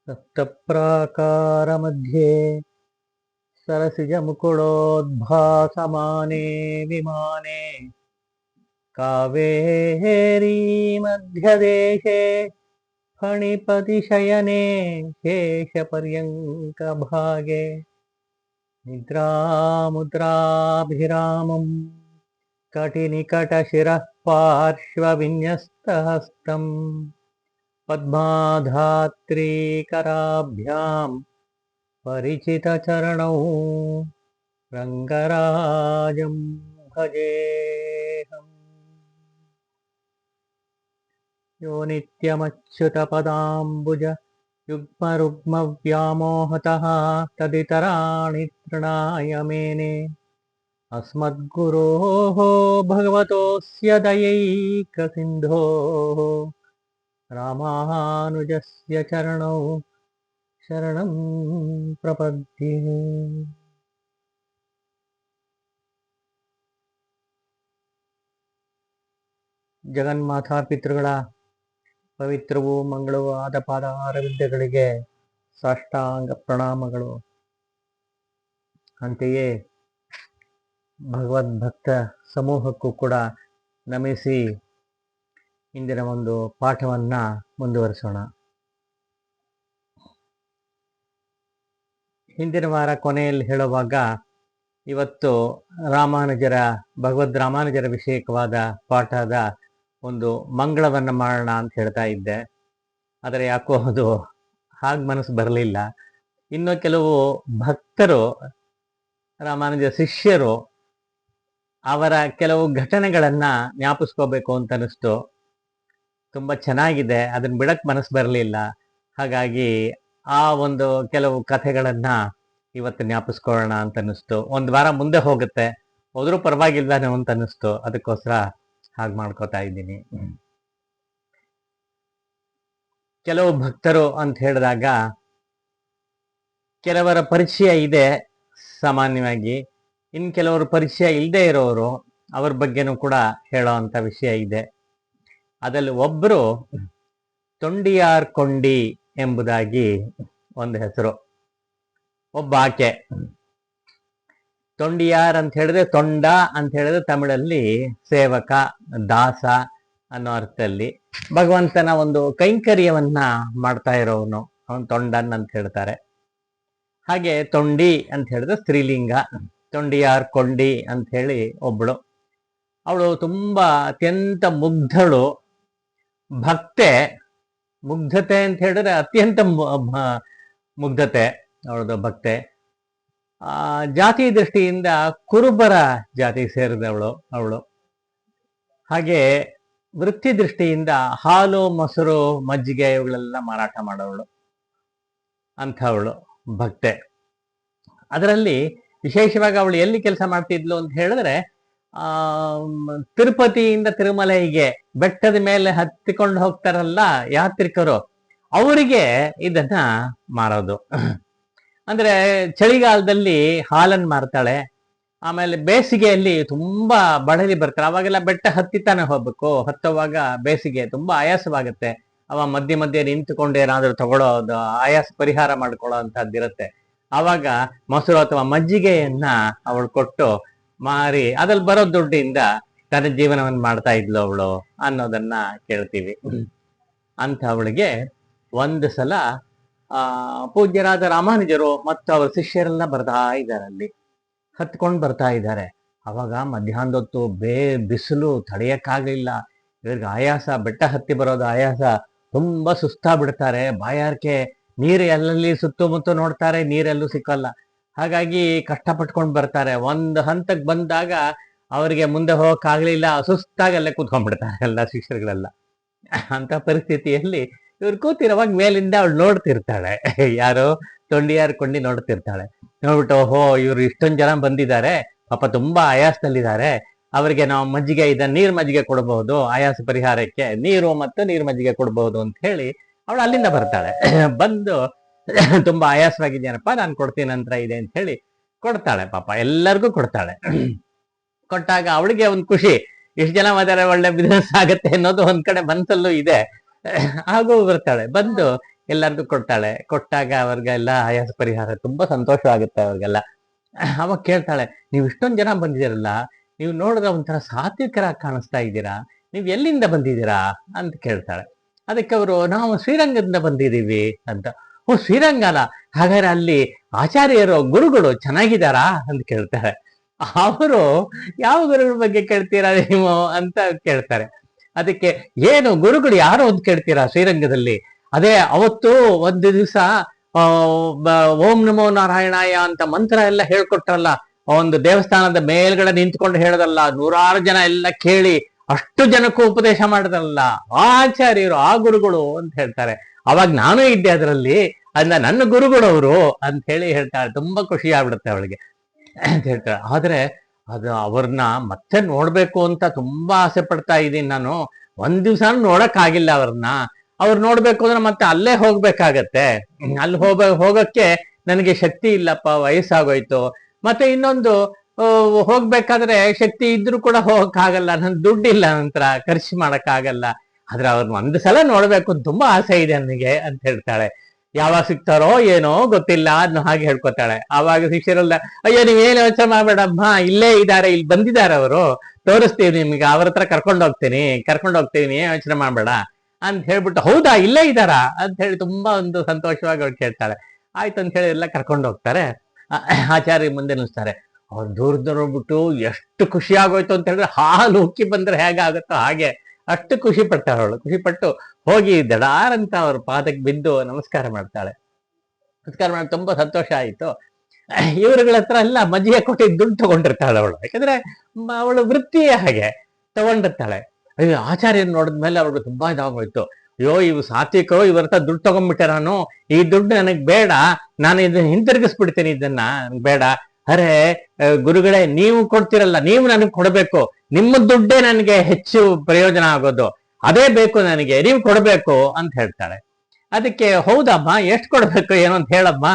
सप्तप्राकारमध्ये सरसिजमुकुटोद्भासमाने विमाने कावेरी मध्यदेशे फणिपतिशयने शेषपर्यङ्कभागे निद्रामुद्राभिरामं कटिनिकटशिरः पार्श्वविन्यस्तहस्तम् पद्माधात्रीकराभ्यां परिचितचरणौ रङ्गराजं भजेऽहम्। यो नित्यमच्युतपदाम्बुज युग्मरुग्मव्यामोहतः तदितराणि तृणाय मेने अस्मद्गुरोः भगवतोऽस्य दयैकसिन्धोः रामानुजस्य चरणौ शरणं प्रपद्ये। ಜಗನ್ಮಾತಾ ಪಿತೃಗಳ ಪವಿತ್ರವೂ ಮಂಗಳವೂ ಆದ ಪಾದಾರವಿಂದಗಳಿಗೆ ಸಾಷ್ಟಾಂಗ ಪ್ರಣಾಮಗಳು. ಅಂತೆಯೇ ಭಗವದ್ಭಕ್ತ ಸಮೂಹಕ್ಕೂ ಕೂಡ ನಮಿಸಿ ಇಂದಿನ ಒಂದು ಪಾಠವನ್ನ ಮುಂದುವರಿಸೋಣ. ಹಿಂದಿನ ವಾರ ಕೊನೆಯಲ್ಲಿ ಹೇಳುವಾಗ ಇವತ್ತು ಭಗವದ್ ರಾಮಾನುಜರ ವಿಷಯಕವಾದ ಪಾಠದ ಒಂದು ಮಂಗಳವನ್ನ ಮಾಡೋಣ ಅಂತ ಹೇಳ್ತಾ ಇದ್ದೆ. ಆದರೆ ಯಾಕೋ ಅದು ಹಾಗೆ ಮನಸ್ಸು ಬರಲಿಲ್ಲ. ಇನ್ನು ಕೆಲವು ಭಕ್ತರು, ರಾಮಾನುಜ ಶಿಷ್ಯರು, ಅವರ ಕೆಲವು ಘಟನೆಗಳನ್ನ ಜ್ಞಾಪಿಸ್ಕೋಬೇಕು ಅಂತ ಅನಿಸ್ತು. ತುಂಬಾ ಚೆನ್ನಾಗಿದೆ, ಅದನ್ನ ಬಿಡಕ್ ಮನಸ್ಸು ಬರಲಿಲ್ಲ. ಹಾಗಾಗಿ ಆ ಒಂದು ಕೆಲವು ಕಥೆಗಳನ್ನ ಇವತ್ತು ಜ್ಞಾಪಿಸ್ಕೊಳ್ಳೋಣ ಅಂತ ಅನಿಸ್ತು. ಒಂದು ವಾರ ಮುಂದೆ ಹೋಗುತ್ತೆ, ಹೋದ್ರೂ ಪರವಾಗಿಲ್ವೇನೋ ಅಂತ ಅನಿಸ್ತು. ಅದಕ್ಕೋಸ್ಕರ ಹಾಗೆ ಮಾಡ್ಕೋತಾ ಇದ್ದೀನಿ. ಕೆಲವು ಭಕ್ತರು ಅಂತ ಹೇಳಿದಾಗ ಕೆಲವರ ಪರಿಚಯ ಇದೆ ಸಾಮಾನ್ಯವಾಗಿ, ಇನ್ ಕೆಲವರು ಪರಿಚಯ ಇಲ್ಲದೆ ಇರೋರು, ಅವ್ರ ಬಗ್ಗೆನೂ ಕೂಡ ಹೇಳೋ ಅಂತ ವಿಷಯ ಇದೆ. ಅದರಲ್ಲಿ ಒಬ್ರು ತೊಂಡಿಯಾರ್ ಕೊಂಡಿ ಎಂಬುದಾಗಿ ಒಂದು ಹೆಸರು. ಒಬ್ಬ ಆಕೆ ತೊಂಡಿಯಾರ್ ಅಂತ ಹೇಳಿದ್ರೆ, ತೊಂಡ ಅಂತ ಹೇಳಿದ್ರೆ ತಮಿಳಲ್ಲಿ ಸೇವಕ, ದಾಸ ಅನ್ನೋ ಅರ್ಥದಲ್ಲಿ ಭಗವಂತನ ಒಂದು ಕೈಂಕರ್ಯವನ್ನ ಮಾಡ್ತಾ ಇರೋವನು ಅವನು ತೊಂಡನ್ ಅಂತ ಹೇಳ್ತಾರೆ. ಹಾಗೆ ತೊಂಡಿ ಅಂತ ಹೇಳಿದ್ರೆ ಸ್ತ್ರೀಲಿಂಗ. ತೊಂಡಿಯಾರ್ ಕೊಂಡಿ ಅಂತ ಹೇಳಿ ಒಬ್ಳು. ಅವಳು ತುಂಬಾ ಅತ್ಯಂತ ಮುಗ್ಧಳು, ಭಕ್ತೆ. ಮುಗ್ಧತೆ ಅಂತ ಹೇಳಿದ್ರೆ ಅತ್ಯಂತ ಮುಗ್ಧತೆ ಅವಳದು ಭಕ್ತೆ. ಜಾತಿ ದೃಷ್ಟಿಯಿಂದ ಕುರುಬರ ಜಾತಿಗೆ ಸೇರಿದವಳು ಅವಳು. ಹಾಗೆ ವೃತ್ತಿ ದೃಷ್ಟಿಯಿಂದ ಹಾಲು, ಮೊಸರು, ಮಜ್ಜಿಗೆ ಇವುಗಳೆಲ್ಲ ಮಾರಾಟ ಮಾಡೋವಳು ಅಂಥವಳು ಭಕ್ತೆ. ಅದರಲ್ಲಿ ವಿಶೇಷವಾಗಿ ಅವಳು ಎಲ್ಲಿ ಕೆಲಸ ಮಾಡ್ತಿದ್ಲು ಅಂತ ಹೇಳಿದ್ರೆ, ತಿರುಪತಿಯಿಂದ ತಿರುಮಲೆಗೆ ಬೆಟ್ಟದ ಮೇಲೆ ಹತ್ತಿಕೊಂಡು ಹೋಗ್ತಾರಲ್ಲ ಯಾತ್ರಿಕರು, ಅವರಿಗೆ ಇದನ್ನ ಮಾರೋದು. ಅಂದ್ರೆ ಚಳಿಗಾಲದಲ್ಲಿ ಹಾಲನ್ನು ಮಾರ್ತಾಳೆ. ಆಮೇಲೆ ಬೇಸಿಗೆಯಲ್ಲಿ ತುಂಬಾ ಬಡಲಿ ಬರ್ತಾರೆ. ಅವಾಗೆಲ್ಲ ಬೆಟ್ಟ ಹತ್ತಿತಾನೆ ಹೋಗ್ಬೇಕು. ಹತ್ತುವಾಗ ಬೇಸಿಗೆ ತುಂಬಾ ಆಯಾಸವಾಗುತ್ತೆ. ಅವ ಮಧ್ಯೆ ಮಧ್ಯೆ ನಿಂತುಕೊಂಡು ಏನಾದ್ರೂ ತಗೊಳ್ಳೋದು, ಆಯಾಸ ಪರಿಹಾರ ಮಾಡ್ಕೊಳ್ಳೋ ಅಂತದ್ದಿರುತ್ತೆ. ಆವಾಗ ಮೊಸರು ಅಥವಾ ಮಜ್ಜಿಗೆಯನ್ನ ಅವಳು ಕೊಟ್ಟು ಮಾರಿ ಅದ್ರಲ್ಲಿ ಬರೋ ದುಡ್ಡಿಂದ ತನ್ನ ಜೀವನವನ್ನು ಮಾಡ್ತಾ ಇದ್ಲು ಅವಳು ಅನ್ನೋದನ್ನ ಕೇಳ್ತೀವಿ. ಅಂತ ಅವಳಿಗೆ ಒಂದು ಸಲ ಪೂಜ್ಯರಾದ ರಾಮಾನುಜರು ಮತ್ತು ಅವರ ಶಿಷ್ಯರೆಲ್ಲ ಬರ್ತಾ ಇದ್ದಾರೆ, ಅಲ್ಲಿ ಹತ್ಕೊಂಡು ಬರ್ತಾ ಇದ್ದಾರೆ. ಅವಾಗ ಮಧ್ಯಾಹ್ನದೊತ್ತು ಬಿಸಿಲು ತಡೆಯಕ್ಕಾಗ್ಲಿಲ್ಲ. ಇವ್ರಿಗೆ ಆಯಾಸ, ಬೆಟ್ಟ ಹತ್ತಿ ಬರೋದು ಆಯಾಸ, ತುಂಬಾ ಸುಸ್ತಾಗ್ಬಿಡ್ತಾರೆ. ಬಾಯಾರಿಕೆ, ನೀರು ಎಲ್ಲೆಲ್ಲಿ ಸುತ್ತಮುತ್ತ ನೋಡ್ತಾರೆ, ನೀರೆಲ್ಲೂ ಸಿಕ್ಕಲ್ಲ. ಹಾಗಾಗಿ ಕಷ್ಟಪಟ್ಕೊಂಡು ಬರ್ತಾರೆ. ಒಂದು ಹಂತಕ್ಕೆ ಬಂದಾಗ ಅವರಿಗೆ ಮುಂದೆ ಹೋಗಕ್ಕಾಗ್ಲಿಲ್ಲ, ಸುಸ್ತಾಗಿ ಅಲ್ಲೇ ಕೂತ್ಕೊಂಡ್ಬಿಡ್ತಾರೆ ಎಲ್ಲ ಶಿಷ್ಯರುಗಳೆಲ್ಲ. ಅಂತ ಪರಿಸ್ಥಿತಿಯಲ್ಲಿ ಇವ್ರು ಕೂತಿರುವಾಗ ಮೇಲಿಂದ ಅವಳು ನೋಡ್ತಿರ್ತಾಳೆ, ಯಾರೋ ತೊಂಡಿಯಾರ್ ಕೊಂಡಿ ನೋಡ್ತಿರ್ತಾಳೆ. ನೋಡ್ಬಿಟ್ಟು, ಓಹೋ ಇವ್ರು ಇಷ್ಟೊಂದು ಜನ ಬಂದಿದ್ದಾರೆ, ಪಾಪ ತುಂಬಾ ಆಯಾಸದಲ್ಲಿದ್ದಾರೆ, ಅವರಿಗೆ ನಾವು ಮಜ್ಜಿಗೆ ನೀರ್ ಮಜ್ಜಿಗೆ ಕೊಡಬಹುದು, ಆಯಾಸ ಪರಿಹಾರಕ್ಕೆ ನೀರು ಮತ್ತು ನೀರ್ ಮಜ್ಜಿಗೆ ಕೊಡಬಹುದು ಅಂತ ಹೇಳಿ ಅವಳು ಅಲ್ಲಿಂದ ಬರ್ತಾಳೆ. ಬಂದು ತುಂಬಾ ಆಯಾಸವಾಗಿದ್ದೇನಪ್ಪ, ನಾನು ಕೊಡ್ತೀನಿ, ನಂತರ ಇದೆ ಅಂತ ಹೇಳಿ ಕೊಡ್ತಾಳೆ. ಪಾಪ ಎಲ್ಲರಿಗೂ ಕೊಡ್ತಾಳೆ. ಕೊಟ್ಟಾಗ ಅವಳಿಗೆ ಒಂದು ಖುಷಿ, ಇಷ್ಟು ಜನ ಮಾತಾಡ ಒಳ್ಳೆ ಬಿಸ್ನೆಸ್ ಆಗತ್ತೆ ಅನ್ನೋದು ಒಂದ್ ಕಡೆ ಮನಸ್ಸಲ್ಲೂ ಇದೆ. ಹಾಗೂ ಬರ್ತಾಳೆ. ಬಂದು ಎಲ್ಲರಿಗೂ ಕೊಡ್ತಾಳೆ. ಕೊಟ್ಟಾಗ ಅವ್ರಿಗೆಲ್ಲ ಆಯಾಸ ಪರಿಹಾರ, ತುಂಬಾ ಸಂತೋಷವಾಗುತ್ತೆ ಅವ್ರಿಗೆಲ್ಲ. ಅವಾಗ ಕೇಳ್ತಾಳೆ, ನೀವು ಇಷ್ಟೊಂದು ಜನ ಬಂದಿದ್ದೀರಲ್ಲ, ನೀವು ನೋಡಿದ್ರೆ ಒಂಥರ ಸಾತ್ವಿಕರಾಗಿ ಕಾಣಿಸ್ತಾ ಇದ್ದೀರಾ, ನೀವು ಎಲ್ಲಿಂದ ಬಂದಿದ್ದೀರಾ ಅಂತ ಕೇಳ್ತಾಳೆ. ಅದಕ್ಕೆ ಅವರು, ನಾವು ಶ್ರೀರಂಗದಿಂದ ಬಂದಿದ್ದೀವಿ ಅಂತ. ಓ, ಶ್ರೀರಂಗನ, ಹಾಗಾದ್ರೆ ಅಲ್ಲಿ ಆಚಾರ್ಯರು ಗುರುಗಳು ಚೆನ್ನಾಗಿದ್ದಾರಾ ಅಂತ ಕೇಳ್ತಾರೆ. ಅವರು, ಯಾವ ಗುರುಗಳ ಬಗ್ಗೆ ಕೇಳ್ತೀರಾ ನೀವು ಅಂತ ಕೇಳ್ತಾರೆ. ಅದಕ್ಕೆ, ಏನು ಗುರುಗಳು ಯಾರು ಅಂತ ಕೇಳ್ತೀರಾ ಶ್ರೀರಂಗದಲ್ಲಿ? ಅದೇ ಅವತ್ತು ಒಂದು ದಿವಸ ಓಂ ನಮೋ ನಾರಾಯಣಾಯ ಅಂತ ಮಂತ್ರ ಎಲ್ಲ ಹೇಳ್ಕೊಟ್ರಲ್ಲ, ಒಂದು ದೇವಸ್ಥಾನದ ಮೇಲ್ಗಡೆ ನಿಂತ್ಕೊಂಡು ಹೇಳದಲ್ಲ, ನೂರಾರು ಜನ ಎಲ್ಲ ಕೇಳಿ ಅಷ್ಟು ಜನಕ್ಕೂ ಉಪದೇಶ ಮಾಡಿದ್ರಲ್ಲ, ಆ ಆಚಾರ್ಯರು, ಆ ಗುರುಗಳು ಅಂತ ಹೇಳ್ತಾರೆ. ಅವಾಗ ನಾನು ಇದ್ದೆ ಅದರಲ್ಲಿ, ಅಲ್ಲ ನನ್ನ ಗುರುಗಳವರು ಅಂತ ಹೇಳಿ ಹೇಳ್ತಾಳೆ. ತುಂಬಾ ಖುಷಿ ಆಗ್ಬಿಡುತ್ತೆ ಅವಳಿಗೆ ಅಂತ ಹೇಳ್ತಾಳೆ. ಆದ್ರೆ ಅದು ಅವ್ರನ್ನ ಮತ್ತೆ ನೋಡ್ಬೇಕು ಅಂತ ತುಂಬಾ ಆಸೆ ಪಡ್ತಾ ಇದ್ದೀನಿ ನಾನು. ಒಂದ್ ದಿವ್ಸ ನೋಡಕ್ ಆಗಿಲ್ಲ ಅವ್ರನ್ನ. ಅವ್ರು ನೋಡ್ಬೇಕು ಅಂದ್ರೆ ಮತ್ತೆ ಅಲ್ಲೇ ಹೋಗ್ಬೇಕಾಗತ್ತೆ. ಅಲ್ಲಿ ಹೋಗಕ್ಕೆ ನನಗೆ ಶಕ್ತಿ ಇಲ್ಲಪ್ಪ, ವಯಸ್ಸಾಗೋಯ್ತು. ಮತ್ತೆ ಇನ್ನೊಂದು, ಹೋಗ್ಬೇಕಾದ್ರೆ ಶಕ್ತಿ ಇದ್ರೂ ಕೂಡ ಹೋಗಕ್ ಆಗಲ್ಲ, ನನ್ ದುಡ್ಡಿಲ್ಲ, ನಂತರ ಖರ್ಚು ಮಾಡಕ್ ಆಗಲ್ಲ. ಆದ್ರೆ ಅವ್ರನ್ನ ಒಂದ್ ಸಲ ನೋಡ್ಬೇಕು ಅಂತ ತುಂಬಾ ಆಸೆ ಇದೆ ನನಗೆ ಅಂತ ಹೇಳ್ತಾಳೆ. ಯಾವಾಗ ಸಿಗ್ತಾರೋ ಏನೋ ಗೊತ್ತಿಲ್ಲ ಅನ್ನೋ ಹಾಗೆ ಹೇಳ್ಕೊತಾಳೆ. ಆವಾಗ ಶಿಷ್ಯರೆಲ್ಲ, ಅಯ್ಯೋ ನೀವೇನು ಯೋಚನೆ ಮಾಡ್ಬೇಡಮ್ಮ, ಇಲ್ಲೇ ಇದ್ದಾರೆ, ಇಲ್ಲಿ ಬಂದಿದ್ದಾರೆ ಅವರು, ತೋರಿಸ್ತೀವಿ ನಿಮ್ಗೆ, ಅವ್ರ ಹತ್ರ ಕರ್ಕೊಂಡು ಹೋಗ್ತೀನಿ, ಯೋಚನೆ ಮಾಡ್ಬೇಡ ಅಂತ ಹೇಳ್ಬಿಟ್ಟು, ಹೌದಾ ಇಲ್ಲೇ ಇದ್ದಾರಾ ಅಂತ ಹೇಳಿ ತುಂಬಾ ಒಂದು ಸಂತೋಷವಾಗಿ ಅವ್ರು ಕೇಳ್ತಾಳೆ. ಆಯ್ತು ಅಂತ ಹೇಳಿ ಎಲ್ಲ ಕರ್ಕೊಂಡು ಹೋಗ್ತಾರೆ. ಆಚಾರ್ಯ ಮುಂದೆ ನಿಲ್ಲಿಸ್ತಾರೆ. ಅವ್ರು ದೂರದಿಂದ ನೋಡ್ಬಿಟ್ಟು ಎಷ್ಟು ಖುಷಿ ಆಗೋಯ್ತು ಅಂತ ಹೇಳಿದ್ರೆ, ಹಾಲು ಉಕ್ಕಿ ಬಂದ್ರೆ ಹೇಗಾಗುತ್ತೋ ಹಾಗೆ ಅಷ್ಟು ಖುಷಿ ಪಡ್ತಾಳೆ ಅವಳು. ಖುಷಿ ಪಟ್ಟು ಹೋಗಿ ದಡಾರಂತ ಅವ್ರ ಪಾದಕ್ಕೆ ಬಿದ್ದು ನಮಸ್ಕಾರ ಮಾಡ್ತಾಳೆ. ನಮಸ್ಕಾರ ಮಾಡಿ ತುಂಬಾ ಸಂತೋಷ ಆಯಿತು. ಇವ್ರುಗಳ ಹತ್ರ ಎಲ್ಲ ಮಜ್ಜಿಗೆ ಕೊಟ್ಟು ದುಡ್ಡು ತಗೊಂಡಿರ್ತಾಳೆ ಅವಳು, ಯಾಕಂದ್ರೆ ಅವಳು ವೃತ್ತಿಯೇ ಹಾಗೆ ತಗೊಂಡಿರ್ತಾಳೆ. ಅಯ್ಯೋ, ಆಚಾರ್ಯನ್ ನೋಡಿದ್ಮೇಲೆ ಅವಳು ತುಂಬಾ ಇದಾಗೋಯ್ತು. ಅಯ್ಯೋ, ಇವು ಸಾತ್ವಿಕರು, ಇವ್ರ ಹತ್ರ ದುಡ್ಡು ತಗೊಂಡ್ಬಿಟ್ಟೆ ನಾನು, ಈ ದುಡ್ಡು ನನಗ್ ಬೇಡ, ನಾನು ಇದನ್ನ ಹಿಂತಿರುಗಿಸ್ಬಿಡ್ತೀನಿ, ಇದನ್ನ ಬೇಡ. ಅರೆ ಗುರುಗಳೇ, ನೀವು ಕೊಡ್ತಿರಲ್ಲ, ನೀವು ನನಗೆ ಕೊಡ್ಬೇಕು, ನಿಮ್ಮ ದುಡ್ಡೇ ನನಗೆ ಹೆಚ್ಚು ಪ್ರಯೋಜನ ಆಗೋದು, ಅದೇ ಬೇಕು ನನಗೆ, ನೀವು ಕೊಡ್ಬೇಕು ಅಂತ ಹೇಳ್ತಾಳೆ. ಅದಕ್ಕೆ, ಹೌದಮ್ಮ, ಎಷ್ಟು ಕೊಡ್ಬೇಕು ಏನೋ ಅಂತ ಹೇಳಮ್ಮ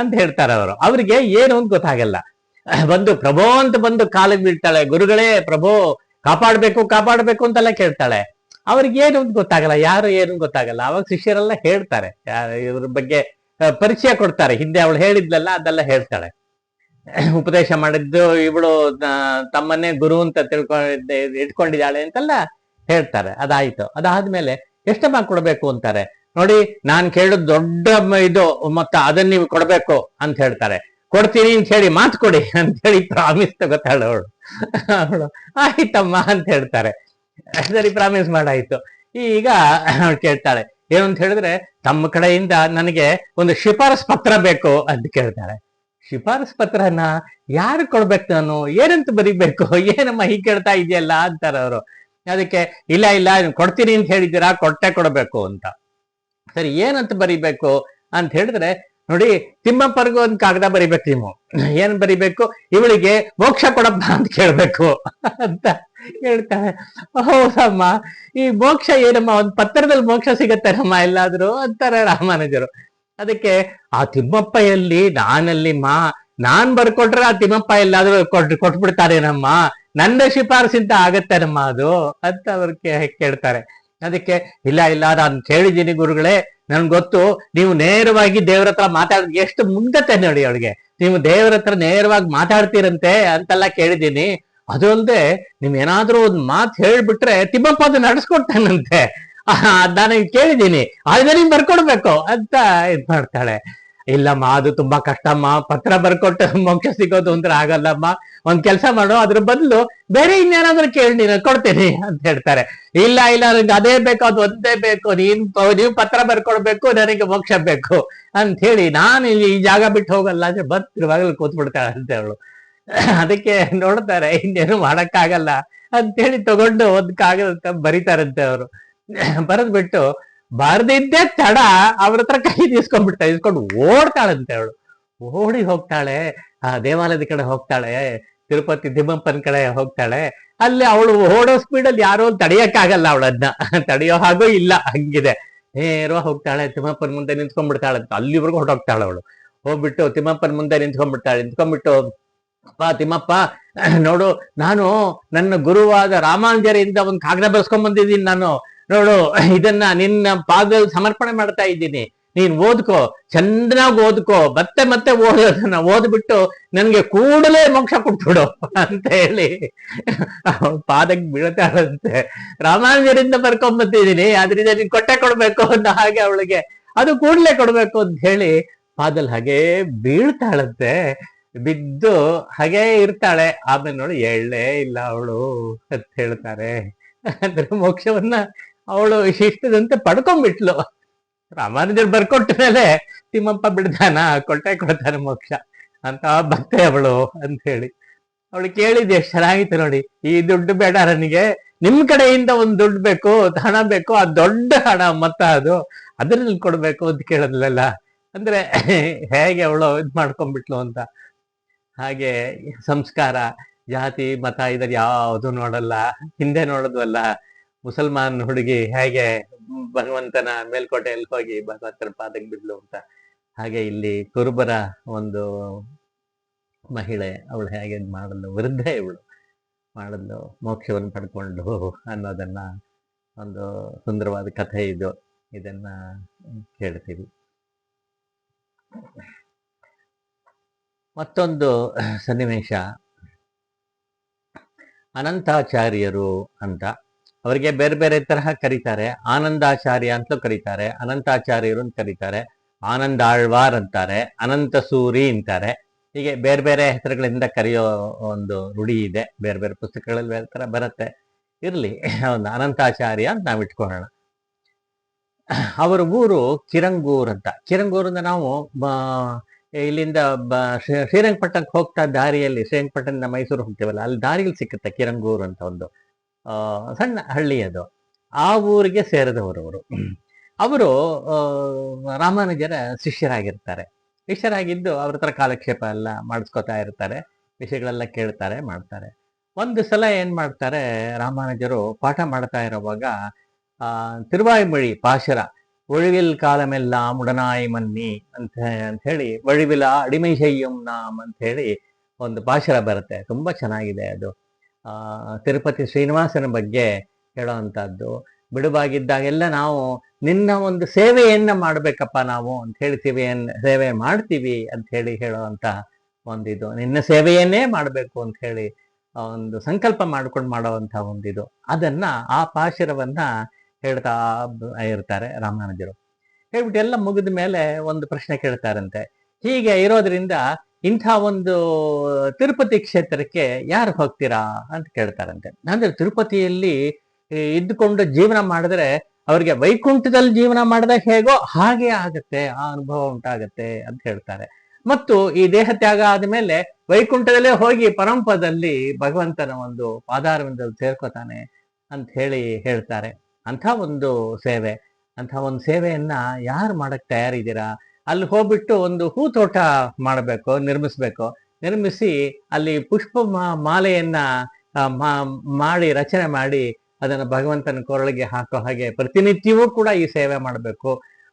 ಅಂತ ಹೇಳ್ತಾರೆ ಅವರು. ಅವ್ರಿಗೆ ಏನು ಅಂತ ಗೊತ್ತಾಗಲ್ಲ. ಬಂದು ಪ್ರಭೋ ಅಂತ ಬಂದು ಕಾಲಿಗೆ ಬೀಳ್ತಾಳೆ. ಗುರುಗಳೇ, ಪ್ರಭೋ ಕಾಪಾಡ್ಬೇಕು ಅಂತೆಲ್ಲ ಕೇಳ್ತಾಳೆ. ಅವ್ರಿಗೆ ಏನು ಅಂತ ಗೊತ್ತಾಗಲ್ಲ, ಯಾರು ಏನು ಗೊತ್ತಾಗಲ್ಲ. ಅವಾಗ ಶಿಷ್ಯರೆಲ್ಲ ಹೇಳ್ತಾರೆ, ಇವ್ರ ಬಗ್ಗೆ ಪರಿಚಯ ಕೊಡ್ತಾರೆ. ಹಿಂದೆ ಅವಳು ಹೇಳಿದ್ಲಲ್ಲ ಅದೆಲ್ಲ ಹೇಳ್ತಾಳೆ. ಉಪದೇಶ ಮಾಡಿದ್ದು ಇವಳು ತಮ್ಮನ್ನೇ ಗುರು ಅಂತ ಇಟ್ಕೊಂಡಿದ್ದಾಳೆ ಅಂತೆಲ್ಲ ಹೇಳ್ತಾರೆ. ಅದಾಯ್ತು. ಅದಾದ್ಮೇಲೆ ಎಷ್ಟಮ್ಮ ಕೊಡ್ಬೇಕು ಅಂತಾರೆ. ನೋಡಿ, ನಾನ್ ಕೇಳಿದ್ ದೊಡ್ಡ ಇದು ಮೊತ್ತ, ಅದನ್ನ ನೀವು ಕೊಡ್ಬೇಕು ಅಂತ ಹೇಳ್ತಾರೆ. ಕೊಡ್ತೀನಿ ಅಂತ ಹೇಳಿ ಮಾತು ಕೊಡಿ ಅಂತ ಹೇಳಿ ಪ್ರಾಮಿಸ್ ತಗೋತಾಳೆ ಅವಳು. ಆಯ್ತಮ್ಮ ಅಂತ ಹೇಳ್ತಾರೆ. ಸರಿ, ಪ್ರಾಮಿಸ್ ಮಾಡಾಯ್ತು. ಈಗ ಅವಳು ಕೇಳ್ತಾಳೆ, ಏನು ಅಂತ ಹೇಳಿದ್ರೆ, ತಮ್ಮ ಕಡೆಯಿಂದ ನನಗೆ ಒಂದು ಶಿಫಾರಸ್ ಪತ್ರ ಬೇಕು ಅಂತ ಕೇಳ್ತಾಳೆ. ಶಿಫಾರಸ್ ಪತ್ರನ ಯಾರು ಕೊಡ್ಬೇಕು, ನಾನು ಏನಂತ ಬರೀಬೇಕು, ಏನಮ್ಮ ಹೀಗೆ ಕೇಳ್ತಾ ಇದೆಯಲ್ಲ ಅಂತಾರ ಅವರು. ಅದಕ್ಕೆ, ಇಲ್ಲ ಕೊಡ್ತೀನಿ ಅಂತ ಹೇಳಿದ್ದೀರಾ, ಕೊಟ್ಟೆ ಕೊಡ್ಬೇಕು ಅಂತ. ಸರಿ, ಏನಂತ ಬರಿಬೇಕು ಅಂತ ಹೇಳಿದ್ರೆ, ನೋಡಿ, ತಿಮ್ಮಪ್ಪರಿಗೂ ಒಂದು ಕಾಗದ ಬರಿಬೇಕು ನೀವು. ಏನ್ ಬರಿಬೇಕು, ಇವಳಿಗೆ ಮೋಕ್ಷ ಕೊಡಪ್ಪ ಅಂತ ಕೇಳ್ಬೇಕು ಅಂತ ಹೇಳ್ತಾಳೆ. ಹೌದಮ್ಮ, ಈ ಮೋಕ್ಷ ಏನಮ್ಮ, ಒಂದು ಪತ್ರದಲ್ಲಿ ಮೋಕ್ಷ ಸಿಗತ್ತಾರಮ್ಮ ಎಲ್ಲಾದ್ರೂ ಅಂತಾರೆ ರಾಮಾನುಜರು. ಅದಕ್ಕೆ, ಆ ತಿಮ್ಮಪ್ಪ ಎಲ್ಲಿ, ನಾನ್ ಬರ್ಕೊಟ್ರೆ ಆ ತಿಮ್ಮಪ್ಪ ಎಲ್ಲಾದ್ರೂ ಕೊಟ್ಬಿಡ್ತಾರೇನಮ್ಮ, ನನ್ನ ಶಿಫಾರಸಿಂತ ಆಗತ್ತೇನಮ್ಮ ಅದು ಅಂತ ಅವ್ರು ಕೇಳ್ತಾರೆ. ಅದಕ್ಕೆ, ಇಲ್ಲ ನಾನು ಕೇಳಿದ್ದೀನಿ ಗುರುಗಳೇ, ನನ್ಗೆ ಗೊತ್ತು, ನೀವು ನೇರವಾಗಿ ದೇವ್ರ ಹತ್ರ ಎಷ್ಟು ಮುಂದತೆ ನೋಡಿ ಅವಳಿಗೆ, ನೀವು ದೇವ್ರ ಹತ್ರ ನೇರವಾಗಿ ಮಾತಾಡ್ತೀರಂತೆ ಅಂತೆಲ್ಲ ಕೇಳಿದ್ದೀನಿ. ಅದು ಅಲ್ಲದೆ ನೀವ್ ಏನಾದ್ರೂ ಒಂದ್ ಮಾತು ಹೇಳ್ಬಿಟ್ರೆ ತಿಮ್ಮಪ್ಪ ಅದು ನಡೆಸ್ಕೊಡ್ತಾನಂತೆ, ನಾನು ಕೇಳಿದ್ದೀನಿ, ಆದ್ರೆ ನೀನ್ ಬರ್ಕೊಡ್ಬೇಕು ಅಂತ ಇದ್ ಮಾಡ್ತಾಳೆ. ಇಲ್ಲಮ್ಮ, ಅದು ತುಂಬಾ ಕಷ್ಟಮ್ಮ, ಪತ್ರ ಬರ್ಕೊಟ್ಟು ಮೋಕ್ಷ ಸಿಗೋದು ಅಂದ್ರೆ ಆಗಲ್ಲಮ್ಮ. ಒಂದ್ ಕೆಲಸ ಮಾಡು, ಅದ್ರ ಬದಲು ಬೇರೆ ಇನ್ಯಾರಾದ್ರೂ ಕೇಳಿ ನೀನು ಕೊಡ್ತೀನಿ ಅಂತ ಹೇಳ್ತಾರೆ. ಇಲ್ಲ ನನಗೆ ಅದೇ ಬೇಕು, ಅದು ಒಂದೇ ಬೇಕು, ನೀವು ಪತ್ರ ಬರ್ಕೊಡ್ಬೇಕು, ನನಗೆ ಮೋಕ್ಷ ಬೇಕು ಅಂತ ಹೇಳಿ ನಾನು ಈ ಜಾಗ ಬಿಟ್ಟು ಹೋಗಲ್ಲ ಅಂದ್ರೆ ಬರ್ತಿರುವಾಗಲೂ ಕೂತ್ಬಿಡ್ತಾಳೆ ಅಂತ ಅವಳು. ಅದಕ್ಕೆ ನೋಡ್ತಾರೆ, ಇನ್ನೇನು ಮಾಡಕ್ಕಾಗಲ್ಲ ಅಂತೇಳಿ ತಗೊಂಡು ಒಂದ್ ಕಾಗದ ಬರೀತಾರಂತೆ ಅವರು. ಬರೆದ್ಬಿಟ್ಟು ಬರ್ದಿದ್ದೆ ತಡ ಅವ್ರ ಹತ್ರ ಕೈ ಇಸ್ಕೊಂಡು ಓಡ್ತಾಳಂತೆ ಅವಳು. ಓಡಿ ಹೋಗ್ತಾಳೆ, ಆ ದೇವಾಲಯದ ಕಡೆ ಹೋಗ್ತಾಳೆ, ತಿರುಪತಿ ತಿಮ್ಮಪ್ಪನ ಕಡೆ ಹೋಗ್ತಾಳೆ. ಅಲ್ಲಿ ಅವಳು ಓಡೋ ಸ್ಪೀಡಲ್ಲಿ ಯಾರೋ ತಡೆಯಕ್ಕಾಗಲ್ಲ, ಅವಳನ್ನ ತಡೆಯೋ ಹಾಗೂ ಇಲ್ಲ, ಹಂಗಿದೆ. ನೇರವಾಗಿ ಹೋಗ್ತಾಳೆ, ತಿಮ್ಮಪ್ಪನ ಮುಂದೆ ನಿಂತ್ಕೊಂಡ್ಬಿಡ್ತಾಳಂತ. ಅಲ್ಲಿವರೆಗೂ ಹೊರಟೋಗ್ತಾಳೆ ಅವಳು. ಹೋಗ್ಬಿಟ್ಟು ತಿಮ್ಮಪ್ಪನ ಮುಂದೆ ನಿಂತ್ಕೊಂಡ್ಬಿಟ್ಟು, ಅಪ್ಪ ತಿಮ್ಮಪ್ಪ, ನೋಡು, ನಾನು ನನ್ನ ಗುರುವಾದ ರಾಮಾನುಜರಿಂದ ಒಂದು ಕಾಗದ ಬರ್ಸ್ಕೊಂಡ್ ಬಂದಿದ್ದೀನಿ ನಾನು. ನೋಡು, ಇದನ್ನ ನಿನ್ನ ಪಾದದಲ್ಲಿ ಸಮರ್ಪಣೆ ಮಾಡ್ತಾ ಇದ್ದೀನಿ. ನೀನ್ ಓದ್ಕೋ, ಚೆನ್ನಾಗಿ ಓದ್ಕೋ, ಮತ್ತೆ ಮತ್ತೆ ಓದೋದನ್ನ ಓದ್ಬಿಟ್ಟು ನನ್ಗೆ ಕೂಡಲೇ ಮೋಕ್ಷ ಕೊಟ್ಬಿಡು ಅಂತ ಹೇಳಿ ಅವಳ ಪಾದಕ್ಕೆ ಬೀಳ್ತಾಳಂತೆ. ರಾಮಾನುಜರಿಂದ ಬರ್ಕೊಂಡ್ಬಂದಿದ್ದೀನಿ, ಆದ್ರಿಂದ ನೀನ್ ಕೊಟ್ಟೆ ಕೊಡ್ಬೇಕು ಅಂತ ಹಾಗೆ ಅವಳಿಗೆ ಅದು ಕೂಡಲೇ ಕೊಡ್ಬೇಕು ಅಂತ ಹೇಳಿ ಪಾದಲ್ಲಿ ಹಾಗೇ ಬೀಳ್ತಾಳಂತೆ. ಬಿದ್ದು ಹಾಗೇ ಇರ್ತಾಳೆ. ಆಮೇಲೆ ನೋಡಿ ಎಳ್ಳೇ ಇಲ್ಲ ಅವಳು ಅಂತ ಹೇಳ್ತಾರೆ. ಅಂದ್ರೆ ಮೋಕ್ಷವನ್ನ ಅವಳು ಇಷ್ಟದಂತೆ ಪಡ್ಕೊಂಡ್ಬಿಟ್ಲು. ರಾಮಾನುಜರು ಬರ್ಕೊಟ್ಟ ಮೇಲೆ ತಿಮ್ಮಪ್ಪ ಬಿಡ್ತಾನ, ಕೊಟ್ಟೆ ಕೊಡ್ತಾನೆ ಮೋಕ್ಷ ಅಂತ ಭಕ್ತೆ ಅವಳು ಅಂತ ಹೇಳಿ. ಅವಳು ಕೇಳಿದ್ ಎಷ್ಟು ಚೆನ್ನಾಗಿತ್ತು ನೋಡಿ. ಈ ದುಡ್ಡು ಬೇಡ ನನಗೆ, ನಿಮ್ ಕಡೆಯಿಂದ ಒಂದ್ ದುಡ್ಡು ಬೇಕು, ಹಣ ಬೇಕು, ಆ ದೊಡ್ಡ ಹಣ ಮೊತ್ತ ಅದು, ಅದ್ರಲ್ಲಿ ಕೊಡ್ಬೇಕು ಅಂತ ಕೇಳದ್ಲಲ್ಲ. ಅಂದ್ರೆ ಹೇಗೆ ಅವಳು ಇದ್ ಮಾಡ್ಕೊಂಡ್ಬಿಟ್ಲು ಅಂತ. ಹಾಗೆ ಸಂಸ್ಕಾರ, ಜಾತಿ, ಮತ ಇದರ ಯಾವುದು ನೋಡಲ್ಲ, ಹಿಂದೆ ನೋಡೋದ್ವಲ್ಲ ಮುಸಲ್ಮಾನ್ ಹುಡುಗಿ ಹೇಗೆ ಭಗವಂತನ ಮೇಲ್ಕೋಟೆಯಲ್ಲಿ ಹೋಗಿ ಭಗವಂತನ ಪಾದಕ್ಕೆ ಬಿದ್ಲು ಅಂತ, ಹಾಗೆ ಇಲ್ಲಿ ಕುರುಬರ ಒಂದು ಮಹಿಳೆ ಅವಳು ಹೇಗೆ ಮಾಡಲು, ವೃದ್ಧೆ ಇವಳು ಮಾಡಲು ಮೋಕ್ಷವನ್ನು ಪಡ್ಕೊಂಡು ಅನ್ನೋದನ್ನ ಒಂದು ಸುಂದರವಾದ ಕಥೆ ಇದು. ಇದನ್ನ ಕೇಳ್ತೀವಿ. ಮತ್ತೊಂದು ಸನ್ನಿವೇಶ, ಅನಂತಾಚಾರ್ಯರು ಅಂತ, ಅವರಿಗೆ ಬೇರೆ ಬೇರೆ ತರಹ ಕರೀತಾರೆ. ಆನಂದಾಚಾರ್ಯ ಅಂತಲೂ ಕರೀತಾರೆ, ಅನಂತಾಚಾರ್ಯರು ಅಂತ ಕರೀತಾರೆ, ಆನಂದಾಳ್ವಾರ್ ಅಂತಾರೆ, ಅನಂತ ಸೂರಿ ಅಂತಾರೆ. ಹೀಗೆ ಬೇರೆ ಬೇರೆ ಹೆಸರುಗಳಿಂದ ಕರೆಯೋ ಒಂದು ರೂಢಿ ಇದೆ. ಬೇರೆ ಬೇರೆ ಪುಸ್ತಕಗಳಲ್ಲಿ ಬೇರೆ ತರ ಬರುತ್ತೆ. ಇರ್ಲಿ, ಒಂದು ಅನಂತಾಚಾರ್ಯ ಅಂತ ನಾವು ಇಟ್ಕೊಳ್ಳೋಣ. ಅವರ ಊರು ಕಿರಂಗೂರ್ ಅಂತ. ಕಿರಂಗೂರಿಂದ ನಾವು ಇಲ್ಲಿಂದ ಶ್ರೀರಂಗಪಟ್ಟಣಕ್ಕೆ ಹೋಗ್ತಾ ದಾರಿಯಲ್ಲಿ, ಶ್ರೀರಂಗಪಟ್ಟಣದಿಂದ ಮೈಸೂರು ಹೋಗ್ತೀವಲ್ಲ, ಅಲ್ಲಿ ದಾರಿಯಲ್ಲಿ ಸಿಕ್ಕುತ್ತೆ ಕಿರಂಗೂರು ಅಂತ ಒಂದು ಸಣ್ಣ ಹಳ್ಳಿ ಅದು. ಆ ಊರಿಗೆ ಸೇರಿದವರು ಅವರು. ಅವರು ರಾಮಾನುಜರ ಶಿಷ್ಯರಾಗಿರ್ತಾರೆ. ಶಿಷ್ಯರಾಗಿದ್ದು ಅವ್ರ ಹತ್ರ ಕಾಲಕ್ಷೇಪ ಎಲ್ಲ ಮಾಡಿಸ್ಕೊತಾ ಇರ್ತಾರೆ, ವಿಷಯಗಳೆಲ್ಲ ಕೇಳ್ತಾರೆ, ಮಾಡ್ತಾರೆ. ಒಂದು ಸಲ ಏನ್ ಮಾಡ್ತಾರೆ, ರಾಮಾನುಜರು ಪಾಠ ಮಾಡ್ತಾ ಇರೋವಾಗ ತಿರುವಾಯ್ಮೊഴി ಪಾಶುರ, ಒழிவில் ಕಾಲಮೆல்லாம் ಉಡನಾಯಿ ಮನ್ನಿ ಅಂತ ಹೇಳಿ, ಒழிವಿಲ ಅಡಿಮೈ ಶಯ್ಯಂ ನಾಮ್ ಅಂತ ಹೇಳಿ ಒಂದು ಪಾಶುರ ಬರುತ್ತೆ. ತುಂಬಾ ಚೆನ್ನಾಗಿದೆ ಅದು. ತಿರುಪತಿ ಶ್ರೀನಿವಾಸನ ಬಗ್ಗೆ ಹೇಳೋವಂಥದ್ದು. ಬಿಡುವಾಗಿದ್ದಾಗೆಲ್ಲ ನಾವು ನಿನ್ನ ಒಂದು ಸೇವೆಯನ್ನ ಮಾಡ್ಬೇಕಪ್ಪ ನಾವು ಅಂತ ಹೇಳಿ ಸೇವೆ ಮಾಡ್ತೀವಿ ಅಂತ ಹೇಳಿ ಹೇಳುವಂತ ಒಂದಿದು. ನಿನ್ನ ಸೇವೆಯನ್ನೇ ಮಾಡ್ಬೇಕು ಅಂತ ಹೇಳಿ ಒಂದು ಸಂಕಲ್ಪ ಮಾಡ್ಕೊಂಡು ಮಾಡೋವಂಥ ಒಂದಿದು. ಅದನ್ನ, ಆ ಪಾಶುರವನ್ನ ಹೇಳ್ತಾ ಇರ್ತಾರೆ ರಾಮಾನುಜರು. ಹೇಳ್ಬಿಟ್ಟು ಎಲ್ಲ ಮುಗಿದ ಮೇಲೆ ಒಂದು ಪ್ರಶ್ನೆ ಕೇಳ್ತಾರಂತೆ. ಹೀಗೆ ಇರೋದ್ರಿಂದ ಇಂಥ ಒಂದು ತಿರುಪತಿ ಕ್ಷೇತ್ರಕ್ಕೆ ಯಾರು ಹೋಗ್ತೀರಾ ಅಂತ ಕೇಳ್ತಾರಂತೆ. ಅಂದ್ರೆ ತಿರುಪತಿಯಲ್ಲಿ ಇದ್ದುಕೊಂಡು ಜೀವನ ಮಾಡಿದ್ರೆ ಅವ್ರಿಗೆ ವೈಕುಂಠದಲ್ಲಿ ಜೀವನ ಮಾಡಿದಾಗ ಹೇಗೋ ಹಾಗೆ ಆಗತ್ತೆ, ಆ ಅನುಭವ ಉಂಟಾಗತ್ತೆ ಅಂತ ಹೇಳ್ತಾರೆ. ಮತ್ತು ಈ ದೇಹ ತ್ಯಾಗ ಆದ್ಮೇಲೆ ವೈಕುಂಠದಲ್ಲೇ ಹೋಗಿ ಪರಂಪದಲ್ಲಿ ಭಗವಂತನ ಒಂದು ಪಾದಾರವಿಂದದಲ್ಲಿ ಸೇರ್ಕೋತಾನೆ ಅಂತ ಹೇಳಿ ಹೇಳ್ತಾರೆ. ಅಂಥ ಒಂದು ಸೇವೆ, ಅಂಥ ಒಂದು ಸೇವೆಯನ್ನ ಯಾರು ಮಾಡಕ್ ತಯಾರಿದ್ದೀರಾ? ಅಲ್ಲಿ ಹೋಗ್ಬಿಟ್ಟು ಒಂದು ಹೂ ತೋಟ ಮಾಡಬೇಕು, ನಿರ್ಮಿಸಿ ಅಲ್ಲಿ ಪುಷ್ಪ ಮಾಲೆಯನ್ನ ಮಾಡಿ, ರಚನೆ ಮಾಡಿ, ಅದನ್ನು ಭಗವಂತನ ಕೊರಳಿಗೆ ಹಾಕೋ ಹಾಗೆ ಪ್ರತಿನಿತ್ಯವೂ ಕೂಡ ಈ ಸೇವೆ ಮಾಡಬೇಕು.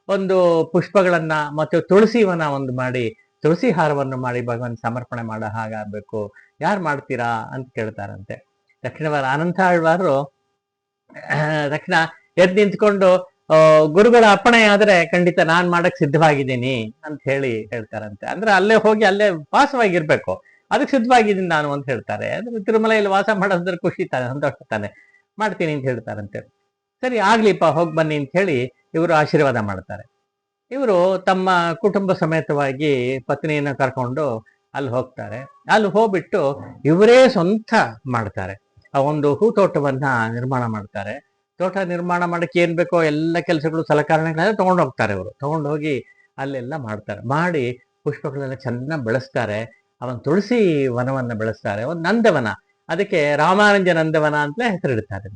ಒಂದು ಪುಷ್ಪಗಳನ್ನ ಮತ್ತು ತುಳಸಿವನ್ನ ಒಂದು ಮಾಡಿ, ತುಳಸಿ ಹಾರವನ್ನು ಮಾಡಿ ಭಗವಂತ ಸಮರ್ಪಣೆ ಮಾಡೋ ಹಾಗಾಗಬೇಕು. ಯಾರು ಮಾಡ್ತೀರಾ ಅಂತ ಕೇಳ್ತಾರಂತೆ. ತಕ್ಷಣವಾರ ಅನಂತಾಳ್ವಾರು ತಕ್ಷಣ ಎದ್ದು ನಿಂತ್ಕೊಂಡು, ಗುರುಗಳ ಅಪ್ಪಣೆ ಆದ್ರೆ ಖಂಡಿತ ನಾನ್ ಮಾಡಕ್ ಸಿದ್ಧವಾಗಿದ್ದೀನಿ ಅಂತ ಹೇಳಿ ಹೇಳ್ತಾರಂತೆ. ಅಂದ್ರೆ ಅಲ್ಲೇ ಹೋಗಿ ಅಲ್ಲೇ ವಾಸವಾಗಿರ್ಬೇಕು, ಅದಕ್ಕೆ ಸಿದ್ಧವಾಗಿದ್ದೀನಿ ನಾನು ಅಂತ ಹೇಳ್ತಾರೆ. ಅಂದ್ರೆ ತಿರುಮಲೆಯಲ್ಲಿ ವಾಸ ಮಾಡೋದ್ರ ಖುಷಿ ತಾನೆ, ಸಂತೋಷ ತಾನೆ, ಮಾಡ್ತೀನಿ ಅಂತ ಹೇಳ್ತಾರಂತೆ. ಸರಿ ಆಗ್ಲಿಪ್ಪ, ಹೋಗಿ ಬನ್ನಿ ಅಂತ ಹೇಳಿ ಇವರು ಆಶೀರ್ವಾದ ಮಾಡ್ತಾರೆ. ಇವರು ತಮ್ಮ ಕುಟುಂಬ ಸಮೇತವಾಗಿ ಪತ್ನಿಯನ್ನ ಕರ್ಕೊಂಡು ಅಲ್ಲಿ ಹೋಗ್ತಾರೆ. ಅಲ್ಲಿ ಹೋಗ್ಬಿಟ್ಟು ಇವರೇ ಸ್ವಂತ ಮಾಡ್ತಾರೆ. ಆ ಒಂದು ಹೂತೋಟವನ್ನ ನಿರ್ಮಾಣ ಮಾಡ್ತಾರೆ. ತೋಟ ನಿರ್ಮಾಣ ಮಾಡಕ್ಕೆ ಏನ್ ಬೇಕೋ ಎಲ್ಲ ಕೆಲಸಗಳು, ಸಲಕರಣೆಗಳೆಲ್ಲ ತಗೊಂಡು ಹೋಗ್ತಾರೆ. ಇವರು ತಗೊಂಡು ಹೋಗಿ ಅಲ್ಲೆಲ್ಲ ಮಾಡ್ತಾರೆ. ಮಾಡಿ ಪುಷ್ಪಗಳೆಲ್ಲ ಚೆನ್ನಾಗಿ ಬೆಳೆಸ್ತಾರೆ. ಅವನ್ ತುಳಸಿ ವನವನ್ನ ಬೆಳೆಸ್ತಾರೆ, ಒಂದು ನಂದವನ, ಅದಕ್ಕೆ ರಾಮಾನುಜ ನಂದವನ ಅಂತಲೇ ಹೆಸರಿಡ್ತಾರೆ.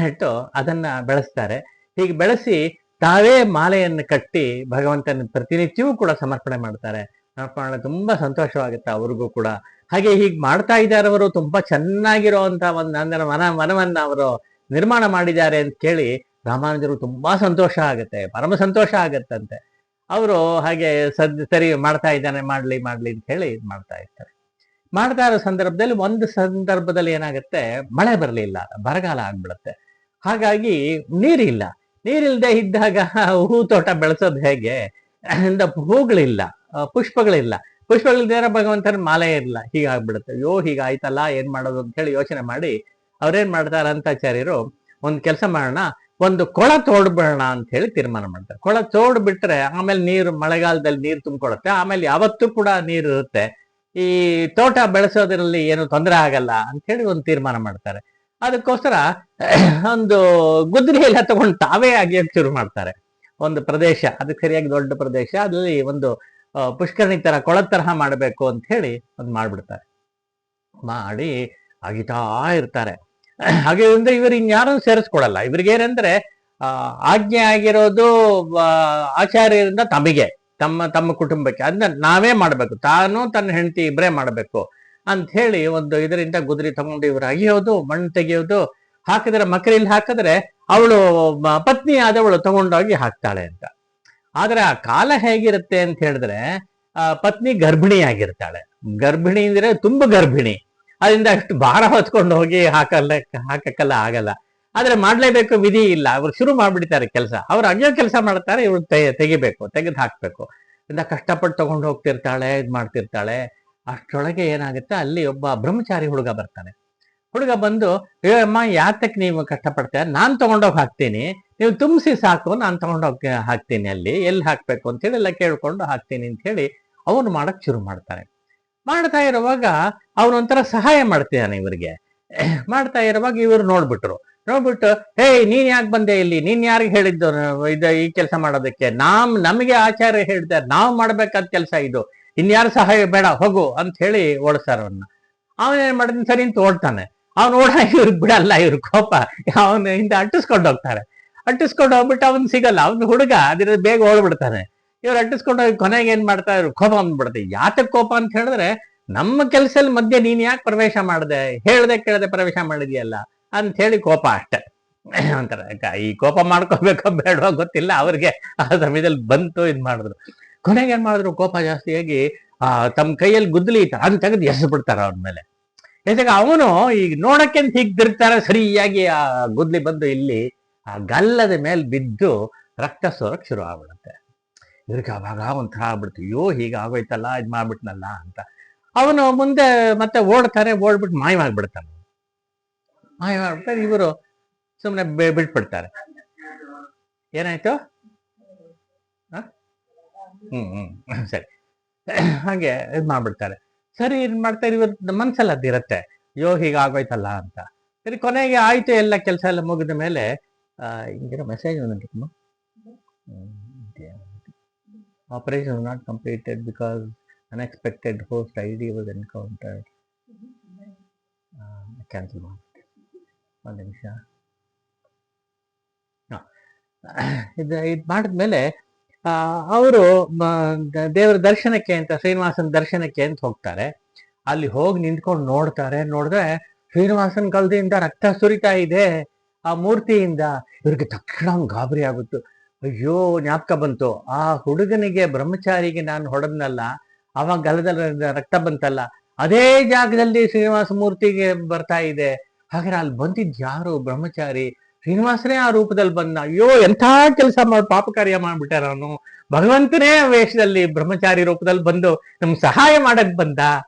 ಇಟ್ಟು ಅದನ್ನ ಬೆಳೆಸ್ತಾರೆ. ಹೀಗೆ ಬೆಳೆಸಿ ತಾವೇ ಮಾಲೆಯನ್ನು ಕಟ್ಟಿ ಭಗವಂತನ ಪ್ರತಿನಿತ್ಯವೂ ಕೂಡ ಸಮರ್ಪಣೆ ಮಾಡ್ತಾರೆ. ಸಮರ್ಪಣೆ ತುಂಬಾ ಸಂತೋಷವಾಗುತ್ತೆ ಅವ್ರಿಗೂ ಕೂಡ. ಹಾಗೆ ಹೀಗೆ ಮಾಡ್ತಾ ಇದ್ದಾರೆ ಅವರು. ತುಂಬಾ ಚೆನ್ನಾಗಿರುವಂತಹ ಒಂದು ನಂದನ ವನವನ್ನ ಅವರು ನಿರ್ಮಾಣ ಮಾಡಿದ್ದಾರೆ ಅಂತ ಕೇಳಿ ರಾಮಾನುಜರು ತುಂಬಾ ಸಂತೋಷ ಆಗತ್ತೆ, ಪರಮ ಸಂತೋಷ ಆಗತ್ತಂತೆ. ಅವರು ಹಾಗೆ ಸರಿ ಮಾಡ್ತಾ ಇದ್ದಾನೆ, ಮಾಡ್ಲಿ ಅಂತ ಹೇಳಿ ಮಾಡ್ತಾ ಇರ್ತಾರೆ. ಮಾಡ್ತಾ ಇರೋ ಸಂದರ್ಭದಲ್ಲಿ ಒಂದು ಸಂದರ್ಭದಲ್ಲಿ ಏನಾಗುತ್ತೆ, ಮಳೆ ಬರಲಿಲ್ಲ, ಬರಗಾಲ ಆಗ್ಬಿಡುತ್ತೆ. ಹಾಗಾಗಿ ನೀರಿಲ್ಲ. ನೀರಿಲ್ದೆ ಇದ್ದಾಗ ಹೂ ತೋಟ ಬೆಳೆಸೋದು ಹೇಗೆ ಅಂತ ಹೂಗಳಿಲ್ಲ, ಪುಷ್ಪಗಳಿಲ್ಲ, ಪುಷ್ಪಗಳಿಲ್ದೇ ಭಗವಂತನ ಮಾಲೆ ಇರಲ್ಲ, ಹೀಗಾಗ್ಬಿಡುತ್ತೆ. ಅಯ್ಯೋ ಹೀಗಾಯ್ತಲ್ಲ, ಏನ್ ಮಾಡೋದು ಅಂತ ಹೇಳಿ ಯೋಚನೆ ಮಾಡಿ ಅವ್ರೇನ್ ಮಾಡ್ತಾರೆ ಅಂತಾಚಾರ್ಯರು, ಒಂದ್ ಕೆಲಸ ಮಾಡೋಣ, ಒಂದು ಕೊಳ ತೋಡ್ಬಿಡೋಣ ಅಂತ ಹೇಳಿ ತೀರ್ಮಾನ ಮಾಡ್ತಾರೆ. ಕೊಳ ತೋಡ್ಬಿಟ್ರೆ ಆಮೇಲೆ ನೀರು, ಮಳೆಗಾಲದಲ್ಲಿ ನೀರು ತುಂಬಿಕೊಳ್ಳುತ್ತೆ, ಆಮೇಲೆ ಯಾವತ್ತೂ ಕೂಡ ನೀರು ಇರುತ್ತೆ, ಈ ತೋಟ ಬೆಳೆಸೋದ್ರಲ್ಲಿ ಏನು ತೊಂದರೆ ಆಗಲ್ಲ ಅಂತ ಹೇಳಿ ಒಂದು ತೀರ್ಮಾನ ಮಾಡ್ತಾರೆ. ಅದಕ್ಕೋಸ್ಕರ ಒಂದು ಗುದ್ದಲಿ ಎಲ್ಲ ತಗೊಂಡು ತಾವೇ ಅಗಿಯಕ್ಕೆ ಶುರು ಮಾಡ್ತಾರೆ. ಒಂದು ಪ್ರದೇಶ, ಅದಕ್ಕೆ ಸರಿಯಾಗಿ ದೊಡ್ಡ ಪ್ರದೇಶ, ಅದ್ರಲ್ಲಿ ಒಂದು ಪುಷ್ಕರಣಿ ತರ, ಕೊಳದ ತರಹ ಮಾಡಬೇಕು ಅಂತ ಹೇಳಿ ಒಂದು ಮಾಡ್ಬಿಡ್ತಾರೆ. ಮಾಡಿ ಅಗಿತಾ ಇರ್ತಾರೆ. ಹಾಗೆ ಅಂದ್ರೆ ಇವರು ಇನ್ಯಾರನ್ನು ಸೇರಿಸ್ಕೊಳಲ್ಲ. ಇವ್ರಿಗೇನಂದ್ರೆ ಆಜ್ಞೆ ಆಗಿರೋದು ಆಚಾರ್ಯರಿಂದ ತಮಗೆ, ತಮ್ಮ ಕುಟುಂಬಕ್ಕೆ, ಅದನ್ನ ನಾವೇ ಮಾಡ್ಬೇಕು, ತಾನು ತನ್ನ ಹೆಂಡತಿ ಇಬ್ಬರೇ ಮಾಡ್ಬೇಕು ಅಂತ ಹೇಳಿ ಒಂದು ಇದರಿಂದ ಗುದ್ರಿ ತಗೊಂಡು ಇವ್ರು ಅಗಿಯೋದು, ಮಣ್ಣು ತೆಗೆಯೋದು, ಹಾಕಿದ್ರೆ ಮಕರಿಲಿ ಹಾಕಿದ್ರೆ ಅವಳು ಪತ್ನಿ ಆದವಳು ತಗೊಂಡೋಗಿ ಹಾಕ್ತಾಳೆ ಅಂತ. ಆದ್ರೆ ಆ ಕಾಲ ಹೇಗಿರುತ್ತೆ ಅಂತ ಹೇಳಿದ್ರೆ, ಪತ್ನಿ ಗರ್ಭಿಣಿ ಆಗಿರ್ತಾಳೆ. ಗರ್ಭಿಣಿ ಅಂದ್ರೆ ತುಂಬ ಗರ್ಭಿಣಿ, ಅದರಿಂದ ಅಷ್ಟು ಭಾರ ಹೊತ್ಕೊಂಡು ಹೋಗಿ ಹಾಕಕ್ಕೆಲ್ಲ ಆಗಲ್ಲ. ಆದ್ರೆ ಮಾಡ್ಲೇಬೇಕು, ವಿಧಿ ಇಲ್ಲ. ಅವ್ರು ಶುರು ಮಾಡ್ಬಿಡ್ತಾರೆ ಕೆಲಸ, ಅವ್ರು ಅಗಿಯೋ ಕೆಲಸ ಮಾಡ್ತಾರೆ, ಇವ್ರು ತೆಗಿಬೇಕು, ತೆಗೆದು ಹಾಕ್ಬೇಕು ಇಂದ ಕಷ್ಟಪಟ್ಟು ತಗೊಂಡು ಹೋಗ್ತಿರ್ತಾಳೆ, ಇದ್ ಮಾಡ್ತಿರ್ತಾಳೆ. ಅಷ್ಟರೊಳಗೆ ಏನಾಗುತ್ತೆ, ಅಲ್ಲಿ ಒಬ್ಬ ಬ್ರಹ್ಮಚಾರಿ ಹುಡುಗ ಬರ್ತಾನೆ. ಹುಡುಗ ಬಂದು, ಅಮ್ಮ ಯಾತಕ್ಕೆ ನೀವು ಕಷ್ಟಪಡ್ತಾರೆ, ನಾನ್ ತಗೊಂಡೋಗಿ ಹಾಕ್ತೀನಿ, ನೀವು ತುಂಬಿಸಿ ಸಾಕು, ನಾನು ತಗೊಂಡೋಗಿ ಹಾಕ್ತೀನಿ, ಅಲ್ಲಿ ಎಲ್ಲಿ ಹಾಕ್ಬೇಕು ಅಂತ ಹೇಳಿ ಎಲ್ಲ ಕೇಳ್ಕೊಂಡು ಹಾಕ್ತೀನಿ ಅಂತ ಹೇಳಿ ಅವನು ಮಾಡಕ್ ಶುರು ಮಾಡ್ತಾನೆ. ಮಾಡ್ತಾ ಇರುವಾಗ ಅವನೊಂಥರ ಸಹಾಯ ಮಾಡ್ತಿದ್ದಾನೆ ಇವ್ರಿಗೆ. ಮಾಡ್ತಾ ಇರುವಾಗ ಇವ್ರು ನೋಡ್ಬಿಟ್ಟು, ಹೇ ನೀನ್ ಯಾಕೆ ಬಂದೆ ಇಲ್ಲಿ, ನೀನ್ ಯಾರಿಗೆ ಹೇಳಿದ್ದು ಈ ಕೆಲಸ ಮಾಡೋದಕ್ಕೆ, ನಮಗೆ ಆಚಾರ್ಯ ಹೇಳ್ತಾರೆ, ನಾವು ಮಾಡ್ಬೇಕಾದ ಕೆಲಸ ಇದು, ಇನ್ಯಾರು ಸಹಾಯ ಬೇಡ, ಹೋಗು ಅಂತ ಹೇಳಿ ಓಡಿಸ್ತಾರ ಅವನ್ನ. ಅವನೇನ್ ಮಾಡಿದ್ನ ಸರಿ ಅಂತ ಓಡ್ತಾನೆ. ಅವ್ನು ಓಡ, ಇವ್ರಿಗೆ ಬಿಡಲ್ಲ, ಇವ್ರ ಕೋಪ ಅವನ ಹಿಂದೆ ಅಟ್ಟಿಸ್ಕೊಂಡು ಹೋಗ್ತಾರೆ. ಅಟ್ಟಿಸ್ಕೊಂಡು ಹೋಗ್ಬಿಟ್ಟು ಅವನ್ ಸಿಗಲ್ಲ, ಅವ್ನ ಹುಡುಗ ಅದ್ರ ಬೇಗ ಓಡ್ಬಿಡ್ತಾನೆ. ಇವ್ರು ಅಟ್ಟಿಸ್ಕೊಂಡು ಹೋಗಿ ಕೊನೆಗೆ ಏನ್ ಮಾಡ್ತಾ ಇವ್ರು ಕೋಪ ಬಂದ್ಬಿಡುತ್ತೆ. ಯಾತಕ್ ಕೋಪ ಅಂತ ಹೇಳಿದ್ರೆ, ನಮ್ಮ ಕೆಲ್ಸದಲ್ಲಿ ಮಧ್ಯೆ ನೀನ್ ಯಾಕೆ ಪ್ರವೇಶ ಮಾಡಿದೆ, ಹೇಳ್ದೆ ಕೇಳದೆ ಪ್ರವೇಶ ಮಾಡಿದ್ಯಲ್ಲ ಅಂತ ಹೇಳಿ ಕೋಪ ಅಷ್ಟೆ. ಅಂತಾರೆ, ಈ ಕೋಪ ಮಾಡ್ಕೋಬೇಕೋ ಬೇಡವೋ ಗೊತ್ತಿಲ್ಲ ಅವ್ರಿಗೆ, ಆ ಸಮಯದಲ್ಲಿ ಬಂತು, ಇದ್ ಮಾಡಿದ್ರು. ಕೊನೆಗೆ ಏನ್ ಮಾಡಿದ್ರು, ಕೋಪ ಜಾಸ್ತಿಯಾಗಿ ತಮ್ಮ ಕೈಯಲ್ಲಿ ಗುದ್ದಲಿ ಅದನ್ನ ತೆಗೆದು ಎಸ್ ಬಿಡ್ತಾರ ಅವನ ಮೇಲೆ. ಎಸಾಗ ಅವನು ಈಗ ನೋಡಕ್ಕೆ ಹೀಗ್ ತಿರುಗ್ತಾರೆ, ಸರಿಯಾಗಿ ಆ ಗುದ್ಲಿ ಬಂದು ಇಲ್ಲಿ ಆ ಗಲ್ಲದ ಮೇಲೆ ಬಿದ್ದು ರಕ್ತ ಸೋರಕ್ ಶುರು ಆಗ್ಬಿಡುತ್ತೆ. ಇವ್ರಿಗೆ ಅವಾಗ ಒಂಥರ ಆಗ್ಬಿಡ್ತು, ಅಯ್ಯೋ ಹೀಗಾಗೋಯ್ತಲ್ಲ, ಇದ್ ಮಾಡ್ಬಿಟ್ನಲ್ಲ ಅಂತ. ಅವನು ಮುಂದೆ ಮತ್ತೆ ಓಡ್ತಾರೆ, ಓಡ್ಬಿಟ್ಟು ಮಾಯವಾಗ್ಬಿಡ್ತಾನೆ. ಮಾಯವಾಗ್ಬಿಡ್ತಾರೆ, ಇವರು ಸುಮ್ಮನೆ ಬಿಟ್ಬಿಡ್ತಾರೆ. ಏನಾಯ್ತು? ಸರಿ, ಹಾಗೆ ಇದ್ ಮಾಡ್ಬಿಡ್ತಾರೆ. ಸರಿ, ಇದ್ ಮಾಡ್ತಾರೆ, ಇವ್ರ ಮನ್ಸಲ್ಲಿ ಅದಿರತ್ತೆ, ಅಯ್ಯೋ ಹೀಗಾಗೋಯ್ತಲ್ಲ ಅಂತ. ಸರಿ, ಕೊನೆಗೆ ಆಯ್ತು, ಎಲ್ಲ ಕೆಲಸ ಎಲ್ಲ ಮುಗಿದ ಮೇಲೆ ಹಿಂಗಿರೋ ಮೆಸೇಜ್ ಬಂದಿತ್ತು, operation not completed because unexpected host ID was encountered. Cancel ಮಾಡಿ ಒಂದು ನಿಮಿಷ. ಇದು ಮಾಡಿದ್ಮೇಲೆ ಅವರು ದೇವರ ದರ್ಶನಕ್ಕೆ ಅಂತ, ಶ್ರೀನಿವಾಸನ ದರ್ಶನಕ್ಕೆ ಅಂತ ಹೋಗ್ತಾರೆ. ಅಲ್ಲಿ ಹೋಗಿ ನಿಂತ್ಕೊಂಡು ನೋಡಿದ್ರೆ ಶ್ರೀನಿವಾಸನ ಕಲ್ದಿಂದ ರಕ್ತ ಸುರಿತಾ ಇದೆ ಆ ಮೂರ್ತಿಯಿಂದ. ಇವ್ರಿಗೆ ತಕ್ಷಣ ಗಾಬರಿ ಆಗುತ್ತು. ಅಯ್ಯೋ, ಜ್ಞಾಪಕ ಬಂತು, ಆ ಹುಡುಗನಿಗೆ, ಬ್ರಹ್ಮಚಾರಿಗೆ ನಾನು ಹೊಡೆದ್ನಲ್ಲ, ಅವಾಗ ಗಲದಲ್ಲಿ ರಕ್ತ ಬಂತಲ್ಲ, ಅದೇ ಜಾಗದಲ್ಲಿ ಶ್ರೀನಿವಾಸ ಮೂರ್ತಿಗೆ ಬರ್ತಾ ಇದೆ. ಹಾಗಾದ್ರೆ ಅಲ್ಲಿ ಬಂದಿದ್ ಯಾರು? ಬ್ರಹ್ಮಚಾರಿ ಶ್ರೀನಿವಾಸನೇ ಆ ರೂಪದಲ್ಲಿ ಬಂದ. ಅಯ್ಯೋ, ಎಂಥ ಕೆಲಸ ಪಾಪ ಕಾರ್ಯ ಮಾಡ್ಬಿಟ್ಟಾರ ಅವನು. ಭಗವಂತನೇ ವೇಷದಲ್ಲಿ ಬ್ರಹ್ಮಚಾರಿ ರೂಪದಲ್ಲಿ ಬಂದು ನಮ್ಗೆ ಸಹಾಯ ಮಾಡಕ್ ಬಂದ.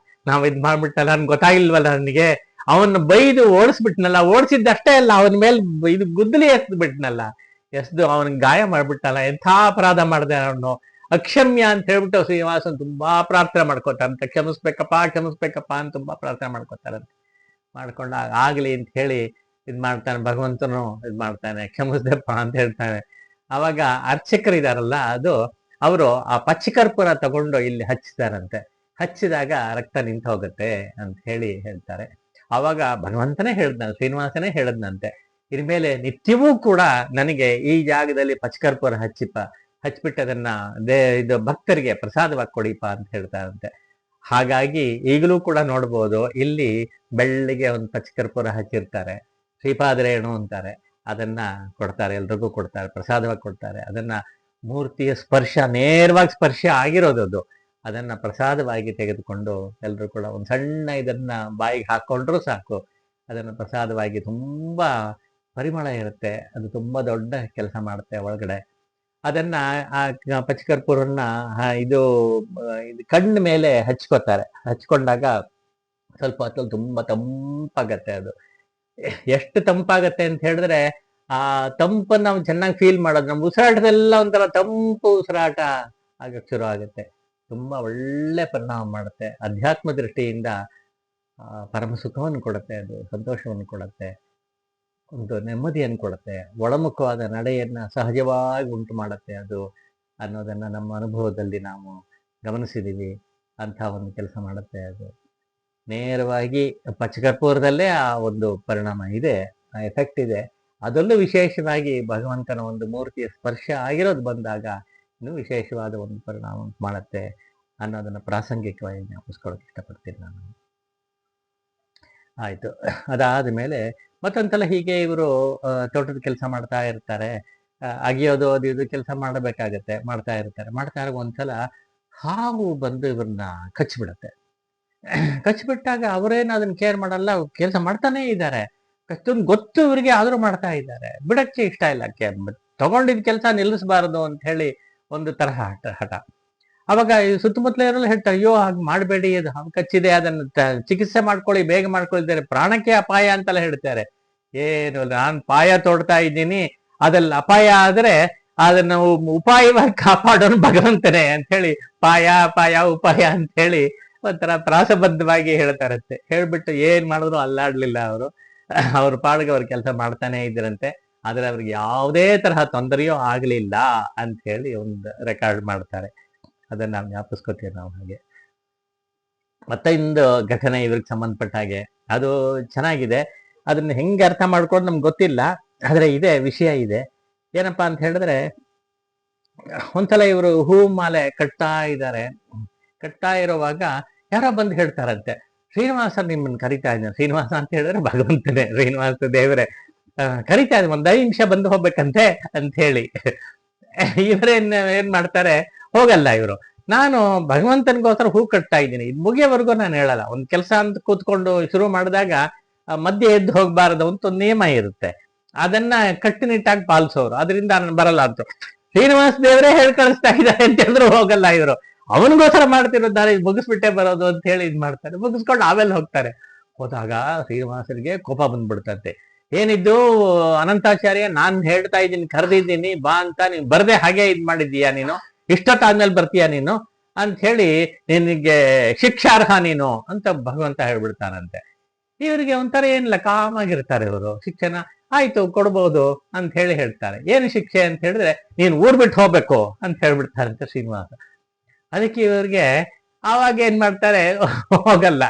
ನಾವ್ ಇದ್ ಮಾಡ್ಬಿಟ್ಟಲ್ಲ, ನನ್ಗೆ ಗೊತ್ತಾಗಿಲ್ವಲ್ಲ, ನನಗೆ ಅವನ್ನ ಬೈದು ಓಡಿಸ್ಬಿಟ್ನಲ್ಲ, ಓಡಿಸಿದ್ದಷ್ಟೇ ಅಲ್ಲ, ಅವನ ಮೇಲೆ ಇದು ಗುದ್ದಲಿ ಎಸ್ಬಿಟ್ನಲ್ಲ, ಎಸ್ದು ಅವನಿಗೆ ಗಾಯ ಮಾಡ್ಬಿಟ್ಟಲ್ಲ, ಎಂಥ ಅಪರಾಧ ಮಾಡಿದೆ ಅವನು, ಅಕ್ಷಮ್ಯ ಅಂತ ಹೇಳ್ಬಿಟ್ಟು ಶ್ರೀನಿವಾಸನ್ ತುಂಬಾ ಪ್ರಾರ್ಥನೆ ಮಾಡ್ಕೋತಾರಂತ. ಕ್ಷಮಿಸ್ಬೇಕಪ್ಪ ಅಂತ ತುಂಬಾ ಪ್ರಾರ್ಥನೆ ಮಾಡ್ಕೋತಾರಂತೆ. ಮಾಡ್ಕೊಂಡಾಗ ಆಗ್ಲಿ ಅಂತ ಹೇಳಿ ಇದ್ ಮಾಡ್ತಾನೆ, ಭಗವಂತನು ಇದ್ ಮಾಡ್ತಾನೆ, ಕ್ಷಮಿಸ್ದೆಪ್ಪ ಅಂತ ಹೇಳ್ತಾನೆ. ಅವಾಗ ಅರ್ಚಕರಿದಾರಲ್ಲ, ಅವರು ಆ ಪಚ್ಚಕರ್ಪೂರ ತಗೊಂಡು ಇಲ್ಲಿ ಹಚ್ಚಿದಾರಂತೆ. ಹಚ್ಚಿದಾಗ ರಕ್ತ ನಿಂತು ಹೋಗುತ್ತೆ ಅಂತ ಹೇಳ್ತಾರೆ. ಅವಾಗ ಭಗವಂತನೇ ಹೇಳ್ದ, ಶ್ರೀನಿವಾಸನೇ ಹೇಳದ್ನಂತೆ, ಇನ್ಮೇಲೆ ನಿತ್ಯವೂ ಕೂಡ ನನಗೆ ಈ ಜಾಗದಲ್ಲಿ ಪಚ್ಚಕರ್ಪೂರ ಹಚ್ಬಿಟ್ಟು ಅದನ್ನ ಇದು ಭಕ್ತರಿಗೆ ಪ್ರಸಾದವಾಗಿ ಕೊಡಿಪ ಅಂತ ಹೇಳ್ತಾರಂತೆ. ಹಾಗಾಗಿ ಈಗಲೂ ಕೂಡ ನೋಡ್ಬೋದು, ಇಲ್ಲಿ ಬೆಳ್ಳಿಗೆ ಒಂದು ಪಚ್ಚಕರ್ಪೂರ ಹಚ್ಚಿರ್ತಾರೆ, ಶ್ರೀಪಾದರೇಣು ಅಂತಾರೆ, ಅದನ್ನ ಕೊಡ್ತಾರೆ, ಎಲ್ರಿಗೂ ಕೊಡ್ತಾರೆ, ಪ್ರಸಾದವಾಗಿ ಕೊಡ್ತಾರೆ. ಅದನ್ನ ಮೂರ್ತಿಯ ಸ್ಪರ್ಶ, ನೇರವಾಗಿ ಸ್ಪರ್ಶ ಆಗಿರೋದು, ಅದನ್ನ ಪ್ರಸಾದವಾಗಿ ತೆಗೆದುಕೊಂಡು ಎಲ್ರು ಕೂಡ ಒಂದು ಸಣ್ಣ ಇದನ್ನ ಬಾಯಿಗೆ ಹಾಕೊಂಡ್ರು ಸಾಕು, ಅದನ್ನ ಪ್ರಸಾದವಾಗಿ ತುಂಬಾ ಪರಿಮಳ ಇರುತ್ತೆ, ಅದು ತುಂಬಾ ದೊಡ್ಡ ಕೆಲಸ ಮಾಡುತ್ತೆ ಒಳಗಡೆ. ಅದನ್ನ ಪಚ್ಚಕರ್ಪೂರನ್ನ ಇದು ಕಣ್ಣು ಮೇಲೆ ಹಚ್ಕೋತಾರೆ. ಹಚ್ಕೊಂಡಾಗ ಸ್ವಲ್ಪ ಹೊತ್ತಲ್ಲಿ ತುಂಬಾ ತಂಪಾಗತ್ತೆ ಅದು. ಎಷ್ಟು ತಂಪಾಗತ್ತೆ ಅಂತ ಹೇಳಿದ್ರೆ ಆ ತಂಪನ್ನ ನಾವು ಚೆನ್ನಾಗಿ ಫೀಲ್ ಮಾಡೋದು. ನಮ್ಮ ಉಸಿರಾಟದೆಲ್ಲ ಒಂಥರ ತಂಪು ಉಸಿರಾಟ ಆಗಕ್ಕೆ ಶುರು ಆಗುತ್ತೆ. ತುಂಬಾ ಒಳ್ಳೆ ಪರಿಣಾಮ ಮಾಡುತ್ತೆ. ಅಧ್ಯಾತ್ಮ ದೃಷ್ಟಿಯಿಂದ ಪರಮ ಸುಖವನ್ನು ಕೊಡುತ್ತೆ, ಅದು ಸಂತೋಷವನ್ನು ಕೊಡುತ್ತೆ, ಒಂದು ನೆಮ್ಮದಿಯನ್ನು ಕೊಡುತ್ತೆ, ಒಳಮುಖವಾದ ನಡೆಯನ್ನ ಸಹಜವಾಗಿ ಉಂಟು ಮಾಡುತ್ತೆ ಅದು ಅನ್ನೋದನ್ನ ನಮ್ಮ ಅನುಭವದಲ್ಲಿ ನಾವು ಗಮನಿಸಿದೀವಿ. ಅಂತ ಒಂದು ಕೆಲಸ ಮಾಡುತ್ತೆ ಅದು. ನೇರವಾಗಿ ಪಚ್ಚಕರ್ಪೂರದಲ್ಲೇ ಆ ಒಂದು ಪರಿಣಾಮ ಇದೆ, ಆ ಎಫೆಕ್ಟ್ ಇದೆ. ಅದರಲ್ಲೂ ವಿಶೇಷವಾಗಿ ಭಗವಂತನ ಒಂದು ಮೂರ್ತಿಯ ಸ್ಪರ್ಶ ಆಗಿರೋದು ಬಂದಾಗ ಇನ್ನೂ ವಿಶೇಷವಾದ ಒಂದು ಪರಿಣಾಮ ಮಾಡುತ್ತೆ ಅನ್ನೋದನ್ನ ಪ್ರಾಸಂಗಿಕವಾಗಿ ಜ್ಞಾಪಿಸ್ಕೊಳಕ್ಕೆ ಇಷ್ಟಪಡ್ತೀನಿ ನಾನು. ಆಯ್ತು, ಅದಾದ ಮೇಲೆ ಮತ್ತೊಂದ್ಸಲ ಹೀಗೆ ಇವರು ತೋಟದ ಕೆಲಸ ಮಾಡ್ತಾ ಇರ್ತಾರೆ. ಅಗಿಯೋದು ಅದು ಇದು ಕೆಲಸ ಮಾಡಬೇಕಾಗತ್ತೆ, ಮಾಡ್ತಾ ಇರೋ ಒಂದ್ಸಲ ಹಾವು ಬಂದು ಇವ್ರನ್ನ ಕಚ್ಚಿಬಿಡತ್ತೆ. ಕಚ್ಚಿಬಿಟ್ಟಾಗ ಅವರೇನು ಅದನ್ನ ಕೇರ್ ಮಾಡಲ್ಲ, ಕೆಲಸ ಮಾಡ್ತಾನೆ ಇದ್ದಾರೆ. ಕಷ್ಟೊಂದು ಗೊತ್ತು ಇವರಿಗೆ, ಆದ್ರೂ ಮಾಡ್ತಾ ಇದ್ದಾರೆ. ಬಿಡಕ್ಕೆ ಇಷ್ಟ ಇಲ್ಲ. ತಗೊಂಡಿದ್ ಕೆಲಸ ನಿಲ್ಲಿಸಬಾರದು ಅಂತ ಹೇಳಿ ಒಂದು ತರಹ ಹಠ. ಅವಾಗ ಸುತ್ತಮುತ್ತಲ ಇರೋಲ್ಲ ಹೇಳ್ತಾರೆ, ಅಯ್ಯೋ ಹಾಗೆ ಮಾಡಬೇಡಿ, ಅದು ಹಾವು ಕಚ್ಚಿದೆ, ಅದನ್ನು ಚಿಕಿತ್ಸೆ ಮಾಡ್ಕೊಳ್ಳಿ, ಬೇಗ ಮಾಡ್ಕೊಳ್ತಾರೆ, ಪ್ರಾಣಕ್ಕೆ ಅಪಾಯ ಅಂತೆಲ್ಲ ಹೇಳ್ತಾರೆ. ಏನು, ನಾನ್ ಪಾಯ ತೋಡ್ತಾ ಇದ್ದೀನಿ, ಅದಲ್ಲಿ ಅಪಾಯ ಆದ್ರೆ ಅದನ್ನ ಉಪಾಯವಾಗಿ ಕಾಪಾಡೋನು ಭಗವಂತನೇ ಅಂತ ಹೇಳಿ ಪಾಯ ಅಪಾಯ ಉಪಾಯ ಅಂತ ಹೇಳಿ ಒಂಥರ ಪ್ರಾಸಬದ್ಧವಾಗಿ ಹೇಳ್ತಾರಂತೆ. ಹೇಳ್ಬಿಟ್ಟು ಏನ್ ಮಾಡಿದ್ರು ಅಲ್ಲಾಡ್ಲಿಲ್ಲ ಅವರು. ಅವ್ರ ಪಾಡಿಗೆ ಅವ್ರ ಕೆಲಸ ಮಾಡ್ತಾನೆ ಇದ್ರಂತೆ. ಆದ್ರೆ ಅವ್ರಿಗೆ ಯಾವುದೇ ತರಹ ತೊಂದರೆಯೋ ಆಗ್ಲಿಲ್ಲ ಅಂತ ಹೇಳಿ ಒಂದು ರೆಕಾರ್ಡ್ ಮಾಡ್ತಾರೆ. ಅದನ್ನ ನಾವು ಜ್ಞಾಪಿಸ್ಕೋತೀವಿ ನಾವು ಹಾಗೆ. ಮತ್ತೆ ಇಂದು ಘಟನೆ ಇವ್ರಿಗೆ ಸಂಬಂಧಪಟ್ಟ ಹಾಗೆ ಅದು ಚೆನ್ನಾಗಿದೆ. ಅದನ್ನ ಹೆಂಗೆ ಅರ್ಥ ಮಾಡ್ಕೊಂಡು ನಮ್ಗೆ ಗೊತ್ತಿಲ್ಲ, ಆದ್ರೆ ಇದೆ ವಿಷಯ ಇದೆ. ಏನಪ್ಪಾ ಅಂತ ಹೇಳಿದ್ರೆ, ಒಂದ್ಸಲ ಇವರು ಹೂ ಮಾಲೆ ಕಟ್ತಾ ಇರುವಾಗ ಯಾರೋ ಬಂದು ಹೇಳ್ತಾರಂತೆ, ಶ್ರೀನಿವಾಸ ನಿಮ್ಮನ್ನ ಕರಿತಾ ಇದ್ದಾನೆ. ಶ್ರೀನಿವಾಸ ಅಂತ ಹೇಳಿದ್ರೆ ಭಗವಂತನೇ, ಶ್ರೀನಿವಾಸ ದೇವರೇ ಕರಿತಾ ಇದ್ದಾನೆ, ಒಂದ್ 5 ನಿಮಿಷ ಬಂದು ಹೋಗ್ಬೇಕಂತೆ ಅಂತ ಹೇಳಿ. ಏನ್ ಮಾಡ್ತಾರೆ, ಹೋಗಲ್ಲ ಇವರು. ನಾನು ಭಗವಂತನಿಗೋಸ್ಕರ ಹೂ ಕಟ್ತಾ ಇದ್ದೀನಿ, ಇದು ಮುಗಿಯೋವರೆಗೂ ನಾನು ಹೇಳಲ್ಲ. ಒಂದ್ ಕೆಲಸ ಅಂತ ಕೂತ್ಕೊಂಡು ಶುರು ಮಾಡಿದಾಗ ಮಧ್ಯೆ ಎದ್ದು ಹೋಗ್ಬಾರದು ಅಂತ ಒಂದು ನಿಯಮ ಇರುತ್ತೆ. ಅದನ್ನ ಕಟ್ಟುನಿಟ್ಟಾಗಿ ಪಾಲಿಸೋರು. ಅದರಿಂದ ನಾನು ಬರಲ್ಲ ಅಂತ ಶ್ರೀನಿವಾಸ ದೇವರೇ ಹೇಳಿ ಕಳಿಸ್ತಾ ಇದ್ದಾರೆ ಅಂತ ಹೇಳಿದ್ರು ಹೋಗಲ್ಲ ಇವರು. ಅವನಿಗೋಸ್ಕರ ಮಾಡ್ತಿರೋದಾರೆ, ಮುಗಿಸ್ಬಿಟ್ಟೆ ಬರೋದು ಅಂತ ಹೇಳಿ ಇದ್ ಮಾಡ್ತಾರೆ. ಮುಗಿಸ್ಕೊಂಡು ಆಮೇಲೆ ಹೋಗ್ತಾರೆ. ಹೋದಾಗ ಶ್ರೀನಿವಾಸರಿಗೆ ಕೋಪ ಬಂದ್ಬಿಡ್ತಂತೆ. ಏನಿದ್ದು ಅನಂತಾಚಾರ್ಯ, ನಾನ್ ಹೇಳ್ತಾ ಇದ್ದೀನಿ, ಕರೆದಿದ್ದೀನಿ ಬಾ ಅಂತ, ನೀನ್ ಬರ್ದೆ ಹಾಗೆ ಇದ್ ಮಾಡಿದ್ದೀಯಾ ನೀನು, ಇಷ್ಟೊತ್ತಾದ್ಮೇಲೆ ಬರ್ತೀಯಾ ನೀನು ಅಂತ ಹೇಳಿ, ನಿನಗೆ ಶಿಕ್ಷಾರ್ಹ ನೀನು ಅಂತ ಭಗವಂತ ಹೇಳ್ಬಿಡ್ತಾನಂತೆ. ಇವರಿಗೆ ಒಂಥರ ಏನಿಲ್ಲ, ಕಾಮಾಗಿರ್ತಾರೆ ಇವರು. ಶಿಕ್ಷಣ ಆಯ್ತು ಕೊಡ್ಬೋದು ಅಂತ ಹೇಳಿ ಹೇಳ್ತಾರೆ. ಏನು ಶಿಕ್ಷೆ ಅಂತ ಹೇಳಿದ್ರೆ, ನೀನ್ ಊರ್ ಬಿಟ್ಟು ಹೋಗ್ಬೇಕು ಅಂತ ಹೇಳ್ಬಿಡ್ತಾರಂತೆ ಶ್ರೀನಿವಾಸ. ಅದಕ್ಕೆ ಇವ್ರಿಗೆ ಆವಾಗ ಏನ್ ಮಾಡ್ತಾರೆ, ಹೋಗಲ್ಲ.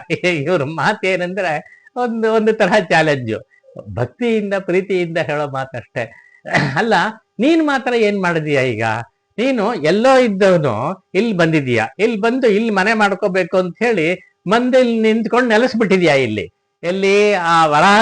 ಇವ್ರ ಮಾತೇನಂದ್ರೆ ಒಂದು ತರಹ ಚಾಲೆಂಜು, ಭಕ್ತಿಯಿಂದ ಪ್ರೀತಿಯಿಂದ ಹೇಳೋ ಮಾತಷ್ಟೇ. ಅಲ್ಲ, ನೀನ್ ಮಾತ್ರ ಏನ್ ಮಾಡಿದೀಯ ಈಗ, ನೀನು ಎಲ್ಲೋ ಇದ್ದವನು ಇಲ್ಲಿ ಬಂದಿದೀಯ, ಇಲ್ಲಿ ಬಂದು ಇಲ್ಲಿ ಮನೆ ಮಾಡ್ಕೋಬೇಕು ಅಂತ ಹೇಳಿ ಮಂದಿ ಇಲ್ಲಿ ನಿಂತ್ಕೊಂಡು ನೆಲೆಸ್ಬಿಟ್ಟಿದ್ಯಾ. ಎಲ್ಲಿ ಆ ವರಾಹ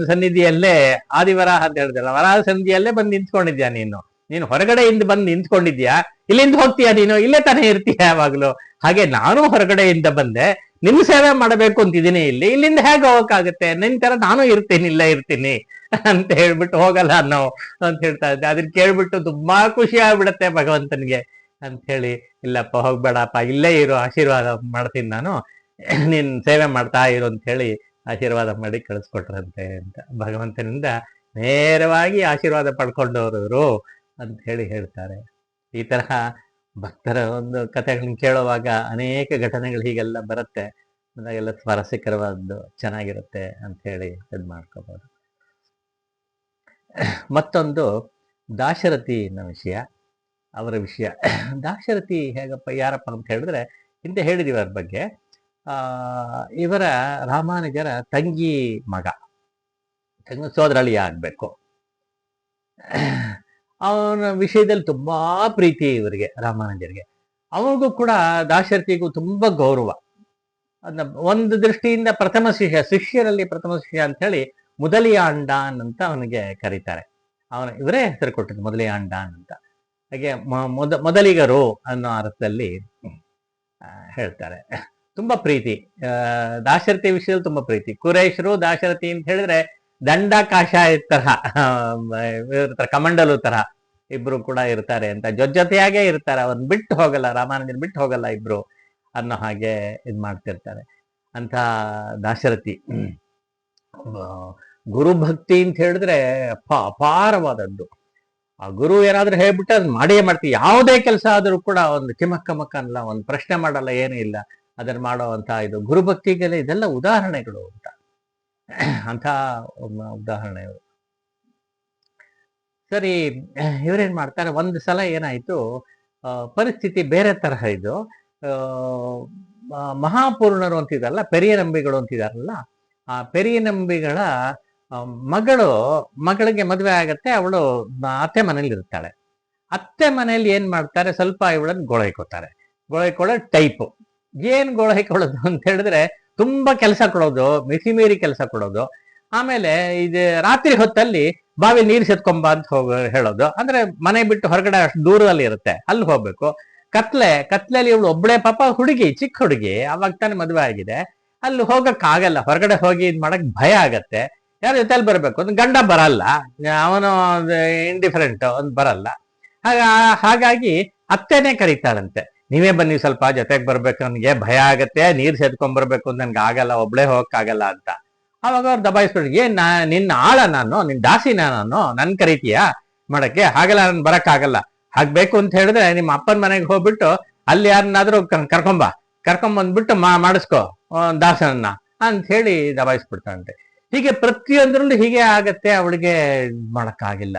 ಸನ್ನಿಧಿಯಲ್ಲೇ, ಆದಿವರಾಹ ಅಂತ ಹೇಳಿದ್ರಲ್ಲ, ವರಾಹ ಸನ್ನಿಧಿಯಲ್ಲೇ ಬಂದು ನಿಂತ್ಕೊಂಡಿದ್ಯಾ ನೀನು ಹೊರಗಡೆಯಿಂದ ಬಂದು ನಿಂತ್ಕೊಂಡಿದ್ಯಾ. ಇಲ್ಲಿಂದ ಹೋಗ್ತೀಯಾ ನೀನು, ಇಲ್ಲೇ ತಾನೇ ಇರ್ತೀಯ ಯಾವಾಗ್ಲೂ. ಹಾಗೆ ನಾನು ಹೊರಗಡೆಯಿಂದ ಬಂದೆ, ನಿಮ್ ಸೇವೆ ಮಾಡಬೇಕು ಅಂತಿದ್ದೀನಿ ಇಲ್ಲಿಂದ ಹೇಗೆ ಹೋಗಕ್ಕಾಗುತ್ತೆ, ನಿನ್ ತರ ನಾನು ಇಲ್ಲೇ ಇರ್ತೀನಿ ಅಂತ ಹೇಳ್ಬಿಟ್ಟು ಹೋಗಲ್ಲ ನಾವು ಅಂತ ಹೇಳ್ತಾ ಇದ್ದೆ. ಅದನ್ನ ಕೇಳ್ಬಿಟ್ಟು ತುಂಬಾ ಖುಷಿ ಆಗ್ಬಿಡತ್ತೆ ಭಗವಂತನಿಗೆ. ಅಂತ ಹೇಳಿ, ಇಲ್ಲಪ್ಪ ಹೋಗ್ಬೇಡಪ್ಪ, ಇಲ್ಲೇ ಇರು, ಆಶೀರ್ವಾದ ಮಾಡ್ತೀನಿ ನಾನು, ನೀನ್ ಸೇವೆ ಮಾಡ್ತಾ ಇರು ಅಂತ ಹೇಳಿ ಆಶೀರ್ವಾದ ಮಾಡಿ ಕಳಿಸ್ಕೊಟ್ರಂತೆ ಅಂತ. ಭಗವಂತನಿಂದ ನೇರವಾಗಿ ಆಶೀರ್ವಾದ ಪಡ್ಕೊಂಡವರು ಅಂತ ಹೇಳಿ ಹೇಳ್ತಾರೆ. ಈ ತರಹ ಭಕ್ತರ ಒಂದು ಕಥೆಗಳನ್ನ ಕೇಳುವಾಗ ಅನೇಕ ಘಟನೆಗಳು ಹೀಗೆಲ್ಲ ಬರುತ್ತೆ. ಅದಾಗೆಲ್ಲ ಸ್ವಾರಸ್ಯಕರವಾದ್ದು ಚೆನ್ನಾಗಿರುತ್ತೆ ಅಂತ ಹೇಳಿ ಇದು ಮಾಡ್ಕೋಬಹುದು. ಮತ್ತೊಂದು ದಾಶರಥಿನ ವಿಷಯ, ಅವರ ವಿಷಯ. ದಾಶರಥಿ ಹೇಗಪ್ಪ, ಯಾರಪ್ಪ ಅಂತ ಹೇಳಿದ್ರೆ, ಹಿಂದೆ ಹೇಳಿದೀವಿ ಅವ್ರ ಬಗ್ಗೆ. ಇವರ ರಾಮಾನುಜರ ತಂಗಿ ಮಗ, ಸೋದರಳಿಯ ಆಗ್ಬೇಕು. ಅವನ ವಿಷಯದಲ್ಲಿ ತುಂಬಾ ಪ್ರೀತಿ ಇವರಿಗೆ, ರಾಮಾನುಜರಿಗೆ. ಅವನಿಗೂ ಕೂಡ ದಾಶರಥಿಗೂ ತುಂಬಾ ಗೌರವ. ಅದನ್ನ ಒಂದು ದೃಷ್ಟಿಯಿಂದ ಪ್ರಥಮ ಶಿಷ್ಯರಲ್ಲಿ ಪ್ರಥಮ ಶಿಷ್ಯ ಅಂತ ಹೇಳಿ ಮೊದಲಿಯಾಂಡಾನ್ ಅಂತ ಅವನಿಗೆ ಕರೀತಾರೆ. ಇವರೇ ಹೆಸರು ಕೊಟ್ಟಿದ್ದು, ಮೊದಲಿಯಾಂಡಾನ್ ಅಂತ. ಹಾಗೆ ಮೊದಲಿಗರು ಅನ್ನೋ ಅರ್ಥದಲ್ಲಿ ಹೇಳ್ತಾರೆ. ತುಂಬಾ ಪ್ರೀತಿ, ದಾಶರಥಿ ವಿಷಯದಲ್ಲಿ ತುಂಬಾ ಪ್ರೀತಿ. ಕುರೈಶರು ದಾಶರಥಿ ಅಂತ ಹೇಳಿದ್ರೆ ದಂಡ ಕಾಷಾಯ ತರಹ ಕಮಂಡಲು ತರಹ ಇಬ್ರು ಕೂಡ ಇರ್ತಾರೆ ಅಂತ ಜೊತೆಯಾಗೇ ಇರ್ತಾರೆ, ಅವ್ರನ್ನ ಬಿಟ್ಟು ಹೋಗಲ್ಲ, ರಾಮಾನುಜನ್ ಬಿಟ್ಟು ಹೋಗಲ್ಲ ಇಬ್ರು ಅನ್ನೋ ಹಾಗೆ ಇದ್ ಮಾಡ್ತಿರ್ತಾರೆ ಅಂತ ದಾಶರಥಿ. ಗುರುಭಕ್ತಿ ಅಂತ ಹೇಳಿದ್ರೆ ಅಪಾರವಾದದ್ದು. ಆ ಗುರು ಏನಾದ್ರೂ ಹೇಳ್ಬಿಟ್ಟು ಅದ್ ಮಾಡಿಯೇ ಮಾಡ್ತೀವಿ. ಯಾವುದೇ ಕೆಲಸ ಆದ್ರೂ ಕೂಡ ಒಂದು ಕಿಮಕ್ಕ ಅಲ್ಲ, ಒಂದು ಪ್ರಶ್ನೆ ಮಾಡಲ್ಲ, ಏನೂ ಇಲ್ಲ, ಅದನ್ನ ಮಾಡುವಂತ ಇದು ಗುರುಭಕ್ತಿಗೆಲ್ಲ ಇದೆಲ್ಲ ಉದಾಹರಣೆಗಳು ಅಂತ ಅಂತ ಉದಾಹರಣೆಗಳು. ಸರಿ, ಇವ್ರೇನ್ ಮಾಡ್ತಾರೆ, ಒಂದು ಸಲ ಏನಾಯ್ತು, ಪರಿಸ್ಥಿತಿ ಬೇರೆ ತರಹ ಇದು. ಮಹಾಪೂರ್ಣರು ಅಂತಿದಾರಲ್ಲ, ಪೆರಿಯ ನಂಬಿಗಳು ಅಂತಿದಾರಲ್ಲ, ಆ ಪೆರಿಯ ನಂಬಿಗಳ ಮಗಳಿಗೆ ಮದುವೆ ಆಗತ್ತೆ. ಅವಳು ಅತ್ತೆ ಮನೇಲಿ ಇರ್ತಾಳೆ. ಅತ್ತೆ ಮನೇಲಿ ಏನ್ ಮಾಡ್ತಾರೆ, ಸ್ವಲ್ಪ ಇವಳನ್ನ ಗೊಳೈಕೋತಾರೆ. ಗೊಳೈಕೊಳ್ಳೋ ಟೈಪು. ಏನ್ ಗೊಳೈಕೊಳ್ಳೋದು ಅಂತ ಹೇಳಿದ್ರೆ, ತುಂಬಾ ಕೆಲಸ ಕೊಡೋದು, ಮಿತಿಮೀರಿ ಕೆಲಸ ಕೊಡೋದು. ಆಮೇಲೆ ಇದು ರಾತ್ರಿ ಹೊತ್ತಲ್ಲಿ ಬಾವಿ ನೀರು ಸೆತ್ಕೊಂಬ ಅಂತ ಹೇಳೋದು. ಅಂದ್ರೆ ಮನೆ ಬಿಟ್ಟು ಹೊರಗಡೆ ಅಷ್ಟು ದೂರದಲ್ಲಿ ಇರುತ್ತೆ, ಅಲ್ಲಿ ಹೋಗ್ಬೇಕು. ಕತ್ಲೆಯಲ್ಲಿ ಇವಳು ಒಬ್ಬಳೆ ಪಾಪ ಹುಡುಗಿ, ಚಿಕ್ಕ ಹುಡುಗಿ, ಅವಾಗ ತಾನೇ ಮದುವೆ ಆಗಿದೆ. ಅಲ್ಲಿ ಹೋಗಕ್ ಆಗಲ್ಲ, ಹೊರಗಡೆ ಹೋಗಿ ಇದ್ ಮಾಡಕ್ ಭಯ ಆಗತ್ತೆ. ಯಾರು ಜೊತೆಲಿ ಬರ್ಬೇಕು, ಒಂದು ಗಂಡ ಬರಲ್ಲ, ಅವನು ಇಂಡಿಫರೆಂಟ್, ಒಂದು ಬರಲ್ಲ. ಹಾಗಾಗಿ ಅತ್ತೆನೇ ಕರೀತಾಳಂತೆ, ನೀವೇ ಬನ್ನಿ ಸ್ವಲ್ಪ ಜೊತೆಗೆ ಬರ್ಬೇಕು, ನನ್ಗೆ ಭಯ ಆಗತ್ತೆ, ನೀರ್ ಸೇದ್ಕೊಂಡ್ಬರ್ಬೇಕು, ನನ್ಗೆ ಆಗಲ್ಲ, ಒಬ್ಳೆ ಹೋಗಕ್ ಆಗಲ್ಲ ಅಂತ. ಅವಾಗ ಅವ್ರು ದಬಾಯಿಸ್ಬಿಟ್ಟು, ನಿನ್ನ ಆಳ ನಾನು, ನಿನ್ ದಾಸಿನ ನಾನು, ನನ್ ಕರಿತೀಯಾ ಮಾಡಕ್ಕೆ? ಹಾಗೆಲ್ಲ ನನ್ ಬರಕ್ ಆಗಲ್ಲ. ಹಾಗ್ಬೇಕು ಅಂತ ಹೇಳಿದ್ರೆ ನಿಮ್ಮ ಅಪ್ಪನ ಮನೆಗೆ ಹೋಗ್ಬಿಟ್ಟು ಅಲ್ಲಿ ಯಾರನ್ನಾದ್ರೂ ಕರ್ಕೊಂಬಂದ್ಬಿಟ್ಟು ಮಾಡಿಸ್ಕೊ ದಾಸನನ್ನ ಅಂತ ಹೇಳಿ ದಬಾಯಿಸ್ಬಿಡ್ತಾನಂತೆ. ಹೀಗೆ ಪ್ರತಿಯೊಂದ್ರಲ್ಲೂ ಹೀಗೆ ಆಗತ್ತೆ. ಅವಳಿಗೆ ಮಾಡಕ್ಕಾಗಿಲ್ಲ.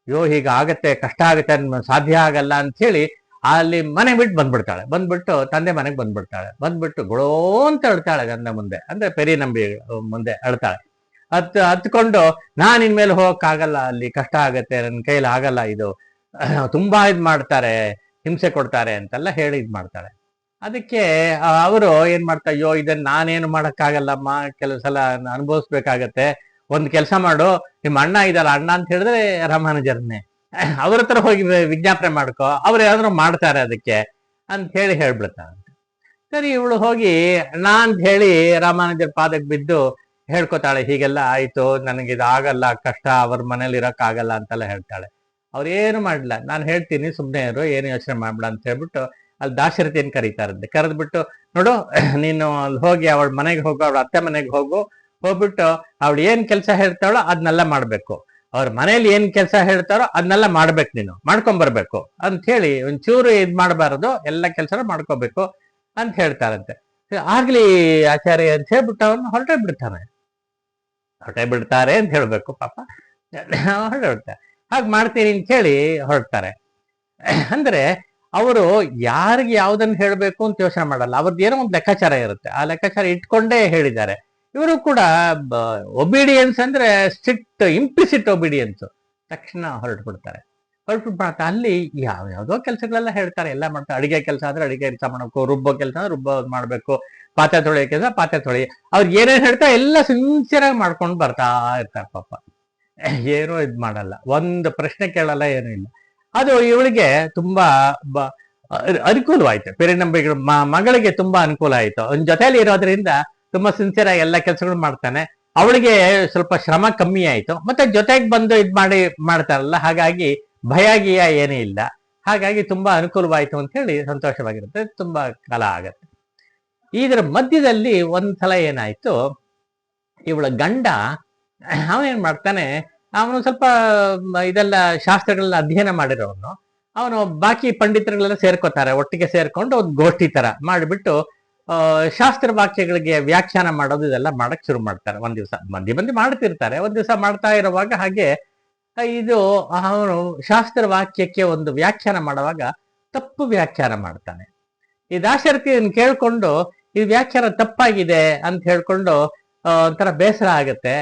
ಅಯ್ಯೋ ಹೀಗ ಆಗತ್ತೆ, ಕಷ್ಟ ಆಗತ್ತೆ, ಸಾಧ್ಯ ಆಗಲ್ಲ ಅಂತ ಹೇಳಿ ಅಲ್ಲಿ ಮನೆ ಬಿಟ್ಟು ಬಂದ್ಬಿಟ್ಟು ತಂದೆ ಮನೆಗೆ ಬಂದ್ಬಿಟ್ಟು ಗೊಳೋ ಅಂತ ಅಳ್ತಾಳೆ ಗಂಡ ಮುಂದೆ, ಅಂದ್ರೆ ಪೆರಿ ನಂಬಿ ಮುಂದೆ ಅಳ್ತಾಳೆ. ಹತ್ಕೊಂಡು, ನಾನ್ ಇನ್ಮೇಲೆ ಹೋಗಕ್ಕಾಗಲ್ಲ, ಅಲ್ಲಿ ಕಷ್ಟ ಆಗತ್ತೆ, ನನ್ನ ಕೈಲಿ ಆಗಲ್ಲ, ಇದು ತುಂಬಾ ಇದ್ ಮಾಡ್ತಾರೆ, ಹಿಂಸೆ ಕೊಡ್ತಾರೆ ಅಂತೆಲ್ಲ ಹೇಳಿ ಇದ್ ಮಾಡ್ತಾಳೆ. ಅದಕ್ಕೆ ಅವರು ಏನ್ ಮಾಡ್ತಾರೆ, ಅಯ್ಯೋ ಇದನ್ನ ನಾನೇನು ಮಾಡಕ್ಕಾಗಲ್ಲಮ್ಮ, ಕೆಲವು ಸಲ ಅನುಭವಿಸ್ಬೇಕಾಗತ್ತೆ, ಒಂದ್ ಕೆಲಸ ಮಾಡು, ನಿಮ್ಮ ಅಣ್ಣ ಇದಲ್ಲ, ಅಣ್ಣ ಅಂತ ಹೇಳಿದ್ರೆ ರಾಮಾನುಜರನ್ನೇ, ಅವ್ರ ಹತ್ರ ಹೋಗಿ ವಿಜ್ಞಾಪನೆ ಮಾಡ್ಕೊ, ಅವ್ರು ಯಾವ್ದಾರು ಮಾಡ್ತಾರೆ ಅದಕ್ಕೆ ಅಂತ ಹೇಳಿ ಹೇಳ್ಬಿಡ್ತಾರಂತೆ. ಸರಿ, ಇವಳು ಹೋಗಿ ಅಣ್ಣ ಅಂತ ಹೇಳಿ ರಾಮಾನುಜರ ಪಾದಕ್ಕೆ ಬಿದ್ದು ಹೇಳ್ಕೊತಾಳೆ, ಹೀಗೆಲ್ಲ ಆಯ್ತು, ನನಗಿದು ಆಗಲ್ಲ, ಕಷ್ಟ, ಅವ್ರ ಮನೇಲಿ ಇರಕ್ ಆಗಲ್ಲ ಅಂತೆಲ್ಲ ಹೇಳ್ತಾಳೆ. ಅವ್ರೇನು ಮಾಡ್ಲಿಲ್ಲ, ನಾನು ಹೇಳ್ತೀನಿ ಸುಮ್ಮನೆ ಇರು, ಏನು ಯೋಚನೆ ಮಾಡ್ಬಿಡ ಅಂತ ಹೇಳ್ಬಿಟ್ಟು ಅಲ್ಲಿ ದಾಶರಥಿಯನ್ನು ಕರೀತಾರಂತೆ. ಕರೆದ್ಬಿಟ್ಟು, ನೋಡು ನೀನು ಅಲ್ಲಿ ಹೋಗಿ ಅವಳ ಮನೆಗೆ ಹೋಗು, ಅವಳ ಅತ್ತೆ ಮನೆಗೆ ಹೋಗ್ಬಿಟ್ಟು ಅವಳು ಏನ್ ಕೆಲಸ ಹೇಳ್ತಾಳೋ ಅದನ್ನೆಲ್ಲ ಮಾಡ್ಬೇಕು, ಅವ್ರ ಮನೇಲಿ ಏನ್ ಕೆಲಸ ಹೇಳ್ತಾರೋ ಅದನ್ನೆಲ್ಲ ಮಾಡ್ಬೇಕು, ನೀನು ಮಾಡ್ಕೊಂಬರ್ಬೇಕು ಅಂತ ಹೇಳಿ, ಒಂಚೂರು ಇದ್ ಮಾಡಬಾರದು, ಎಲ್ಲ ಕೆಲಸನೂ ಮಾಡ್ಕೋಬೇಕು ಅಂತ ಹೇಳ್ತಾರಂತೆ. ಆಗ್ಲಿ ಆಚಾರ್ಯ ಅಂತ ಹೇಳ್ಬಿಟ್ಟು ಅವನು ಹೊರಟೇ ಬಿಡ್ತಾರೆ ಅಂತ ಹೇಳ್ಬೇಕು, ಪಾಪ ಹೊರಟೆ ಹಾಗೆ ಮಾಡ್ತೀನಿ ಅಂತ ಹೇಳಿ ಹೊರಡ್ತಾರೆ. ಅಂದ್ರೆ ಅವರು ಯಾರಿಗೆ ಯಾವ್ದನ್ನ ಹೇಳ್ಬೇಕು ಅಂತ ಯೋಚನೆ ಮಾಡಲ್ಲ, ಅವ್ರದ್ದು ಏನೋ ಒಂದು ಲೆಕ್ಕಾಚಾರ ಇರುತ್ತೆ, ಆ ಲೆಕ್ಕಾಚಾರ ಇಟ್ಕೊಂಡೇ ಹೇಳಿದ್ದಾರೆ. ಇವರು ಕೂಡ ಒಬಿಡಿಯನ್ಸ್ ಅಂದ್ರೆ ಸ್ಟ್ರಿಕ್ಟ್ ಇಂಪ್ಲಿಸಿಟ್ ಒಬಿಡಿಯನ್ಸ್. ತಕ್ಷಣ ಹೊರಟ್ಬಿಡ್ತಾರೆ. ಅಲ್ಲಿ ಯಾವ್ಯಾವ್ದೋ ಕೆಲಸಗಳೆಲ್ಲ ಹೇಳ್ತಾರೆ, ಎಲ್ಲ ಮಾಡ್ತಾರೆ. ಅಡಿಗೆ ಕೆಲಸ ಅಂದ್ರೆ ಅಡಿಗೆ ಕೆಲಸ ಮಾಡ್ಬೇಕು, ರುಬ್ಬೋ ಕೆಲಸ ಅಂದ್ರೆ ರುಬ್ಬೋ ಮಾಡ್ಬೇಕು, ಪಾತ್ರೆ ತೊಳೆಯೋ ಕೆಲಸ ಪಾತ್ರೆ ತೊಳೆಯ, ಅವ್ರು ಏನೇನ್ ಹೇಳ್ತಾರೆ ಎಲ್ಲ ಸಿನ್ಸಿಯರ್ ಆಗಿ ಮಾಡ್ಕೊಂಡು ಬರ್ತಾ ಇರ್ತಾರೆ. ಪಾಪ ಏನೂ ಇದ್ ಮಾಡಲ್ಲ, ಒಂದು ಪ್ರಶ್ನೆ ಕೇಳಲ್ಲ, ಏನೂ ಇಲ್ಲ. ಅದು ಇವಳಿಗೆ ತುಂಬಾ ಅನುಕೂಲವಾಯ್ತು. ಪೆರಿನಂಬಿಗಳ ಮಗಳಿಗೆ ತುಂಬಾ ಅನುಕೂಲ ಆಯ್ತು. ಅವನ ಜೊತೆಲಿ ಇರೋದ್ರಿಂದ ತುಂಬಾ ಸಿನ್ಸಿಯರ್ ಆಗಿ ಎಲ್ಲ ಕೆಲಸಗಳು ಮಾಡ್ತಾನೆ. ಅವಳಿಗೆ ಸ್ವಲ್ಪ ಶ್ರಮ ಕಮ್ಮಿ ಆಯ್ತು, ಮತ್ತೆ ಜೊತೆಗೆ ಬಂದು ಇದ್ ಮಾಡ್ತಾರಲ್ಲ, ಹಾಗಾಗಿ ಭಯ ಗಿಯ ಏನೂ ಇಲ್ಲ. ಹಾಗಾಗಿ ತುಂಬಾ ಅನುಕೂಲವಾಯ್ತು ಅಂತ ಹೇಳಿ ಸಂತೋಷವಾಗಿರುತ್ತೆ, ತುಂಬಾ ಕಾಲ ಆಗತ್ತೆ. ಇದರ ಮಧ್ಯದಲ್ಲಿ ಒಂದ್ಸಲ ಏನಾಯ್ತು, ಇವಳ ಗಂಡ ಅವನೇನ್ ಮಾಡ್ತಾನೆ, ಅವನು ಸ್ವಲ್ಪ ಇದೆಲ್ಲ ಶಾಸ್ತ್ರಗಳನ್ನ ಅಧ್ಯಯನ ಮಾಡಿರೋನು. ಅವನು ಬಾಕಿ ಪಂಡಿತರುಗಳೆಲ್ಲ ಸೇರ್ಕೋತಾರೆ, ಒಟ್ಟಿಗೆ ಸೇರ್ಕೊಂಡು ಒಂದು ಗೋಷ್ಠಿ ತರ ಮಾಡಿಬಿಟ್ಟು ಶಾಸ್ತ್ರ ವಾಕ್ಯಗಳಿಗೆ ವ್ಯಾಖ್ಯಾನ ಮಾಡೋದು ಇದೆಲ್ಲ ಮಾಡಕ್ ಶುರು ಮಾಡ್ತಾರೆ. ಒಂದ್ ದಿವಸ ಮಂದಿ ಮಾಡ್ತಿರ್ತಾರೆ. ಒಂದ್ ದಿವಸ ಮಾಡ್ತಾ ಇರುವಾಗ ಹಾಗೆ ಇದು ಅವನು ಶಾಸ್ತ್ರ ವಾಕ್ಯಕ್ಕೆ ಒಂದು ವ್ಯಾಖ್ಯಾನ ಮಾಡುವಾಗ ತಪ್ಪು ವ್ಯಾಖ್ಯಾನ ಮಾಡ್ತಾನೆ. ಈ ದಾಶರಥಿಯನ್ನು ಕೇಳ್ಕೊಂಡು ಈ ವ್ಯಾಖ್ಯಾನ ತಪ್ಪಾಗಿದೆ ಅಂತ ಹೇಳ್ಕೊಂಡು ಒಂಥರ ಬೇಸರ ಆಗತ್ತೆ,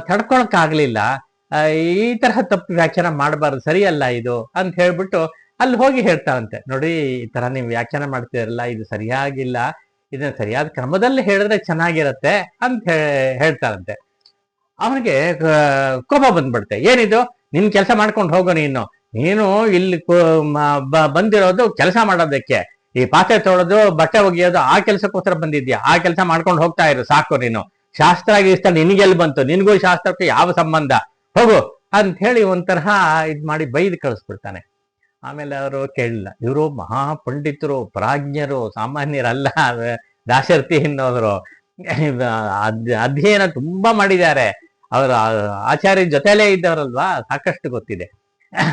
ತಡ್ಕೊಳಕ್ ಆಗ್ಲಿಲ್ಲ. ಈ ತರಹ ತಪ್ಪು ವ್ಯಾಖ್ಯಾನ ಮಾಡಬಾರ್ದು, ಸರಿಯಲ್ಲ ಇದು ಅಂತ ಹೇಳ್ಬಿಟ್ಟು ಅಲ್ಲಿ ಹೋಗಿ ಹೇಳ್ತಾರಂತೆ, ನೋಡಿ ಈ ತರ ನೀವು ವ್ಯಾಖ್ಯಾನ ಮಾಡ್ತೀರಲ್ಲ, ಇದು ಸರಿಯಾಗಿಲ್ಲ, ಇದನ್ನ ಸರಿಯಾದ ಕ್ರಮದಲ್ಲಿ ಹೇಳಿದ್ರೆ ಚೆನ್ನಾಗಿರತ್ತೆ ಅಂತ ಹೇಳ್ತಾರಂತೆ. ಅವನಿಗೆ ಕೋಪ ಬಂದ್ಬಿಡುತ್ತೆ, ಏನಿದು ನಿನ್ ಕೆಲಸ ಮಾಡ್ಕೊಂಡು ಹೋಗೋ, ನೀನು ಇಲ್ಲಿ ಬಂದಿರೋದು ಕೆಲಸ ಮಾಡೋದಕ್ಕೆ, ಈ ಪಾತ್ರೆ ತೊಳೆದು ಬಟ್ಟೆ ಒಗೆಯೋದು ಆ ಕೆಲಸಕ್ಕೋಸ್ಕರ ಬಂದಿದ್ಯಾ, ಆ ಕೆಲಸ ಮಾಡ್ಕೊಂಡು ಹೋಗ್ತಾ ಇರು ಸಾಕು, ನೀನು ಶಾಸ್ತ್ರ ಗೀಸ್ತ್ರ ನಿನಗೆಲ್ಲಿ ಬಂತು, ನಿನಗೂ ಶಾಸ್ತ್ರಕ್ಕೆ ಯಾವ ಸಂಬಂಧ, ಹೋಗು ಅಂತ ಹೇಳಿ ಒಂಥರ ಇದ್ ಮಾಡಿ ಬೈದು ಕಳಿಸ್ಬಿಡ್ತಾನೆ. ಆಮೇಲೆ ಅವರು ಕೇಳಲಿಲ್ಲ, ಇವರು ಮಹಾ ಪಂಡಿತರು, ಪ್ರಾಜ್ಞರು, ಸಾಮಾನ್ಯರಲ್ಲ. ದಾಶರಥಿ ಎನ್ನುವರು ಅಧ್ಯಯನ ತುಂಬಾ ಮಾಡಿದ್ದಾರೆ, ಅವರ ಆಚಾರ್ಯ ಜೊತೆಲೇ ಇದ್ದವರಲ್ವಾ, ಸಾಕಷ್ಟು ಗೊತ್ತಿದೆ.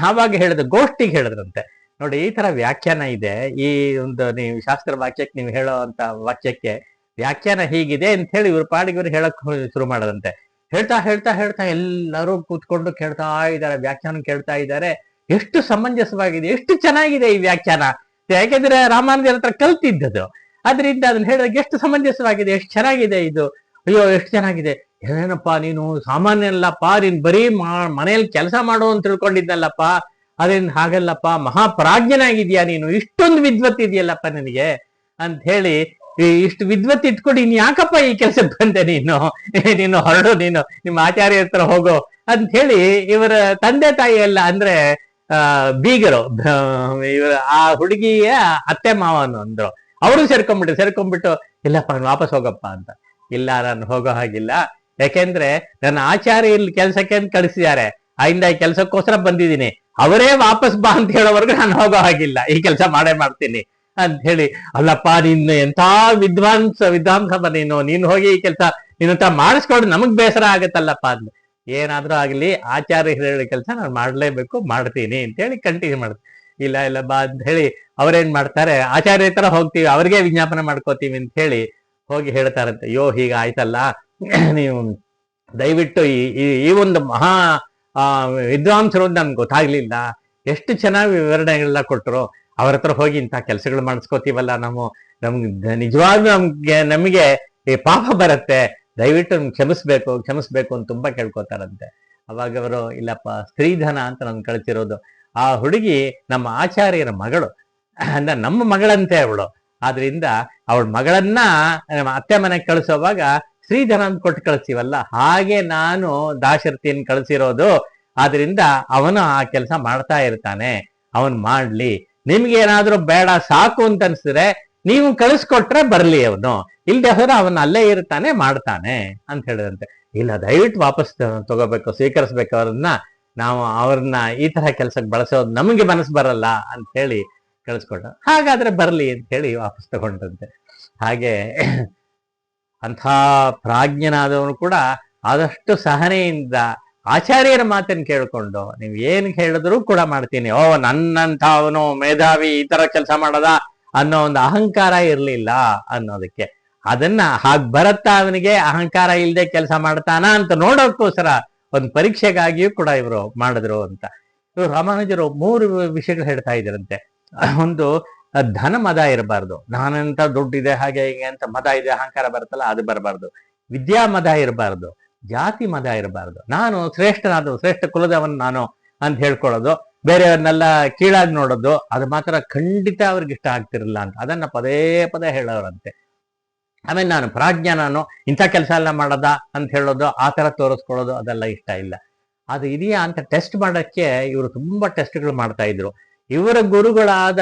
ಆವಾಗ ಹೇಳಿದ್ರು, ಗೋಷ್ಠಿಗೆ ಹೇಳಿದ್ರಂತೆ, ನೋಡಿ ಈ ತರ ವ್ಯಾಖ್ಯಾನ ಇದೆ, ಈ ಒಂದು ನೀವು ಶಾಸ್ತ್ರ ವಾಕ್ಯಕ್ಕೆ ನೀವು ಹೇಳೋ ಅಂತ ವಾಕ್ಯಕ್ಕೆ ವ್ಯಾಖ್ಯಾನ ಹೀಗಿದೆ ಅಂತ ಹೇಳಿ ಇವ್ರ ಪಾಡಿಗೆ ಇವ್ರು ಹೇಳಕ್ ಶುರು ಮಾಡದಂತೆ. ಹೇಳ್ತಾ ಹೇಳ್ತಾ ಹೇಳ್ತಾ ಎಲ್ಲರೂ ಕೂತ್ಕೊಂಡು ಕೇಳ್ತಾ ಇದ್ದಾರೆ, ವ್ಯಾಖ್ಯಾನ ಕೇಳ್ತಾ ಇದ್ದಾರೆ. ಎಷ್ಟು ಸಮಂಜಸವಾಗಿದೆ, ಎಷ್ಟು ಚೆನ್ನಾಗಿದೆ ಈ ವ್ಯಾಖ್ಯಾನ. ಯಾಕೆಂದ್ರೆ ರಾಮಾನುಜರ ಹತ್ರ ಕಲ್ತಿದ್ದದು, ಅದರಿಂದ ಅದನ್ನ ಹೇಳಿದಾಗ ಎಷ್ಟು ಸಮಂಜಸವಾಗಿದೆ, ಎಷ್ಟು ಚೆನ್ನಾಗಿದೆ ಇದು, ಅಯ್ಯೋ ಎಷ್ಟು ಚೆನ್ನಾಗಿದೆ. ಏನಪ್ಪಾ ನೀನು ಸಾಮಾನ್ಯಲ್ಲಪ್ಪ, ನೀನ್ ಬರೀ ಮನೆಯಲ್ಲಿ ಕೆಲಸ ಮಾಡೋ ಅಂತ ತಿಳ್ಕೊಂಡಿದ್ದಲ್ಲಪ್ಪ, ಅದೇನ್ ಹಾಗಲ್ಲಪ್ಪ, ಮಹಾಪ್ರಾಜ್ಞನಾಗಿದ್ಯಾ ನೀನು, ಇಷ್ಟೊಂದು ವಿದ್ವತ್ ಇದೆಯಲ್ಲಪ್ಪ ನಿನಗೆ ಅಂತ ಹೇಳಿ, ಇಷ್ಟು ವಿದ್ವತ್ ಇಟ್ಕೊಂಡು ಇನ್ ಯಾಕಪ್ಪ ಈ ಕೆಲ್ಸಕ್ಕೆ ಬಂದೆ ನೀನು ಹೊರಡು, ನೀನು ನಿಮ್ಮ ಆಚಾರ್ಯ ಹತ್ರ ಹೋಗೋ ಅಂತ ಹೇಳಿ ಇವರ ತಂದೆ ತಾಯಿ ಎಲ್ಲ ಅಂದ್ರೆ ಬೀಗರು, ಇವರು ಆ ಹುಡುಗಿಯ ಅತ್ತೆ ಮಾವನು ಅಂದ್ರು, ಅವರು ಸೇರ್ಕೊಂಡ್ಬಿಟ್ಟು ಇಲ್ಲಪ್ಪ ವಾಪಸ್ ಹೋಗಪ್ಪ ಅಂತ. ಇಲ್ಲ, ನಾನು ಹೋಗೋ ಹಾಗಿಲ್ಲ, ಯಾಕೆಂದ್ರೆ ನನ್ನ ಆಚಾರ್ಯ ಇಲ್ಲಿ ಕೆಲ್ಸಕ್ಕೆ ಅಂತ ಕಳಿಸಿದ್ದಾರೆ, ಆಯಿಂದ ಈ ಕೆಲ್ಸಕ್ಕೋಸ್ಕರ ಬಂದಿದ್ದೀನಿ, ಅವರೇ ವಾಪಸ್ ಬಾ ಅಂತ ಹೇಳೋವರೆಗೂ ನಾನು ಹೋಗೋ ಹಾಗಿಲ್ಲ, ಈ ಕೆಲಸ ಮಾಡೇ ಮಾಡ್ತೀನಿ ಅಂತ ಹೇಳಿ. ಅಲ್ಲಪ್ಪ ನೀನು ಎಂಥ ವಿದ್ವಾಂಸಪ್ಪ ನೀನು ಹೋಗಿ ಈ ಕೆಲಸ ನೀನಂತ ಮಾಡಿಸ್ಕೊಂಡು ನಮಗ್ ಬೇಸರ ಆಗತ್ತಲ್ಲಪ್ಪ ಅಂತ. ಏನಾದ್ರೂ ಆಗ್ಲಿ, ಆಚಾರ್ಯ ಹೇಳೋ ಕೆಲಸ ನಾನು ಮಾಡ್ಲೇಬೇಕು, ಮಾಡ್ತೀನಿ ಅಂತ ಹೇಳಿ ಕಂಟಿನ್ಯೂ ಮಾಡ್ತೀನಿ. ಇಲ್ಲ ಬಾ ಅಂತ ಹೇಳಿ ಅವ್ರೇನ್ ಮಾಡ್ತಾರೆ, ಆಚಾರ್ಯ ತರ ಹೋಗ್ತೀವಿ, ಅವ್ರಿಗೆ ವಿಜ್ಞಾಪನೆ ಮಾಡ್ಕೋತೀವಿ ಅಂತ ಹೇಳಿ ಹೋಗಿ ಹೇಳ್ತಾರಂತೆ, ಅಯ್ಯೋ ಹೀಗ ಆಯ್ತಲ್ಲ, ನೀವು ದಯವಿಟ್ಟು ಈ ಒಂದು ಮಹಾ ವಿದ್ವಾಂಸರು ಅಂತ ನಮ್ಗೆ ಗೊತ್ತಾಗ್ಲಿಲ್ಲ, ಎಷ್ಟು ಚೆನ್ನಾಗಿ ವಿವರಣೆಗಳೆಲ್ಲ ಕೊಟ್ಟರು, ಅವ್ರ ಹತ್ರ ಹೋಗಿ ಇಂಥ ಕೆಲಸಗಳು ಮಾಡಿಸ್ಕೋತೀವಲ್ಲ, ನಮ್ಗೆ ನಿಜವಾಗ್ಲೂ ನಮಗೆ ಈ ಪಾಪ ಬರುತ್ತೆ, ದಯವಿಟ್ಟು ಕ್ಷಮಿಸ್ಬೇಕು ಅಂತ ತುಂಬಾ ಕೇಳ್ಕೊತಾರಂತೆ. ಅವಾಗ ಅವರು, ಇಲ್ಲಪ್ಪ ಸ್ತ್ರೀಧನ ಅಂತ ನನ್ ಕಳಿಸಿರೋದು, ಆ ಹುಡುಗಿ ನಮ್ಮ ಆಚಾರ್ಯರ ಮಗಳು, ಅಂದ್ರೆ ನಮ್ಮ ಮಗಳಂತೆ ಅವಳು, ಆದ್ರಿಂದ ಅವಳ ಮಗಳನ್ನ ನಮ್ಮ ಅತ್ತೆ ಮನೆಗೆ ಕಳಿಸೋವಾಗ ಸ್ತ್ರೀಧನ ಅಂತ ಕೊಟ್ಟು ಕಳಿಸ್ತೀವಲ್ಲ, ಹಾಗೆ ನಾನು ದಾಶರಥಿಯನ್ನು ಕಳಿಸಿರೋದು, ಆದ್ರಿಂದ ಅವನು ಆ ಕೆಲಸ ಮಾಡ್ತಾ ಇರ್ತಾನೆ, ಅವನ್ ಮಾಡ್ಲಿ, ನಿಮ್ಗೆ ಏನಾದ್ರೂ ಬೇಡ ಸಾಕು ಅಂತ ಅನ್ಸಿದ್ರೆ ನೀವು ಕಳಿಸ್ಕೊಟ್ರೆ ಬರ್ಲಿ, ಅವನು ಇಲ್ದೆ ಹೋದ್ರೆ ಅವನ್ ಅಲ್ಲೇ ಇರ್ತಾನೆ, ಮಾಡ್ತಾನೆ ಅಂತ ಹೇಳಿದಂತೆ. ಇಲ್ಲ, ದಯವಿಟ್ಟು ವಾಪಸ್ ತಗೋಬೇಕು, ಸ್ವೀಕರಿಸ್ಬೇಕು ನಾವು ಅವ್ರನ್ನ ಈ ತರ ಕೆಲ್ಸಕ್ಕೆ ಬಳಸೋದು ನಮಗೆ ಮನಸ್ಸು ಬರಲ್ಲ ಅಂತ ಹೇಳಿ ಕಳಿಸ್ಕೊಟ್ಟ. ಹಾಗಾದ್ರೆ ಬರ್ಲಿ ಅಂತ ಹೇಳಿ ವಾಪಸ್ ತಗೊಂಡಂತೆ. ಹಾಗೆ ಅಂಥ ಪ್ರಾಜ್ಞನಾದವನು ಕೂಡ ಆದಷ್ಟು ಸಹನೆಯಿಂದ ಆಚಾರ್ಯರ ಮಾತನ್ನು ಕೇಳ್ಕೊಂಡು ನೀವು ಏನ್ ಹೇಳಿದ್ರು ಕೂಡ ಮಾಡ್ತೀನಿ, ನನ್ನಂತ ಅವನು ಮೇಧಾವಿ ಈ ತರ ಕೆಲಸ ಮಾಡದ ಅನ್ನೋ ಒಂದು ಅಹಂಕಾರ ಇರ್ಲಿಲ್ಲ ಅನ್ನೋದಕ್ಕೆ. ಅದನ್ನ ಹಾಗ್ ಬರತ್ತಾ ಅವನಿಗೆ, ಅಹಂಕಾರ ಇಲ್ಲದೆ ಕೆಲಸ ಮಾಡ್ತಾನ ಅಂತ ನೋಡೋಕ್ಕೋಸ್ಕರ ಒಂದು ಪರೀಕ್ಷೆಗಾಗಿಯೂ ಕೂಡ ಇವರು ಮಾಡಿದ್ರು ಅಂತ. ಇವರು ರಾಮಾನುಜರು 3 ವಿಷಯಗಳು ಹೇಳ್ತಾ ಇದ್ರಂತೆ. ಒಂದು, ಧನ ಮದ ಇರಬಾರ್ದು, ನಾನಂತ ದುಡ್ಡಿದೆ ಹಾಗೆ ಹೀಗೆ ಅಂತ ಮದ ಇದೆ, ಅಹಂಕಾರ ಬರುತ್ತಲ್ಲ ಅದು ಬರಬಾರ್ದು. ವಿದ್ಯಾ ಮದ ಇರಬಾರ್ದು, ಜಾತಿ ಮದ ಇರಬಾರ್ದು, ನಾನು ಶ್ರೇಷ್ಠ ಕುಲದವನ್ ನಾನು ಅಂತ ಹೇಳ್ಕೊಳ್ಳೋದು, ಬೇರೆಯವ್ರನ್ನೆಲ್ಲ ಕೀಳಾಗಿ ನೋಡೋದು, ಅದು ಮಾತ್ರ ಖಂಡಿತ ಅವ್ರಿಗೆ ಇಷ್ಟ ಆಗ್ತಿರಲಿಲ್ಲ ಅಂತ ಅದನ್ನ ಪದೇ ಪದೇ ಹೇಳೋರಂತೆ. ಆಮೇಲೆ ನಾನು ಪ್ರಾಜ್ಞ, ನಾನು ಇಂಥ ಕೆಲಸ ಎಲ್ಲ ಮಾಡೋದ ಅಂತ ಹೇಳೋದು, ಆ ತರ ತೋರಿಸ್ಕೊಳ್ಳೋದು ಅದೆಲ್ಲ ಇಷ್ಟ ಇಲ್ಲ. ಅದು ಇದೆಯಾ ಅಂತ ಟೆಸ್ಟ್ ಮಾಡಕ್ಕೆ ಇವರು ತುಂಬಾ ಟೆಸ್ಟ್ಗಳು ಮಾಡ್ತಾ ಇದ್ರು. ಇವರ ಗುರುಗಳಾದ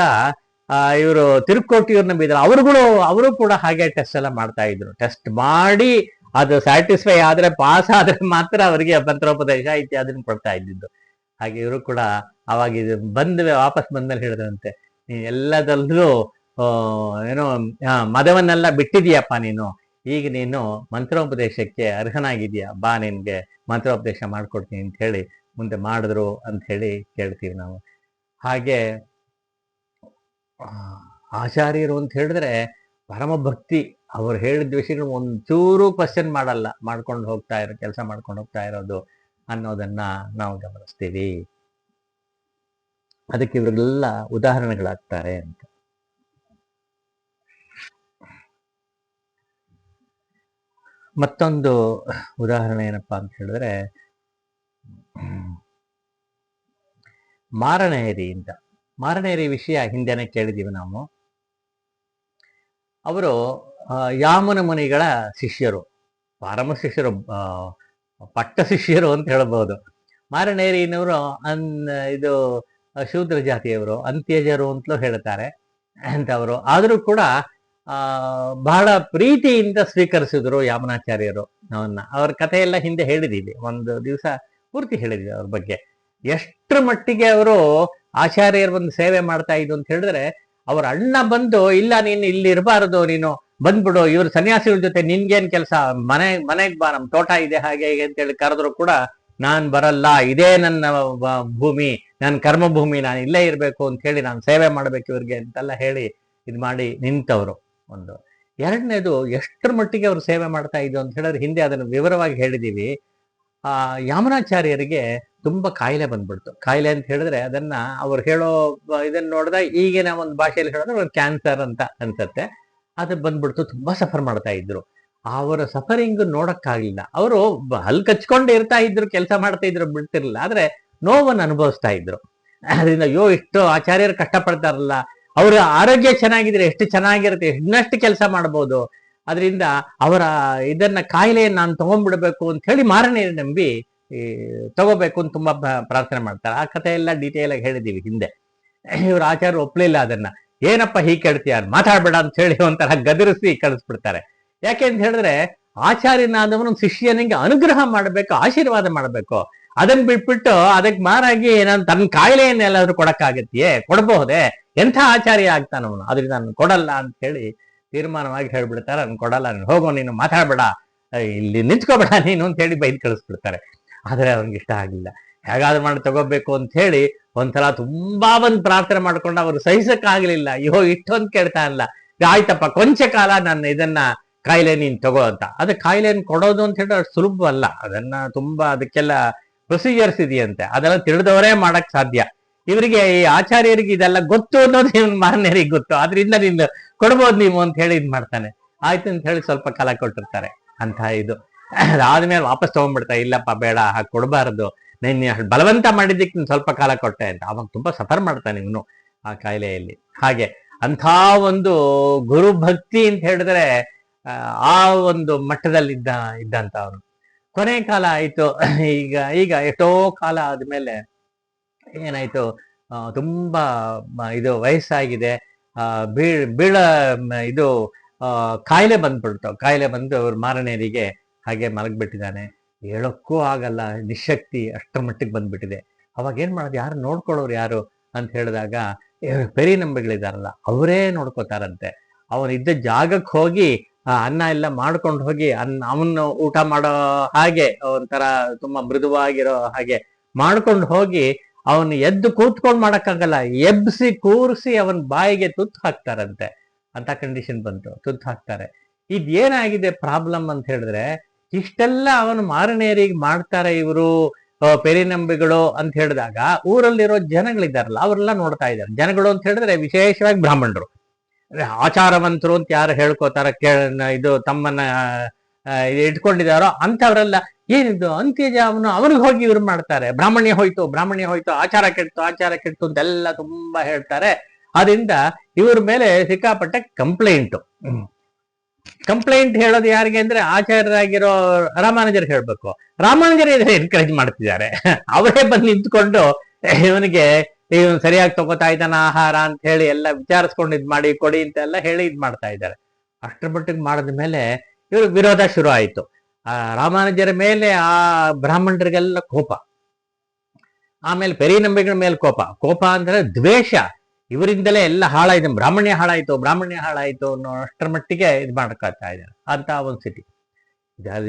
ಇವರು ತಿರುಕೋಟಿಯವ್ರನ್ನ ಬಿದ್ರು, ಅವರು ಕೂಡ ಹಾಗೆ ಟೆಸ್ಟ್ ಎಲ್ಲ ಮಾಡ್ತಾ ಇದ್ರು. ಟೆಸ್ಟ್ ಮಾಡಿ ಅದು ಸ್ಯಾಟಿಸ್ಫೈ ಆದ್ರೆ, ಪಾಸ್ ಆದ್ರೆ ಮಾತ್ರ ಅವರಿಗೆ ಮಂತ್ರೋಪದೇಶ ಇತ್ಯಾದಿನ ಕೊಡ್ತಾ ಇದ್ದಿದ್ದು. ಹಾಗೆ ಇವರು ಕೂಡ ಅವಾಗ ಇದು ವಾಪಸ್ ಬಂದ್ಮೇಲೆ ಹೇಳಿದ್ರಂತೆ, ನೀನ್ ಎಲ್ಲದಲ್ಲೂ ಏನೋ ಮದವನ್ನೆಲ್ಲ ಬಿಟ್ಟಿದೀಯಪ್ಪ ನೀನು, ಈಗ ನೀನು ಮಂತ್ರೋಪದೇಶಕ್ಕೆ ಅರ್ಹನಾಗಿದೀಯ, ಬಾ ನಿನ್ಗೆ ಮಂತ್ರೋಪದೇಶ ಮಾಡ್ಕೊಡ್ತೀನಿ ಅಂತ ಹೇಳಿ ಮುಂದೆ ಮಾಡಿದ್ರು ಅಂತ ಹೇಳಿ ಕೇಳ್ತೀವಿ ನಾವು. ಹಾಗೆ ಆಚಾರ್ಯರು ಅಂತ ಹೇಳಿದ್ರೆ ಪರಮ ಭಕ್ತಿ, ಅವ್ರು ಹೇಳಿದ ವಿಷಯಗಳು ಒಂಚೂರು ಕ್ವಶನ್ ಮಾಡಲ್ಲ, ಕೆಲಸ ಮಾಡ್ಕೊಂಡು ಹೋಗ್ತಾ ಇರೋದು ಅನ್ನೋದನ್ನ ನಾವು ಗಮನಿಸ್ತೀವಿ. ಅದಕ್ಕೆ ಇವರೆಲ್ಲ ಉದಾಹರಣೆಗಳಾಗ್ತಾರೆ ಅಂತ. ಮತ್ತೊಂದು ಉದಾಹರಣೆ ಏನಪ್ಪಾ ಅಂತ ಹೇಳಿದ್ರೆ, ಮಾರಣೇರಿ ಅಂತ. ಮಾರಣೇರಿ ವಿಷಯ ಹಿಂದೆನೆ ಕೇಳಿದೀವಿ ನಾವು. ಅವರು ಯಾಮನ ಮುನಿಗಳ ಶಿಷ್ಯರು, ಪರಮ ಶಿಷ್ಯರು, ಪಟ್ಟ ಶಿಷ್ಯರು ಅಂತ ಹೇಳ್ಬಹುದು. ಮಾರಣೇರಿನವರು ಇದು ಶೂದ್ರ ಜಾತಿಯವರು, ಅಂತ್ಯಜರು ಅಂತಲೂ ಹೇಳ್ತಾರೆ ಅಂತವರು. ಆದರೂ ಕೂಡ ಬಹಳ ಪ್ರೀತಿಯಿಂದ ಸ್ವೀಕರಿಸಿದ್ರು ಯಾಮನಾಚಾರ್ಯರು ಅವನ್ನ. ಅವ್ರ ಕಥೆ ಎಲ್ಲ ಹಿಂದೆ ಹೇಳಿದೀವಿ, ಒಂದು ದಿವಸ ಪೂರ್ತಿ ಹೇಳಿದೀವಿ ಅವ್ರ ಬಗ್ಗೆ. ಎಷ್ಟರ ಮಟ್ಟಿಗೆ ಅವರು ಆಚಾರ್ಯರ ಒಂದು ಸೇವೆ ಮಾಡ್ತಾ ಇದ್ದು ಅಂತ ಹೇಳಿದ್ರೆ, ಅವ್ರ ಅಣ್ಣ ಬಂದು, ಇಲ್ಲ ನೀನು ಇಲ್ಲಿ ಇರಬಾರದು, ನೀನು ಬಂದ್ಬಿಡು, ಇವ್ರು ಸನ್ಯಾಸಿಗಳ ಜೊತೆ ನಿನ್ಗೇನ್ ಕೆಲಸ, ಮನೆಗ್ ಬಾ, ನಮ್ ತೋಟ ಇದೆ ಹಾಗೆ ಹೀಗೆ ಅಂತೇಳಿ ಕರೆದ್ರು ಕೂಡ ನಾನ್ ಬರಲ್ಲ, ಇದೇ ನನ್ನ ಭೂಮಿ, ನನ್ನ ಕರ್ಮಭೂಮಿ, ನಾನು ಇಲ್ಲೇ ಇರ್ಬೇಕು ಅಂತ ಹೇಳಿ, ನಾನು ಸೇವೆ ಮಾಡ್ಬೇಕು ಇವ್ರಿಗೆ ಅಂತೆಲ್ಲ ಹೇಳಿ ಇದ್ ಮಾಡಿ ನಿಂತವ್ರು. ಒಂದು ಎರಡನೇದು, ಎಷ್ಟರ ಮಟ್ಟಿಗೆ ಅವ್ರು ಸೇವೆ ಮಾಡ್ತಾ ಇದ್ದು ಅಂತ ಹೇಳಿದ್ರೆ ಹಿಂದೆ ಅದನ್ನು ವಿವರವಾಗಿ ಹೇಳಿದೀವಿ. ಯಾಮನಾಚಾರ್ಯರಿಗೆ ತುಂಬಾ ಕಾಯಿಲೆ ಬಂದ್ಬಿಡ್ತು. ಕಾಯಿಲೆ ಅಂತ ಹೇಳಿದ್ರೆ ಅದನ್ನ ಅವ್ರು ಹೇಳೋ ಇದನ್ನ ನೋಡಿದಾಗ ಈಗಿನ ಒಂದು ಭಾಷೆಯಲ್ಲಿ ಹೇಳಿದ್ರೆ ಒಂದು ಕ್ಯಾನ್ಸರ್ ಅಂತ ಅನ್ಸತ್ತೆ. ಅದು ಬಂದ್ಬಿಡ್ತು, ತುಂಬಾ ಸಫರ್ ಮಾಡ್ತಾ ಇದ್ರು. ಅವರ ಸಫರಿಂಗ್ ನೋಡಕ್ಕಾಗ್ಲಿಲ್ಲ. ಅವರು ಹಲ್ ಕಚ್ಕೊಂಡು ಇರ್ತಾ ಇದ್ರು, ಕೆಲಸ ಮಾಡ್ತಾ ಇದ್ರು, ಬಿಡ್ತಿರ್ಲಿಲ್ಲ. ಆದ್ರೆ ನೋವನ್ನು ಅನುಭವಿಸ್ತಾ ಇದ್ರು. ಅದರಿಂದ ಅಯ್ಯೋ ಇಷ್ಟು ಆಚಾರ್ಯರು ಕಷ್ಟಪಡ್ತಾರಲ್ಲ, ಅವ್ರ ಆರೋಗ್ಯ ಚೆನ್ನಾಗಿದ್ರೆ ಎಷ್ಟು ಚೆನ್ನಾಗಿರುತ್ತೆ, ಇನ್ನಷ್ಟು ಕೆಲಸ ಮಾಡ್ಬೋದು. ಅದರಿಂದ ಅವರ ಇದನ್ನ ಕಾಯಿಲೆಯನ್ನು ನಾನು ತಗೊಂಡ್ಬಿಡ್ಬೇಕು ಅಂತ ಹೇಳಿ ಮಾರನೇ ನಂಬಿ ತಗೋಬೇಕು ಅಂತ ತುಂಬಾ ಪ್ರಾರ್ಥನೆ ಮಾಡ್ತಾರೆ. ಆ ಕಥೆ ಎಲ್ಲ ಡೀಟೇಲ್ ಆಗಿ ಹೇಳಿದೀವಿ ಹಿಂದೆ. ಇವ್ರ ಆಚಾರ್ಯರು ಒಪ್ಲಿಲ್ಲ ಅದನ್ನ. ಏನಪ್ಪ ಹೀಗೆ ಕೇಳ್ತೀಯ, ಮಾತಾಡ್ಬೇಡ ಅಂತ ಹೇಳಿ ಒಂಥರ ಗದರಿಸಿ ಕಳಿಸ್ಬಿಡ್ತಾರೆ. ಯಾಕೆ ಅಂತ ಹೇಳಿದ್ರೆ ಆಚಾರ್ಯನಾದವನು ಶಿಷ್ಯನಿಗೆ ಅನುಗ್ರಹ ಮಾಡ್ಬೇಕು, ಆಶೀರ್ವಾದ ಮಾಡ್ಬೇಕು. ಅದನ್ನ ಬಿಟ್ಬಿಟ್ಟು ಅದಕ್ಕೆ ಮಾರಾಗಿ ನಾನು ತನ್ನ ಕಾಯಿಲೆಯನ್ನೆಲ್ಲಾದ್ರೂ ಕೊಡಕ್ಕಾಗತ್ತೆಯೇ, ಕೊಡಬಹುದೇ, ಎಂಥ ಆಚಾರ್ಯ ಆಗ್ತಾನವನು, ಅದ್ರಿಂದ ನಾನು ಕೊಡಲ್ಲ ಅಂತ ಹೇಳಿ ತೀರ್ಮಾನವಾಗಿ ಹೇಳ್ಬಿಡ್ತಾರೆ. ನಾನು ಕೊಡಲ್ಲ, ನೀನು ಹೋಗೋ, ನೀನು ಮಾತಾಡ್ಬೇಡ, ಇಲ್ಲಿ ನಿಂತ್ಕೋಬೇಡ ನೀನು ಅಂತ ಹೇಳಿ ಬೈದ್ ಕಳಿಸ್ಬಿಡ್ತಾರೆ. ಆದ್ರೆ ಅವ್ನಿಗೆ ಇಷ್ಟ ಆಗಿಲ್ಲ. ಹೇಗಾದ್ರೂ ಮಾಡಿ ತಗೋಬೇಕು ಅಂತ ಹೇಳಿ ಒಂದ್ಸಲ ತುಂಬಾ ಬಂದ್ ಪ್ರಾರ್ಥನೆ ಮಾಡ್ಕೊಂಡು ಅವರು ಸಹಿಸಕ್ಕಾಗ್ಲಿಲ್ಲ. ಅಯ್ಯೋ ಇಷ್ಟೊಂದು ಕೇಳ್ತಾ ಇಲ್ಲ, ಆಯ್ತಪ್ಪ ಕೊಂಚ ಕಾಲ ನಾನು ಇದನ್ನ ಕಾಯಿಲೆ ನೀನ್ ತಗೋ ಅಂತ. ಅದ ಕಾಯಿಲೆಯನ್ನು ಕೊಡೋದು ಅಂತ ಹೇಳಿದ್ರೆ ಅಷ್ಟು ಸುಲಭ ಅಲ್ಲ. ಅದನ್ನ ತುಂಬಾ ಅದಕ್ಕೆಲ್ಲ ಪ್ರೊಸೀಜರ್ಸ್ ಇದೆಯಂತೆ, ಅದೆಲ್ಲ ತಿಳಿದವರೇ ಮಾಡಕ್ ಸಾಧ್ಯ. ಇವರಿಗೆ ಈ ಆಚಾರ್ಯರಿಗೆ ಇದೆಲ್ಲ ಗೊತ್ತು ಅನ್ನೋದು ಇವನ್ ಮಾರನೇರಿಗೆ ಗೊತ್ತು. ಆದ್ರಿಂದ ನೀನು ಕೊಡ್ಬೋದು ನೀವು ಅಂತ ಹೇಳಿ ಇದ್ ಮಾಡ್ತಾನೆ. ಆಯ್ತು ಅಂತ ಹೇಳಿ ಸ್ವಲ್ಪ ಕಾಲ ಕೊಟ್ಟಿರ್ತಾರೆ ಅಂತ ಇದು. ಅದಾದ್ಮೇಲೆ ವಾಪಸ್ ತಗೊಂಡ್ಬಿಡ್ತಾ, ಇಲ್ಲಪ್ಪ ಬೇಡ, ಹಾಗೆ ಕೊಡಬಾರದು, ನೀನು ಬಲವಂತ ಮಾಡಿದ್ದಕ್ಕೆ ನೀನು ಸ್ವಲ್ಪ ಕಾಲ ಕೊಟ್ಟೆ ಅಂತ. ಅವಾಗ ತುಂಬಾ ಸಫರ್ ಮಾಡ್ತಾನೆ ಇವನು ಆ ಕಾಯಿಲೆಯಲ್ಲಿ. ಹಾಗೆ ಅಂಥ ಒಂದು ಗುರು ಭಕ್ತಿ ಅಂತ ಹೇಳಿದ್ರೆ ಆ ಒಂದು ಮಟ್ಟದಲ್ಲಿ ಇದ್ದಂತ ಅವನು. ಕೊನೆ ಕಾಲ ಆಯ್ತು. ಈಗ ಎಷ್ಟೋ ಕಾಲ ಆದ್ಮೇಲೆ ಏನಾಯ್ತು, ತುಂಬಾ ಇದು ವಯಸ್ಸಾಗಿದೆ, ಬೀಳ ಇದು ಕಾಯಿಲೆ ಬಂದ್ಬಿಡ್ತು. ಕಾಯಿಲೆ ಬಂದು ಅವ್ರ ಮಾರನೇರಿಗೆ ಹಾಗೆ ಮಲಗ್ಬಿಟ್ಟಿದ್ದಾನೆ. ಹೇಳಕ್ಕೂ ಆಗಲ್ಲ, ನಿಶಕ್ತಿ ಅಷ್ಟರ ಮಟ್ಟಿಗೆ ಬಂದ್ಬಿಟ್ಟಿದೆ. ಅವಾಗ ಏನ್ ಮಾಡೋದು, ಯಾರು ನೋಡ್ಕೊಳ್ಳೋರು ಯಾರು ಅಂತ ಹೇಳಿದಾಗ ಪೆರಿ ನಂಬಿಗಳಿದಾರಲ್ಲ ಅವರೇ ನೋಡ್ಕೋತಾರಂತೆ. ಅವನು ಇದ್ದ ಜಾಗಕ್ಕೆ ಹೋಗಿ ಅನ್ನ ಎಲ್ಲ ಮಾಡ್ಕೊಂಡು ಹೋಗಿ ಅವನು ಊಟ ಮಾಡೋ ಹಾಗೆ ಒಂಥರ ತುಂಬಾ ಮೃದುವಾಗಿರೋ ಹಾಗೆ ಮಾಡ್ಕೊಂಡು ಹೋಗಿ ಅವನು ಎದ್ದು ಕೂತ್ಕೊಂಡು ಮಾಡಕ್ಕಾಗಲ್ಲ, ಎಬ್ಸಿ ಕೂರಿಸಿ ಅವನ್ ಬಾಯಿಗೆ ತುತ್ತು ಹಾಕ್ತಾರಂತೆ. ಅಂತ ಕಂಡೀಷನ್ ಬಂತು, ತುತ್ತು ಹಾಕ್ತಾರೆ. ಇದೇನಾಗಿದೆ ಪ್ರಾಬ್ಲಮ್ ಅಂತ ಹೇಳಿದ್ರೆ, ಇಷ್ಟೆಲ್ಲ ಅವನು ಮಾರನೇರಿಗೆ ಮಾಡ್ತಾರೆ ಇವರು ಪೆರಿನಂಬಿಗಳು ಅಂತ ಹೇಳಿದಾಗ ಊರಲ್ಲಿರೋ ಜನಗಳಿದಾರಲ್ಲ ಅವರೆಲ್ಲ ನೋಡ್ತಾ ಇದ್ದಾರೆ. ಜನಗಳು ಅಂತ ಹೇಳಿದ್ರೆ ವಿಶೇಷವಾಗಿ ಬ್ರಾಹ್ಮಣರು, ಆಚಾರವಂತರು ಅಂತ ಯಾರು ಹೇಳ್ಕೋತಾರ, ಇದು ತಮ್ಮನ್ನ ಇಟ್ಕೊಂಡಿದಾರೋ ಅಂಥವ್ರೆಲ್ಲ ಏನಿದು ಅಂತ್ಯಜ ಅವನಿಗೆ ಹೋಗಿ ಇವ್ರು ಮಾಡ್ತಾರೆ, ಬ್ರಾಹ್ಮಣ್ಯ ಹೋಯ್ತು, ಆಚಾರ ಕೆಡ್ತು ಅಂತೆಲ್ಲ ತುಂಬಾ ಹೇಳ್ತಾರೆ. ಅದರಿಂದ ಇವ್ರ ಮೇಲೆ ಸಿಕ್ಕಾಪಟ್ಟೆ ಕಂಪ್ಲೇಂಟ್ ಹೇಳೋದು ಯಾರಿಗೆ ಅಂದ್ರೆ ಆಚಾರ್ಯರಾಗಿರೋ ರಾಮಾನುಜರ್ ಹೇಳ್ಬೇಕು. ರಾಮಾನುಜರ್ ಎನ್ಕರೇಜ್ ಮಾಡ್ತಿದ್ದಾರೆ. ಅವರೇ ಬಂದು ನಿಂತ್ಕೊಂಡು ಇವನಿಗೆ ಇವನು ಸರಿಯಾಗಿ ತಗೋತಾ ಇದ್ದಾನ ಆಹಾರ ಅಂತ ಹೇಳಿ ಎಲ್ಲ ವಿಚಾರಿಸ್ಕೊಂಡು ಇದ್ ಮಾಡಿ ಕೊಡಿ ಅಂತೆಲ್ಲ ಹೇಳಿ ಇದ್ ಮಾಡ್ತಾ ಇದ್ದಾರೆ. ಅಷ್ಟರ ಮಟ್ಟಿಗೆ ಮಾಡಿದ ಮೇಲೆ ಇವ್ರಿಗೆ ವಿರೋಧ ಶುರು ಆಯ್ತು. ರಾಮಾನುಜರ ಮೇಲೆ ಆ ಬ್ರಾಹ್ಮಣರಿಗೆಲ್ಲ ಕೋಪ, ಆಮೇಲೆ ಪೆರಿನಂಬಿಗಳ ಮೇಲೆ ಕೋಪ ಅಂದ್ರೆ ದ್ವೇಷ. ಇವರಿಂದಲೇ ಎಲ್ಲ ಹಾಳಾಯ್ತು, ಬ್ರಾಹ್ಮಣ್ಯ ಹಾಳಾಯ್ತು ಅನ್ನೋ ಅಷ್ಟರ ಮಟ್ಟಿಗೆ ಇದು ಮಾಡ್ಕೊತಾ ಇದ್ದಾರೆ ಅಂತ ಒಂದು ಸ್ಥಿತಿ.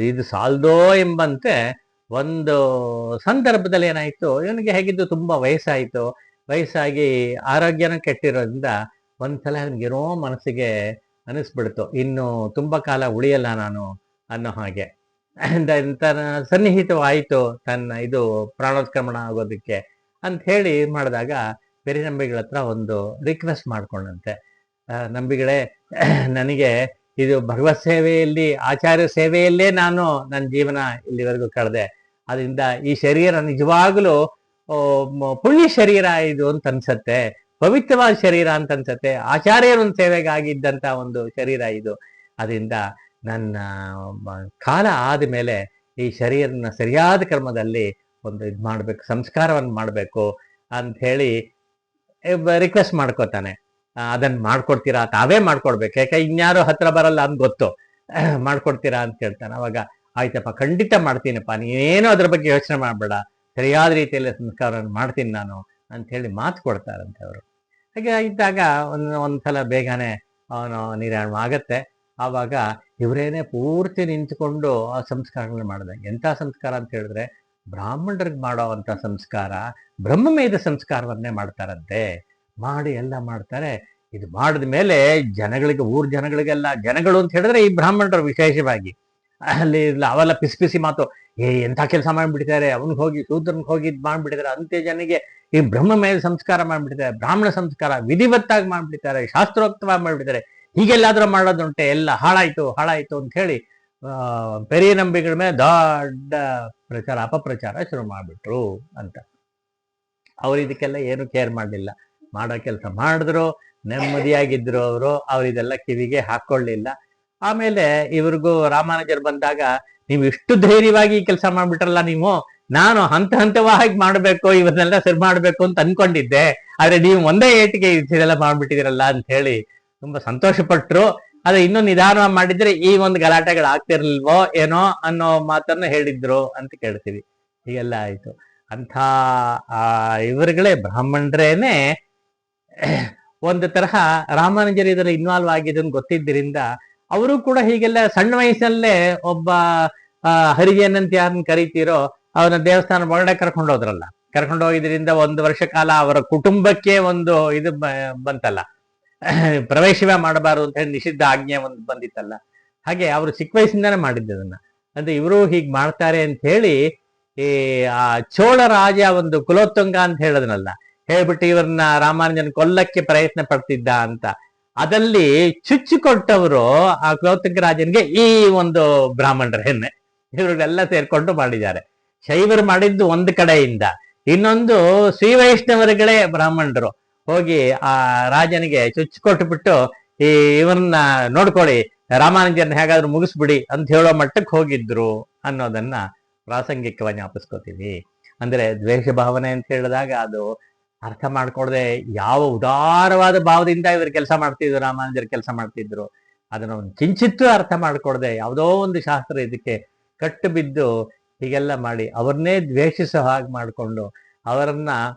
ಇದು ಸಾಲ್ದೋ ಎಂಬಂತೆ ಒಂದು ಸಂದರ್ಭದಲ್ಲಿ ಏನಾಯ್ತು, ಇವನಿಗೆ ಹೇಗಿದ್ದು ತುಂಬಾ ವಯಸ್ಸಾಗಿ ಆರೋಗ್ಯನ ಕೆಟ್ಟಿರೋದ್ರಿಂದ ಒಂದ್ಸಲ ಅವನಿಗೇನೋ ಮನಸ್ಸಿಗೆ ಅನಿಸ್ಬಿಡ್ತು, ಇನ್ನು ತುಂಬಾ ಕಾಲ ಉಳಿಯಲ್ಲ ನಾನು ಅನ್ನೋ ಹಾಗೆ. ಸನ್ನಿಹಿತವಾಯಿತು ತನ್ನ ಇದು ಪ್ರಾಣೋತ್ಕ್ರಮಣ ಆಗೋದಕ್ಕೆ ಅಂತ ಹೇಳಿ ಮಾಡಿದಾಗ ಪೆರಿನಂಬಿಗಳ ಹತ್ರ ಒಂದು ರಿಕ್ವೆಸ್ಟ್ ಮಾಡ್ಕೊಂಡಂತೆ, ನಂಬಿಗಳೇ, ನನಗೆ ಇದು ಭಗವತ್ ಸೇವೆಯಲ್ಲಿ, ಆಚಾರ್ಯ ಸೇವೆಯಲ್ಲೇ ನಾನು ನನ್ನ ಜೀವನ ಇಲ್ಲಿವರೆಗೂ ಕಳೆದೆ. ಅದರಿಂದ ಈ ಶರೀರ ನಿಜವಾಗ್ಲೂ ಪುಣ್ಯ ಶರೀರ ಇದು ಅಂತ ಅನ್ಸತ್ತೆ, ಪವಿತ್ರವಾದ ಶರೀರ ಅಂತ ಅನ್ಸತ್ತೆ, ಆಚಾರ್ಯರ ಒಂದು ಸೇವೆಗಾಗಿದ್ದಂತ ಒಂದು ಶರೀರ ಇದು. ಅದರಿಂದ ನನ್ನ ಕಾಲ ಆದ್ಮೇಲೆ ಈ ಶರೀರನ ಸರಿಯಾದ ಕ್ರಮದಲ್ಲಿ ಒಂದು ಇದು ಮಾಡ್ಬೇಕು, ಸಂಸ್ಕಾರವನ್ನು ಮಾಡ್ಬೇಕು ಅಂತ ಹೇಳಿ ರಿಕ್ವೆಸ್ಟ್ ಮಾಡ್ಕೋತಾನೆ. ಅದನ್ನ ಮಾಡ್ಕೊಡ್ತೀರಾ, ತಾವೇ ಮಾಡ್ಕೊಡ್ಬೇಕು, ಯಾಕೆ ಇನ್ಯಾರು ಹತ್ರ ಬರಲ್ಲ ಅಂತ ಗೊತ್ತು, ಮಾಡ್ಕೊಡ್ತೀರಾ ಅಂತ ಕೇಳ್ತಾನೆ. ಅವಾಗ ಆಯ್ತಪ್ಪ ಖಂಡಿತ ಮಾಡ್ತೀನಪ್ಪ, ನೀನೇನು ಅದ್ರ ಬಗ್ಗೆ ಯೋಚನೆ ಮಾಡಬೇಡ, ಸರಿಯಾದ ರೀತಿಯಲ್ಲಿ ಸಂಸ್ಕಾರವನ್ನು ಮಾಡ್ತೀನಿ ನಾನು ಅಂತ ಹೇಳಿ ಮಾತು ಕೊಡ್ತಾರಂತೆ ಅವರು. ಹಾಗೆ ಇದ್ದಾಗ ಒಂದ್ಸಲ ಬೇಗನೆ ಅವನು ನಿರ್ಯಾಣ ಆಗತ್ತೆ. ಆವಾಗ ಇವರೇನೆ ಪೂರ್ತಿ ನಿಂತ್ಕೊಂಡು ಆ ಸಂಸ್ಕಾರಗಳನ್ನ ಮಾಡಿದಾಗ, ಎಂಥ ಸಂಸ್ಕಾರ ಅಂತ ಹೇಳಿದ್ರೆ ಬ್ರಾಹ್ಮಣರಿಗೆ ಮಾಡೋ ಅಂತ ಸಂಸ್ಕಾರ, ಬ್ರಹ್ಮಮೇಧ ಸಂಸ್ಕಾರವನ್ನೇ ಮಾಡ್ತಾರಂತೆ. ಮಾಡಿ ಎಲ್ಲ ಮಾಡ್ತಾರೆ. ಇದು ಮಾಡಿದ ಮೇಲೆ ಜನಗಳಿಗೆ, ಊರ್ ಜನಗಳಿಗೆಲ್ಲ, ಜನಗಳು ಅಂತ ಹೇಳಿದ್ರೆ ಈ ಬ್ರಾಹ್ಮಣರು ವಿಶೇಷವಾಗಿ ಅಲ್ಲಿ ಅವೆಲ್ಲ ಪಿಸಿ ಪಿಸಿ ಮಾತು, ಎಂಥ ಕೆಲಸ ಮಾಡ್ಬಿಟ್ಟಿದ್ದಾರೆ, ಅವನಿಗೆ ಹೋಗಿ ಶೂದ್ರನ್ಗೆ ಹೋಗಿ ಇದು ಮಾಡ್ಬಿಟ್ಟಿದ್ದಾರೆ, ಅಂತ್ಯ ಜನಿಗೆ ಈ ಬ್ರಹ್ಮ ಮೇಲೆ ಸಂಸ್ಕಾರ ಮಾಡ್ಬಿಟ್ಟಿದ್ದಾರೆ, ಬ್ರಾಹ್ಮಣ ಸಂಸ್ಕಾರ ವಿಧಿವತ್ತಾಗಿ ಮಾಡ್ಬಿಟ್ಟಿದ್ದಾರೆ, ಶಾಸ್ತ್ರೋಕ್ತವಾಗಿ ಮಾಡ್ಬಿಟ್ಟಿದ್ದಾರೆ, ಹೀಗೆಲ್ಲಾದ್ರೂ ಮಾಡೋದುಂಟೆ, ಎಲ್ಲ ಹಾಳಾಯ್ತು ಅಂತ ಹೇಳಿ ಪೆರಿಯ ನಂಬಿಗಳ ಮೇಲೆ ದೊಡ್ಡ ಪ್ರಚಾರ, ಅಪಪ್ರಚಾರ ಶುರು ಮಾಡ್ಬಿಟ್ರು ಅಂತ. ಅವ್ರು ಇದಕ್ಕೆಲ್ಲ ಏನು ಕೇರ್ ಮಾಡಲಿಲ್ಲ, ಮಾಡೋ ಕೆಲಸ ಮಾಡಿದ್ರು, ನೆಮ್ಮದಿಯಾಗಿದ್ರು ಅವ್ರು ಇದೆಲ್ಲ ಕಿವಿಗೆ ಹಾಕೊಳ್ಳಿಲ್ಲ. ಆಮೇಲೆ ಇವ್ರಿಗೂ ರಾಮಾನುಜರು ಬಂದಾಗ, ನೀವು ಇಷ್ಟು ಧೈರ್ಯವಾಗಿ ಕೆಲಸ ಮಾಡ್ಬಿಟ್ರಲ್ಲ, ನೀವು, ನಾನು ಹಂತ ಹಂತವಾಗಿ ಮಾಡ್ಬೇಕು, ಇವನ್ನೆಲ್ಲ ಸರಿ ಮಾಡ್ಬೇಕು ಅಂತ ಅನ್ಕೊಂಡಿದ್ದೆ, ಆದ್ರೆ ನೀವು ಒಂದೇ ಏಟಿಗೆ ಇದೆಲ್ಲ ಮಾಡ್ಬಿಟ್ಟಿದಿರಲ್ಲ ಅಂತ ಹೇಳಿ ತುಂಬಾ ಸಂತೋಷ ಪಟ್ರು. ಅದೇ ಇನ್ನೂ ನಿಧಾನವಾಗಿ ಮಾಡಿದ್ರೆ ಈ ಒಂದು ಗಲಾಟೆಗಳು ಆಗ್ತಿರ್ಲಿಲ್ವೋ ಏನೋ ಅನ್ನೋ ಮಾತನ್ನ ಹೇಳಿದ್ರು ಅಂತ ಕೇಳ್ತೀವಿ. ಹೀಗೆಲ್ಲ ಆಯ್ತು. ಅಂಥ ಇವರುಗಳೇ ಬ್ರಾಹ್ಮಣರೇನೆ ಒಂದು ತರಹ ರಾಮಾನುಜರು ಇದರಲ್ಲಿ ಇನ್ವಾಲ್ವ್ ಆಗಿದ್ದನ್ನು ಗೊತ್ತಿದ್ದರಿಂದ ಅವರು ಕೂಡ ಹೀಗೆಲ್ಲ ಸಣ್ಣ ವಯಸ್ಸಲ್ಲೇ ಒಬ್ಬ ಹರಿಜನ್ ಅಂತ ಯಾರನ್ನ ಕರಿತೀರೋ ಅವನ ದೇವಸ್ಥಾನ ಒಳಗಡೆ ಕರ್ಕೊಂಡು ಹೋದ್ರಲ್ಲ, ಕರ್ಕೊಂಡು ಹೋಗಿದ್ರಿಂದ 1 ವರ್ಷ ಕಾಲ ಅವರ ಕುಟುಂಬಕ್ಕೆ ಒಂದು ಇದು ಬಂತಲ್ಲ, ಪ್ರವೇಶವೇ ಮಾಡಬಾರದು ಅಂತ ಹೇಳಿ ನಿಷಿದ್ಧ ಆಜ್ಞೆ ಒಂದು ಬಂದಿತ್ತಲ್ಲ. ಹಾಗೆ ಅವರು ಚಿಕ್ಕ ವಯಸ್ಸಿಂದಾನೇ ಮಾಡಿದ್ದದನ್ನ. ಅಂದ್ರೆ ಇವರು ಹೀಗೆ ಮಾಡ್ತಾರೆ ಅಂತ ಹೇಳಿ ಈ ಆ ಚೋಳ ರಾಜ ಒಂದು ಕುಲೋತ್ತುಂಗ ಅಂತ ಹೇಳೋದನಲ್ಲ, ಹೇಳ್ಬಿಟ್ಟು ಇವ್ರನ್ನ ರಾಮಾನುಜನ್ ಕೊಲ್ಲಕ್ಕೆ ಪ್ರಯತ್ನ ಪಡ್ತಿದ್ದ ಅಂತ, ಅದಲ್ಲಿ ಚುಚ್ಚು ಕೊಟ್ಟವರು ಆ ಕುಲೋತ್ತುಂಗ ರಾಜನ್ಗೆ ಈ ಒಂದು ಬ್ರಾಹ್ಮಣರೇನೆ. ಇವ್ರಿಗೆಲ್ಲ ಸೇರ್ಕೊಂಡು ಮಾಡಿದ್ದಾರೆ. ಶೈವರು ಮಾಡಿದ್ದು ಒಂದು ಕಡೆಯಿಂದ, ಇನ್ನೊಂದು ಶ್ರೀ ವೈಷ್ಣವರುಗಳೇ ಬ್ರಾಹ್ಮಣರು ಹೋಗಿ ಆ ರಾಜನಿಗೆ ಚುಚ್ಚು ಕೊಟ್ಟುಬಿಟ್ಟು ಈ ಇವ್ರನ್ನ ನೋಡ್ಕೊಳ್ಳಿ, ರಾಮಾನುಜನ್ ಹೇಗಾದ್ರೂ ಮುಗಿಸ್ಬಿಡಿ ಅಂತ ಹೇಳೋ ಮಟ್ಟಕ್ಕೆ ಹೋಗಿದ್ರು ಅನ್ನೋದನ್ನ ಪ್ರಾಸಂಗಿಕವಾಗಿ ಜ್ಞಾಪಿಸ್ಕೋತೀವಿ. ಅಂದ್ರೆ ದ್ವೇಷ ಭಾವನೆ ಅಂತ ಹೇಳಿದಾಗ ಅದು ಅರ್ಥ ಮಾಡ್ಕೊಳ್ದೆ ಯಾವ ಉದಾರವಾದ ಭಾವದಿಂದ ಇವರು ಕೆಲಸ ಮಾಡ್ತಿದ್ರು, ರಾಮಾನುಜರು ಕೆಲಸ ಮಾಡ್ತಿದ್ರು, ಅದನ್ನ ಒಂದು ಕಿಂಚಿತ್ತೂ ಅರ್ಥ ಮಾಡ್ಕೊಳ್ದೆ ಯಾವುದೋ ಒಂದು ಶಾಸ್ತ್ರ ಇದಕ್ಕೆ ಕಟ್ಟು ಬಿದ್ದು ಹೀಗೆಲ್ಲ ಮಾಡಿ ಅವ್ರನ್ನೇ ದ್ವೇಷಿಸೋ ಹಾಗೆ ಮಾಡಿಕೊಂಡು ಅವರನ್ನ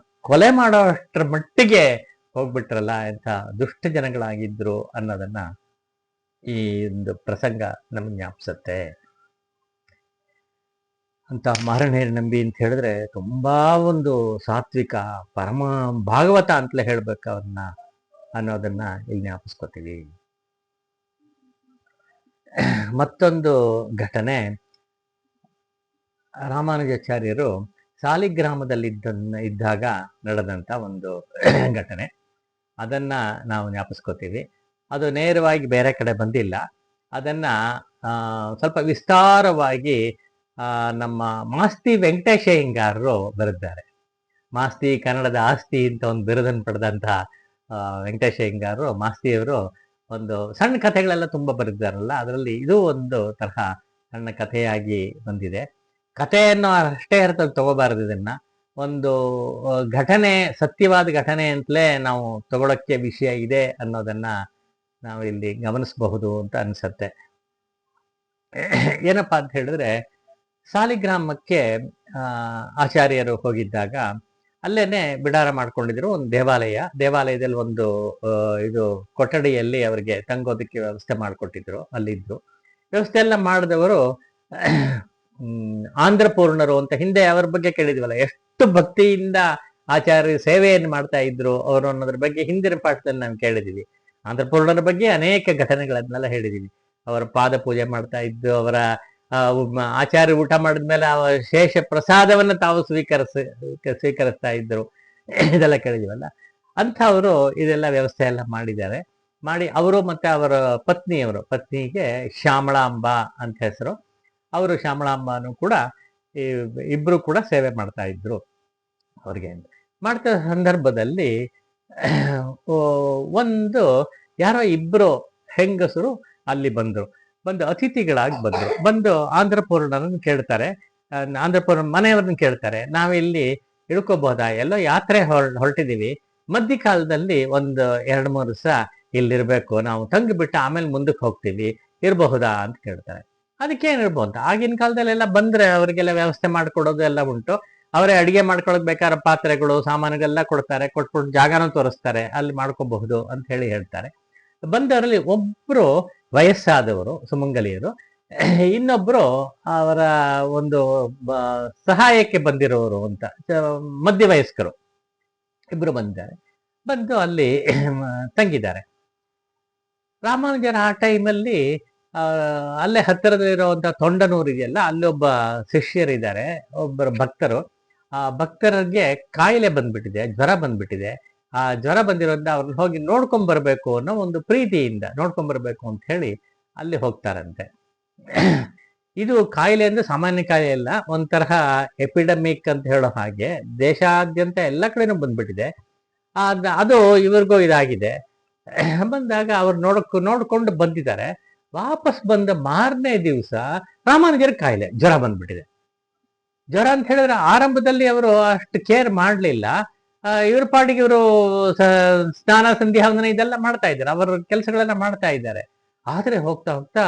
ಕೊಲೆ ಮಾಡೋ ಅಷ್ಟರ ಮಟ್ಟಿಗೆ ಹೋಗ್ಬಿಟ್ರಲ್ಲ, ಎಂಥ ದುಷ್ಟ ಜನಗಳಾಗಿದ್ರು ಅನ್ನೋದನ್ನ ಈ ಒಂದು ಪ್ರಸಂಗ ನಮ್ಗೆ ಜ್ಞಾಪಿಸುತ್ತೆ. ಅಂತ ಮಾರನೇರ ನಂಬಿ ಅಂತ ಹೇಳಿದ್ರೆ ತುಂಬಾ ಒಂದು ಸಾತ್ವಿಕ ಪರಮ ಭಾಗವತ ಅಂತಲೇ ಹೇಳ್ಬೇಕು ಅವ್ರನ್ನ ಅನ್ನೋದನ್ನ ಇಲ್ಲಿ ಜ್ಞಾಪಿಸ್ಕೋತೀವಿ. ಮತ್ತೊಂದು ಘಟನೆ, ರಾಮಾನುಜಾಚಾರ್ಯರು ಸಾಲಿಗ್ರಾಮದಲ್ಲಿ ಇದ್ದಾಗ ನಡೆದಂತ ಒಂದು ಘಟನೆ, ಅದನ್ನ ನಾವು ಜ್ಞಾಪಿಸ್ಕೋತೀವಿ. ಅದು ನೇರವಾಗಿ ಬೇರೆ ಕಡೆ ಬಂದಿಲ್ಲ, ಅದನ್ನ ಸ್ವಲ್ಪ ವಿಸ್ತಾರವಾಗಿ ನಮ್ಮ ಮಾಸ್ತಿ ವೆಂಕಟೇಶಯ್ಯಂಗಾರರು ಬರೆದಿದ್ದಾರೆ. ಮಾಸ್ತಿ ಕನ್ನಡದ ಆಸ್ತಿ ಅಂತ ಒಂದು ಬಿರುದನ್ನು ಪಡೆದಂತಹ ವೆಂಕಟೇಶಯ್ಯಂಗಾರರು, ಮಾಸ್ತಿಯವರು ಒಂದು ಸಣ್ಣ ಕಥೆಗಳೆಲ್ಲ ತುಂಬಾ ಬರೆದಿದ್ದಾರಲ್ಲ, ಅದರಲ್ಲಿ ಇದು ಒಂದು ತರಹ ಸಣ್ಣ ಕಥೆಯಾಗಿ ಬಂದಿದೆ. ಕಥೆಯನ್ನು ಅಷ್ಟೇ ಅರ್ಥದಲ್ಲಿ ತಗೋಬಾರದು, ಇದನ್ನ ಒಂದು ಘಟನೆ, ಸತ್ಯವಾದ ಘಟನೆ ಅಂತಲೇ ನಾವು ತಗೊಳಕ್ಕೆ ವಿಷಯ ಇದೆ ಅನ್ನೋದನ್ನ ನಾವು ಇಲ್ಲಿ ಗಮನಿಸಬಹುದು ಅಂತ ಅನ್ಸತ್ತೆ. ಏನಪ್ಪಾ ಅಂತ ಹೇಳಿದ್ರೆ, ಸಾಲಿಗ್ರಾಮಕ್ಕೆ ಆಚಾರ್ಯರು ಹೋಗಿದ್ದಾಗ ಅಲ್ಲೇನೆ ಬಿಡಾರ ಮಾಡ್ಕೊಂಡಿದ್ರು ಒಂದು ದೇವಾಲಯದಲ್ಲಿ ಒಂದು ಇದು ಕೊಠಡಿಯಲ್ಲಿ ಅವರಿಗೆ ತಂಗೋದಕ್ಕೆ ವ್ಯವಸ್ಥೆ ಮಾಡಿಕೊಟ್ಟಿದ್ರು. ಅಲ್ಲಿದ್ರು ವ್ಯವಸ್ಥೆ ಎಲ್ಲ ಮಾಡಿದವರು ಆಂಧ್ರಪೂರ್ಣರು ಅಂತ, ಹಿಂದೆ ಅವರ ಬಗ್ಗೆ ಕೇಳಿದ್ವಲ್ಲ, ಎಷ್ಟು ಭಕ್ತಿಯಿಂದ ಆಚಾರ್ಯ ಸೇವೆಯನ್ನು ಮಾಡ್ತಾ ಇದ್ರು ಅವರು ಅನ್ನೋದ್ರ ಬಗ್ಗೆ ಹಿಂದಿನ ಪಾಠದಲ್ಲಿ ನಾವು ಕೇಳಿದೀವಿ. ಆಂಧ್ರಪೂರ್ಣರ ಬಗ್ಗೆ ಅನೇಕ ಘಟನೆಗಳನ್ನೆಲ್ಲ ಹೇಳಿದೀವಿ. ಅವರ ಪಾದ ಪೂಜೆ ಮಾಡ್ತಾ ಇದ್ದು, ಅವರ ಆಚಾರ್ಯ ಊಟ ಮಾಡಿದ್ಮೇಲೆ ಶೇಷ ಪ್ರಸಾದವನ್ನು ತಾವು ಸ್ವೀಕರಿಸ್ತಾ ಇದ್ರು, ಇದೆಲ್ಲ ಕೇಳಿದೀವಲ್ಲ. ಅಂಥವರು ಇದೆಲ್ಲ ವ್ಯವಸ್ಥೆ ಎಲ್ಲ ಮಾಡಿದ್ದಾರೆ. ಮಾಡಿ ಅವರು ಮತ್ತೆ ಅವರ ಪತ್ನಿಗೆ ಶ್ಯಾಮಳಾಂಬ ಅಂತ ಹೆಸರು, ಅವರು ಶ್ಯಾಮಳಾಂಬನು ಕೂಡ ಇಬ್ರು ಕೂಡ ಸೇವೆ ಮಾಡ್ತಾ ಇದ್ರು. ಅವ್ರಿಗೆ ಮಾಡ್ತಾ ಸಂದರ್ಭದಲ್ಲಿ ಒಂದು ಯಾರೋ ಇಬ್ರು ಹೆಂಗಸರು ಅಲ್ಲಿ ಬಂದು ಅತಿಥಿಗಳಾಗಿ ಬಂದು ಆಂಧ್ರಪೂರ್ಣರನ್ನು ಕೇಳ್ತಾರೆ, ಆಂಧ್ರಪೂರ್ಣ ಮನೆಯವ್ರನ್ನ ಕೇಳ್ತಾರೆ, ನಾವಿಲ್ಲಿ ಇಳ್ಕೋಬಹುದಾ, ಎಲ್ಲೋ ಯಾತ್ರೆ ಹೊರಟಿದೀವಿ, ಮಧ್ಯಕಾಲದಲ್ಲಿ ಒಂದು 2-3 ದಿವಸ ಇಲ್ಲಿರ್ಬೇಕು, ನಾವು ತಂಗಿಬಿಟ್ಟು ಆಮೇಲೆ ಮುಂದಕ್ಕೆ ಹೋಗ್ತೀವಿ, ಇರಬಹುದಾ ಅಂತ ಕೇಳ್ತಾರೆ. ಅದಕ್ಕೇನಿರ್ಬೋದು ಅಂತ. ಆಗಿನ ಕಾಲದಲ್ಲೆಲ್ಲ ಬಂದ್ರೆ ಅವರಿಗೆಲ್ಲ ವ್ಯವಸ್ಥೆ ಮಾಡ್ಕೊಡೋದು ಎಲ್ಲ ಉಂಟು. ಅವರೇ ಅಡಿಗೆ ಮಾಡ್ಕೊಳಕ್ ಬೇಕಾದ್ರೆ ಪಾತ್ರೆಗಳು ಸಾಮಾನುಗಳೆಲ್ಲ ಕೊಡ್ತಾರೆ, ಕೊಟ್ಬಿಟ್ಟು ಜಾಗನೂ ತೋರಿಸ್ತಾರೆ, ಅಲ್ಲಿ ಮಾಡ್ಕೋಬಹುದು ಅಂತ ಹೇಳ್ತಾರೆ. ಬಂದವರಲ್ಲಿ ಒಬ್ರು ವಯಸ್ಸಾದವರು ಸುಮಂಗಲಿಯರು, ಇನ್ನೊಬ್ರು ಅವರ ಒಂದು ಸಹಾಯಕ್ಕೆ ಬಂದಿರೋರು ಅಂತ ಮಧ್ಯವಯಸ್ಕರು ಇಬ್ರು ಬಂದಿದ್ದಾರೆ. ಬಂದು ಅಲ್ಲಿ ತಂಗಿದ್ದಾರೆ. ರಾಮಾನುಜರ ಆ ಟೈಮಲ್ಲಿ ಅಲ್ಲೇ ಹತ್ತಿರದಲ್ಲಿರುವಂತ ತೊಂಡನೂರು ಇದೆಯಲ್ಲ, ಅಲ್ಲೊಬ್ಬ ಶಿಷ್ಯರಿದ್ದಾರೆ, ಒಬ್ಬರು ಭಕ್ತರು. ಆ ಭಕ್ತರಿಗೆ ಕಾಯಿಲೆ ಬಂದ್ಬಿಟ್ಟಿದೆ, ಜ್ವರ ಬಂದ್ಬಿಟ್ಟಿದೆ. ಆ ಜ್ವರ ಬಂದಿರೋದ್ರಿಂದ ಅವ್ರನ್ನ ಹೋಗಿ ನೋಡ್ಕೊಂಡ್ ಬರ್ಬೇಕು ಅನ್ನೋ ಒಂದು ಪ್ರೀತಿಯಿಂದ ನೋಡ್ಕೊಂಡ್ ಬರ್ಬೇಕು ಅಂತ ಹೇಳಿ ಅಲ್ಲಿ ಹೋಗ್ತಾರಂತೆ. ಇದು ಕಾಯಿಲೆ ಅಂದ್ರೆ ಸಾಮಾನ್ಯ ಕಾಯಿಲೆ ಅಲ್ಲ, ಒಂಥರ ಎಪಿಡಮಿಕ್ ಅಂತ ಹೇಳೋ ಹಾಗೆ ದೇಶಾದ್ಯಂತ ಎಲ್ಲ ಕಡೆನೂ ಬಂದ್ಬಿಟ್ಟಿದೆ. ಅದು ಇವ್ರಿಗೂ ಇದಾಗಿದೆ. ಬಂದಾಗ ಅವ್ರು ನೋಡ್ಕೊಂಡು ಬಂದಿದ್ದಾರೆ. ವಾಪಸ್ ಬಂದ ಮಾರನೇ ದಿವಸ ರಾಮಾನುಜರ ಕಾಯಿಲೆ ಜ್ವರ ಬಂದ್ಬಿಟ್ಟಿದೆ. ಜ್ವರ ಅಂತ ಹೇಳಿದ್ರೆ ಆರಂಭದಲ್ಲಿ ಅವರು ಅಷ್ಟು ಕೇರ್ ಮಾಡಲಿಲ್ಲ. ಇವ್ರ ಪಾಡಿಗೆ ಇವರು ಸ್ನಾನ ಸಂಧ್ಯಾ ವಂದನ ಇದೆಲ್ಲ ಮಾಡ್ತಾ ಇದ್ದಾರೆ, ಅವರ ಕೆಲಸಗಳೆಲ್ಲ ಮಾಡ್ತಾ ಇದ್ದಾರೆ. ಆದ್ರೆ ಹೋಗ್ತಾ ಹೋಗ್ತಾ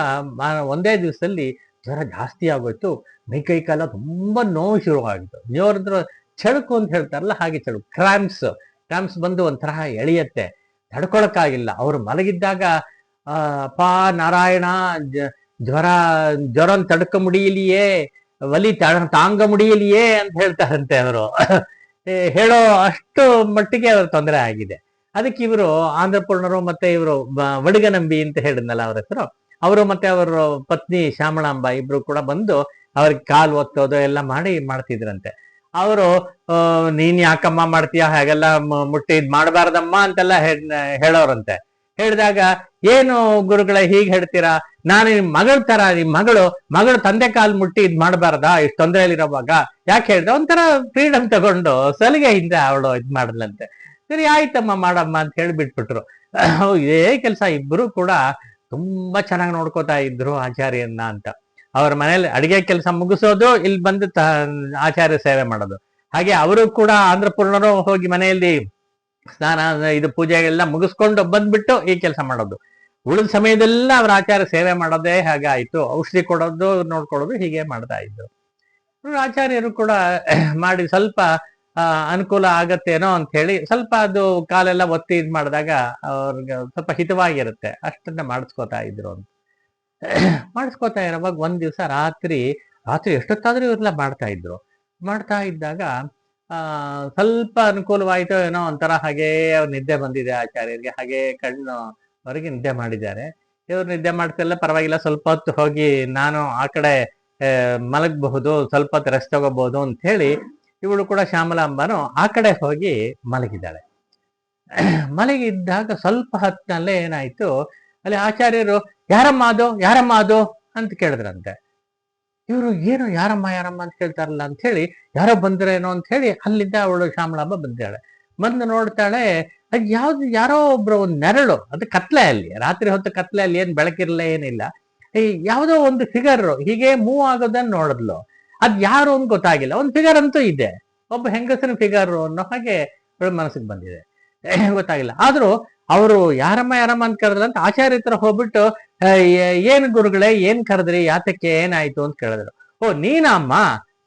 ಒಂದೇ ದಿವಸದಲ್ಲಿ ಜ್ವರ ಜಾಸ್ತಿ ಆಗೋಯ್ತು. ಮೈಕೈ ಕಾಲ ತುಂಬಾ ನೋವು ಶುರುವಾಗಿತ್ತು. ನೋಡಿದ್ರು ಚಳುಕು ಅಂತ ಹೇಳ್ತಾರಲ್ಲ ಹಾಗೆ ಚಳುಕು, ಕ್ರಾಂಪ್ಸ್ ಬಂದು ಒಂಥರ ಎಳೆಯತ್ತೆ, ತಡ್ಕೊಳಕ್ಕಾಗಿಲ್ಲ. ಅವ್ರು ಮಲಗಿದ್ದಾಗ ಪಾ ನಾರಾಯಣ, ಜ್ವರ ತಡ್ಕ ಮುಡಿಯಲಿಯೇ, ಒಲಿ ತಾಂಗ ಮುಡಿಯಲಿಯೇ ಅಂತ ಹೇಳ್ತಾರಂತೆ ಅವರು. ಹೇಳೋ ಅಷ್ಟು ಮಟ್ಟಿಗೆ ಅವ್ರ ತೊಂದರೆ ಆಗಿದೆ. ಅದಕ್ಕೆ ಇವರು ಆಂಧ್ರಪೂರ್ಣರು ಮತ್ತೆ ಇವರು ವಡಿಗನಂಬಿ ಅಂತ ಹೇಳಿದ್ನಲ್ಲ ಅವ್ರ ಹೆಸರು, ಅವರು ಮತ್ತೆ ಅವರ ಪತ್ನಿ ಶ್ಯಾಮಳಾಂಬ ಇಬ್ರು ಕೂಡ ಬಂದು ಅವ್ರಿಗೆ ಕಾಲು ಒತ್ತೋದು ಎಲ್ಲ ಮಾಡ್ತಿದ್ರಂತೆ. ಅವರು ನೀನ್ ಯಾಕಮ್ಮ ಮಾಡ್ತೀಯ, ಹಾಗೆಲ್ಲ ಮುಟ್ಟಿ ಇದ್ ಮಾಡಬಾರ್ದಮ್ಮ ಅಂತೆಲ್ಲ ಹೇಳೋರಂತೆ. ಹೇಳಿದಾಗ ಏನು ಗುರುಗಳೇ ಹೀಗೆ ಹೇಳ್ತೀರಾ, ನಾನು ನಿಮ್ ಮಗಳ ತರ, ನಿಮ್ ಮಗಳು ತಂದೆ ಕಾಲ್ ಮುಟ್ಟಿ ಇದ್ ಮಾಡಬಾರ್ದಾ ಇಷ್ಟು ತೊಂದರೆಯಲ್ಲಿರೋವಾಗ, ಯಾಕೆ ಹೇಳಿದ್ರೆ ಒಂಥರ ಫ್ರೀಡಮ್ ತಗೊಂಡು ಸಲಿಗೆಯಿಂದ ಅವಳು ಇದ್ ಮಾಡಿದ್ಲಂತೆ. ಸರಿ ಆಯ್ತಮ್ಮ ಮಾಡಮ್ಮ ಅಂತ ಹೇಳಿ ಬಿಟ್ಬಿಟ್ರು. ಇದೇ ಕೆಲಸ ಇಬ್ರು ಕೂಡ ತುಂಬಾ ಚೆನ್ನಾಗಿ ನೋಡ್ಕೋತಾ ಇದ್ರು ಆಚಾರ್ಯನ್ನ ಅಂತ. ಅವ್ರ ಮನೇಲಿ ಅಡಿಗೆ ಕೆಲಸ ಮುಗಿಸೋದು, ಇಲ್ಲಿ ಬಂದು ಆಚಾರ್ಯ ಸೇವೆ ಮಾಡೋದು. ಹಾಗೆ ಅವರು ಕೂಡ ಆಂಧ್ರಪೂರ್ಣರು ಹೋಗಿ ಮನೆಯಲ್ಲಿ ಸ್ನಾನ ಇದು ಪೂಜೆ ಎಲ್ಲ ಮುಗಿಸ್ಕೊಂಡು ಬಂದ್ಬಿಟ್ಟು ಈ ಕೆಲಸ ಮಾಡೋದು. ಉಳಿದ ಸಮಯದೆಲ್ಲ ಅವ್ರ ಆಚಾರ್ಯ ಸೇವೆ ಮಾಡೋದೇ ಹಾಗೆ ಆಯ್ತು. ಔಷಧಿ ಕೊಡೋದು ನೋಡ್ಕೊಡೋದು ಹೀಗೆ ಮಾಡ್ತಾ ಇದ್ರು. ಆಚಾರ್ಯರು ಕೂಡ ಮಾಡಿ ಸ್ವಲ್ಪ ಅನುಕೂಲ ಆಗತ್ತೇನೋ ಅಂತ ಹೇಳಿ ಸ್ವಲ್ಪ ಅದು ಕಾಲೆಲ್ಲ ಒತ್ತಿ ಇದ್ ಮಾಡಿದಾಗ ಅವ್ರಿಗೆ ಸ್ವಲ್ಪ ಹಿತವಾಗಿರುತ್ತೆ, ಅಷ್ಟನ್ನ ಮಾಡಿಸ್ಕೋತಾ ಇದ್ರು ಅಂತ. ಮಾಡಿಸ್ಕೋತಾ ಇರೋವಾಗ ಒಂದ್ ದಿವಸ ರಾತ್ರಿ ಎಷ್ಟೊತ್ತಾದ್ರೂ ಇವ್ರೆಲ್ಲ ಮಾಡ್ತಾ ಇದ್ದಾಗ ಸ್ವಲ್ಪ ಅನುಕೂಲವಾಯ್ತೋ ಏನೋ ಒಂಥರ ಹಾಗೇ ಅವ್ರು ನಿದ್ದೆ ಬಂದಿದೆ ಆಚಾರ್ಯರಿಗೆ. ಹಾಗೆ ಕಣ್ಣು ಹೊರಗೆ ನಿದ್ದೆ ಮಾಡಿದ್ದಾರೆ. ಇವ್ರು ನಿದ್ದೆ ಮಾಡ್ತಿಲ್ಲ, ಪರವಾಗಿಲ್ಲ ಸ್ವಲ್ಪ ಹೊತ್ತು ಹೋಗಿ ನಾನು ಆ ಕಡೆ ಮಲಗಬಹುದು, ಸ್ವಲ್ಪ ಹೊತ್ತು ರೆಸ್ಟ್ ತಗೋಬಹುದು ಅಂತ ಹೇಳಿ ಇವಳು ಕೂಡ ಶ್ಯಾಮಲಾಂಬನು ಆ ಕಡೆ ಹೋಗಿ ಮಲಗಿದ್ದಾಳೆ. ಮಲಗಿದ್ದಾಗ ಸ್ವಲ್ಪ ಹೊತ್ತಿನಲ್ಲೇ ಏನಾಯ್ತು, ಅಲ್ಲಿ ಆಚಾರ್ಯರು ಯಾರಮ್ಮ ಅದು ಅಂತ ಕೇಳಿದ್ರಂತೆ. ಇವರು ಏನು ಯಾರಮ್ಮ ಅಂತ ಕೇಳ್ತಾರಲ್ಲ ಅಂತ ಹೇಳಿ ಯಾರೋ ಬಂದ್ರೇನೋ ಅಂತ ಹೇಳಿ ಅಲ್ಲಿಂದ ಅವಳು ಶ್ಯಾಮಲಾಂಬ ಬಂದಿದ್ದಾಳೆ. ಬಂದು ನೋಡ್ತಾಳೆ, ಅದ್ ಯಾರೋ ಒಬ್ರು ಒಂದು ನೆರಳು, ಅದು ಕತ್ಲೆ, ಅಲ್ಲಿ ರಾತ್ರಿ ಹೊತ್ತು ಕತ್ಲೆ, ಅಲ್ಲಿ ಏನ್ ಬೆಳಕಿರ್ಲ ಏನಿಲ್ಲ, ಯಾವುದೋ ಒಂದು ಫಿಗರ್ ಹೀಗೆ ಮೂವ್ ಆಗೋದನ್ನ ನೋಡಿದ್ಲು. ಅದ್ ಯಾರು ಅಂತ ಗೊತ್ತಾಗಿಲ್ಲ, ಒಂದು ಫಿಗರ್ ಅಂತೂ ಇದೆ, ಒಬ್ಬ ಹೆಂಗಸನ ಫಿಗರ್ ಅನ್ನೋ ಹಾಗೆ ಅವಳ ಮನಸ್ಸಿಗೆ ಬಂದಿದೆ, ಗೊತ್ತಾಗಿಲ್ಲ. ಆದ್ರೂ ಅವರು ಯಾರಮ್ಮ ಅಂತ ಕರೆದ್ರ ಅಂತ ಆಚಾರ್ಯ ಹತ್ರ ಹೋಗ್ಬಿಟ್ಟು, ಏನ್ ಗುರುಗಳೇ ಏನ್ ಕರೆದ್ರಿ, ಯಾತಕ್ಕೆ ಏನಾಯ್ತು ಅಂತ ಕೇಳಿದ್ರು. ಓ ನೀನಮ್ಮ,